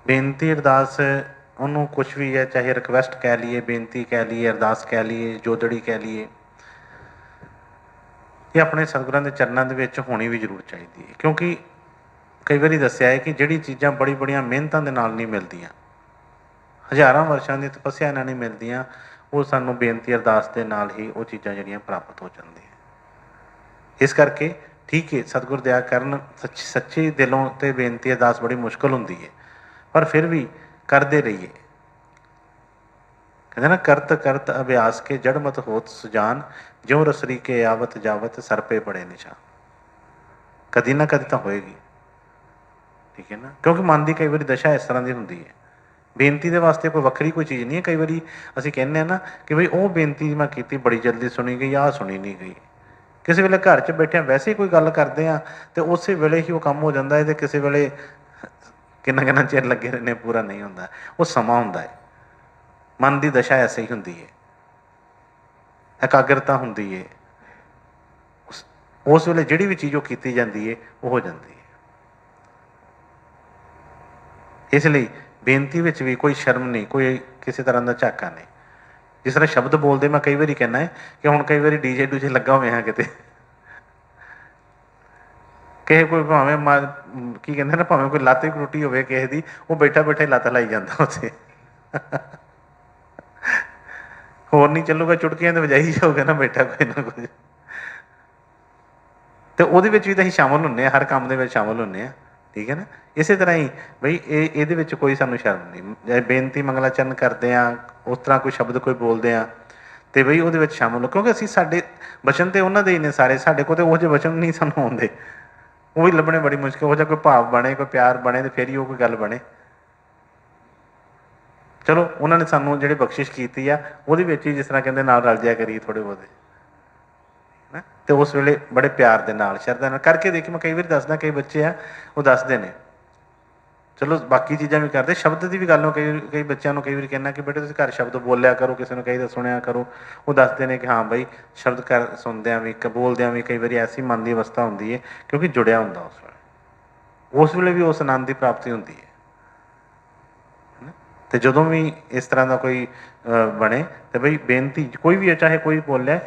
ਬੇਨਤੀ ਅਰਦਾਸ ਉਹਨੂੰ ਕੁਛ ਵੀ ਹੈ, ਚਾਹੇ ਰਿਕਵੈਸਟ ਕਹਿ ਲਈਏ, ਬੇਨਤੀ ਕਹਿ ਲਈਏ, ਅਰਦਾਸ ਕਹਿ ਲਈਏ, ਜੋਦੜੀ ਕਹਿ ਲਈਏ, ਇਹ ਆਪਣੇ ਸਤਿਗੁਰਾਂ ਦੇ ਚਰਨਾਂ ਦੇ ਵਿੱਚ ਹੋਣੀ ਵੀ ਜ਼ਰੂਰ ਚਾਹੀਦੀ ਹੈ। ਕਿਉਂਕਿ ਕਈ ਵਾਰੀ ਦੱਸਿਆ ਹੈ ਕਿ ਜਿਹੜੀ ਚੀਜ਼ਾਂ ਬੜੀ ਬੜੀਆਂ ਮਿਹਨਤਾਂ ਦੇ ਨਾਲ ਨਹੀਂ ਮਿਲਦੀਆਂ, ਹਜ਼ਾਰਾਂ ਵਰਸ਼ਾਂ ਦੀ ਤਪੱਸਿਆ ਨਾਲ ਨਹੀਂ ਮਿਲਦੀਆਂ, ਉਹ ਸਾਨੂੰ ਬੇਨਤੀ ਅਰਦਾਸ ਦੇ ਨਾਲ ਹੀ ਉਹ ਚੀਜ਼ਾਂ ਜਿਹੜੀਆਂ ਪ੍ਰਾਪਤ ਹੋ ਜਾਂਦੀਆਂ। ਇਸ ਕਰਕੇ ਠੀਕ ਹੈ, ਸਤਿਗੁਰ ਦਇਆ ਕਰਨ, ਸੱਚੇ ਦਿਲੋਂ ਤੇ ਬੇਨਤੀ ਅਰਦਾਸ ਬੜੀ ਮੁਸ਼ਕਲ ਹੁੰਦੀ ਹੈ, ਪਰ ਫਿਰ ਵੀ ਕਰਦੇ ਰਹੀਏ। ਕਹਿੰਦੇ ਨਾ, ਕਰਤ ਕਰਤ ਅਭਿਆਸ ਕੇ ਜੜ ਮਤ ਹੋਤ ਸੁਜਾਨ, ਜਿਉਂ ਰਸਰੀ ਕੇ ਆਵਤ ਜਾਵਤ ਸਰ ਪੇ ਬੜੇ ਨਿਸ਼ਾਨ। ਕਦੀ ਨਾ ਕਦੀ ਤਾਂ ਹੋਏਗੀ, ਠੀਕ ਹੈ ਨਾ, ਕਿਉਂਕਿ ਮਨ ਦੀ ਕਈ ਵਾਰੀ ਦਸ਼ਾ ਇਸ ਤਰ੍ਹਾਂ ਦੀ ਹੁੰਦੀ ਹੈ। ਬੇਨਤੀ ਦੇ ਵਾਸਤੇ ਕੋਈ ਵੱਖਰੀ ਕੋਈ ਚੀਜ਼ ਨਹੀਂ ਹੈ। ਕਈ ਵਾਰੀ ਅਸੀਂ ਕਹਿੰਦੇ ਹਾਂ ਨਾ ਕਿ ਬਈ ਉਹ ਬੇਨਤੀ ਮੈਂ ਕੀਤੀ ਬੜੀ ਜਲਦੀ ਸੁਣੀ ਗਈ, ਆਹ ਸੁਣੀ ਨਹੀਂ ਗਈ। ਕਿਸੇ ਵੇਲੇ ਘਰ 'ਚ ਬੈਠਿਆਂ ਵੈਸੇ ਹੀ ਕੋਈ ਗੱਲ ਕਰਦੇ ਹਾਂ ਅਤੇ ਉਸੇ ਵੇਲੇ ਹੀ ਉਹ ਕੰਮ ਹੋ ਜਾਂਦਾ ਹੈ, ਅਤੇ ਕਿਸੇ ਵੇਲੇ ਕਿੰਨਾ ਕਿੰਨਾ ਚਿਰ ਲੱਗੇ ਰਹਿੰਦੇ, ਪੂਰਾ ਨਹੀਂ ਹੁੰਦਾ। ਉਹ ਸਮਾਂ ਹੁੰਦਾ ਹੈ। ਮਨ ਦੀ ਦਸ਼ਾ ਐਸੇ ਹੀ ਹੁੰਦੀ ਹੈ, ਇਕਾਗਰਤਾ ਹੁੰਦੀ ਹੈ। ਉਸ ਵੇਲੇ ਜਿਹੜੀ ਵੀ ਚੀਜ਼ ਉਹ ਕੀਤੀ ਜਾਂਦੀ ਹੈ ਉਹ ਹੋ ਜਾਂਦੀ ਹੈ। ਇਸ ਲਈ ਬੇਨਤੀ ਵਿੱਚ ਵੀ ਕੋਈ ਸ਼ਰਮ ਨਹੀਂ, ਕੋਈ ਕਿਸੇ ਤਰ੍ਹਾਂ ਦਾ ਝਾਕਾ ਨਹੀਂ। ਜਿਸ ਤਰ੍ਹਾਂ ਸ਼ਬਦ ਬੋਲਦੇ, ਮੈਂ ਕਈ ਵਾਰੀ ਕਹਿੰਦਾ ਹੈ ਕਿ ਹੁਣ ਕਈ ਵਾਰੀ ਡੀਜੇ ਡੂਜੇ ਲੱਗਾ ਹੋਵੇ ਹਾਂ ਕਿਤੇ, ਕਿਸੇ ਕੋਈ ਭਾਵੇਂ ਕੀ ਕਹਿੰਦੇ ਨਾ, ਭਾਵੇਂ ਕੋਈ ਲੱਤ ਹੀ ਟੁੱਟੀ ਹੋਵੇ ਕਿਸੇ ਦੀ, ਉਹ ਬੈਠਾ ਬੈਠਾ ਹੀ ਲੱਤ ਲਾਈ ਜਾਂਦਾ ਉੱਥੇ। ਹੋਰ ਨਹੀਂ ਚੱਲੂਗਾ, ਚੁਟਕੀਆਂ ਤੇ ਵਜਾਈ ਜਾਊਗਾ ਨਾ ਬੈਠਾ ਕੋਈ ਨਾ ਕੁਝ। ਅਤੇ ਉਹਦੇ ਵਿੱਚ ਵੀ ਤਾਂ ਅਸੀਂ ਸ਼ਾਮਲ ਹੁੰਦੇ ਹਾਂ, ਹਰ ਕੰਮ ਦੇ ਵਿੱਚ ਸ਼ਾਮਲ ਹੁੰਦੇ ਹਾਂ, ਠੀਕ ਹੈ ਨਾ। ਇਸੇ ਤਰ੍ਹਾਂ ਹੀ ਬਈ ਇਹਦੇ ਵਿੱਚ ਕੋਈ ਸਾਨੂੰ ਸ਼ਰਮ ਨਹੀਂ। ਬੇਨਤੀ ਮੰਗਲਾ ਚਰਨ ਕਰਦੇ ਹਾਂ, ਉਸ ਤਰ੍ਹਾਂ ਕੋਈ ਸ਼ਬਦ ਕੋਈ ਬੋਲਦੇ ਹਾਂ, ਅਤੇ ਬਈ ਉਹਦੇ ਵਿੱਚ ਸ਼ਾਮਲ ਹੋ, ਕਿਉਂਕਿ ਅਸੀਂ ਸਾਡੇ ਵਚਨ ਤਾਂ ਉਹਨਾਂ ਦੇ ਹੀ ਨੇ ਸਾਰੇ। ਸਾਡੇ ਕੋਲ ਤਾਂ ਉਹੋ ਜਿਹੇ ਵਚਨ ਨਹੀਂ ਸਾਨੂੰ ਆਉਂਦੇ, ਉਹ ਵੀ ਲੱਭਣੇ ਬੜੀ ਮੁਸ਼ਕਿਲ। ਉਹੋ ਜਿਹਾ ਕੋਈ ਭਾਵ ਬਣੇ, ਕੋਈ ਪਿਆਰ ਬਣੇ, ਅਤੇ ਫਿਰ ਹੀ ਉਹ ਕੋਈ ਗੱਲ ਬਣੇ। ਚਲੋ, ਉਹਨਾਂ ਨੇ ਸਾਨੂੰ ਜਿਹੜੀ ਬਖਸ਼ਿਸ਼ ਕੀਤੀ ਆ ਉਹਦੇ ਵਿੱਚ ਹੀ ਜਿਸ ਤਰ੍ਹਾਂ ਕਹਿੰਦੇ ਨਾਲ ਰਲ ਜਿਆ ਕਰੀਏ ਥੋੜ੍ਹੇ ਬਹੁਤੇ, ਹੈ ਨਾ। ਅਤੇ ਉਸ ਵੇਲੇ ਬੜੇ ਪਿਆਰ ਦੇ ਨਾਲ, ਸ਼ਰਧਾ ਨਾਲ ਕਰਕੇ ਦੇਖੀ। ਮੈਂ ਕਈ ਵਾਰੀ ਦੱਸਦਾ, ਕਈ ਬੱਚੇ ਆ ਉਹ ਦੱਸਦੇ ਨੇ, ਚਲੋ ਬਾਕੀ ਚੀਜ਼ਾਂ ਵੀ ਕਰਦੇ, ਸ਼ਬਦ ਦੀ ਵੀ ਗੱਲ ਨੂੰ ਕਈ ਬੱਚਿਆਂ ਨੂੰ ਕਈ ਵਾਰੀ ਕਹਿੰਦਾ ਕਿ ਬੇਟੇ ਤੁਸੀਂ ਘਰ ਸ਼ਬਦ ਬੋਲਿਆ ਕਰੋ, ਕਿਸੇ ਨੂੰ ਕਹੀਦਾ ਸੁਣਿਆ ਕਰੋ। ਉਹ ਦੱਸਦੇ ਨੇ ਕਿ ਹਾਂ ਬਈ ਸ਼ਬਦ ਸੁਣਦਿਆਂ ਵੀ, ਬੋਲਦਿਆਂ ਵੀ ਕਈ ਵਾਰੀ ਐਸੀ ਮਨ ਦੀ ਅਵਸਥਾ ਹੁੰਦੀ ਹੈ, ਕਿਉਂਕਿ ਜੁੜਿਆ ਹੁੰਦਾ ਉਸ ਵੇਲੇ। ਉਸ ਵੇਲੇ ਵੀ ਉਸ ਆਨੰਦ ਦੀ ਪ੍ਰਾਪਤੀ ਹੁੰਦੀ ਹੈ। ਤੇ ਜਦੋਂ ਵੀ ਇਸ ਤਰ੍ਹਾਂ ਦਾ ਕੋਈ ਬਣੇ ਤੇ ਬਈ ਬੇਨਤੀ ਕੋਈ ਵੀ ਹੈ, ਚਾਹੇ ਕੋਈ ਬੋਲਿਆ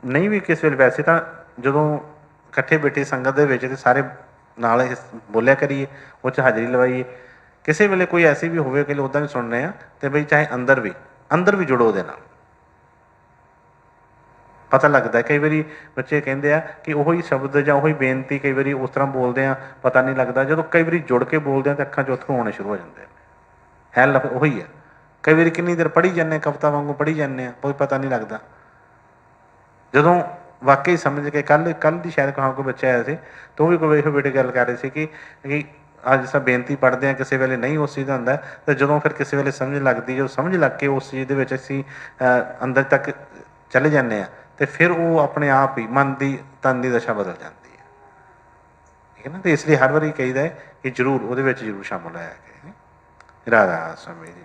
ਨਹੀਂ ਵੀ ਕਿਸੇ ਵੇਲੇ, ਵੈਸੇ ਤਾਂ ਜਦੋਂ ਇਕੱਠੇ ਬੈਠੇ ਸੰਗਤ ਦੇ ਵਿੱਚ ਤੇ ਸਾਰੇ ਨਾਲ ਬੋਲਿਆ ਕਰੀਏ, ਉਹ 'ਚ ਹਾਜ਼ਰੀ ਲਵਾਈਏ। ਕਿਸੇ ਵੇਲੇ ਕੋਈ ਐਸੀ ਵੀ ਹੋਵੇ ਕਿ ਉੱਦਾਂ ਵੀ ਸੁਣ ਰਹੇ ਆ ਤੇ ਬਈ ਚਾਹੇ ਅੰਦਰ ਵੀ ਜੁੜੋ ਉਹਦੇ ਨਾਲ। ਪਤਾ ਲੱਗਦਾ ਕਈ ਵਾਰੀ ਬੱਚੇ ਕਹਿੰਦੇ ਆ ਕਿ ਉਹੀ ਸ਼ਬਦ ਜਾਂ ਉਹੀ ਬੇਨਤੀ ਕਈ ਵਾਰੀ ਉਸ ਤਰ੍ਹਾਂ ਬੋਲਦੇ ਆ, ਪਤਾ ਨਹੀਂ ਲੱਗਦਾ। ਜਦੋਂ ਕਈ ਵਾਰੀ ਜੁੜ ਕੇ ਬੋਲਦੇ ਆ ਤਾਂ ਅੱਖਾਂ 'ਚ ਅੱਥਰੂ ਆਉਣੇ ਸ਼ੁਰੂ ਹੋ ਜਾਂਦੇ ਆ। ਹੈ ਉਹੀ ਹੈ। ਕਈ ਵਾਰੀ ਕਿੰਨੀ ਦੇਰ ਪੜ੍ਹੀ ਜਾਂਦੇ, ਕਵਿਤਾ ਵਾਂਗੂ ਪੜ੍ਹੀ ਜਾਂਦੇ ਆ, ਕੋਈ ਪਤਾ ਨਹੀਂ ਲੱਗਦਾ। ਜਦੋਂ ਵਾਕਈ ਸਮਝ ਕੇ ਕੱਲ੍ਹ ਦੀ ਸ਼ਾਇਦ ਕੋਈ ਬੱਚਾ ਆਇਆ ਸੀ ਤਾਂ ਉਹ ਵੀ ਕੋਈ ਇਹੋ ਬੇਟੇ ਗੱਲ ਕਰ ਰਹੇ ਸੀ ਕਿ ਅੱਜ ਜਿਸ ਬੇਨਤੀ ਪੜ੍ਹਦੇ ਹਾਂ ਕਿਸੇ ਵੇਲੇ ਨਹੀਂ ਉਸ ਚੀਜ਼ ਦਾ ਹੁੰਦਾ, ਅਤੇ ਜਦੋਂ ਫਿਰ ਕਿਸੇ ਵੇਲੇ ਸਮਝ ਲੱਗਦੀ, ਜਦੋਂ ਸਮਝ ਲੱਗ ਕੇ ਉਸ ਚੀਜ਼ ਦੇ ਵਿੱਚ ਅਸੀਂ ਅੰਦਰ ਤੱਕ ਚਲੇ ਜਾਂਦੇ ਹਾਂ ਅਤੇ ਫਿਰ ਉਹ ਆਪਣੇ ਆਪ ਹੀ ਮਨ ਦੀ ਤਨ ਦੀ ਦਸ਼ਾ ਬਦਲ ਜਾਂਦੀ ਹੈ। ਠੀਕ ਹੈ ਨਾ। ਅਤੇ ਇਸ ਲਈ ਹਰ ਵਾਰੀ ਕਹੀਦਾ ਹੈ ਕਿ ਜ਼ਰੂਰ ਉਹਦੇ ਵਿੱਚ ਜ਼ਰੂਰ ਸ਼ਾਮਲ ਹੋਇਆ ਕਿ ਰਾਧਾ ਸਵਾਮੀ ਜੀ।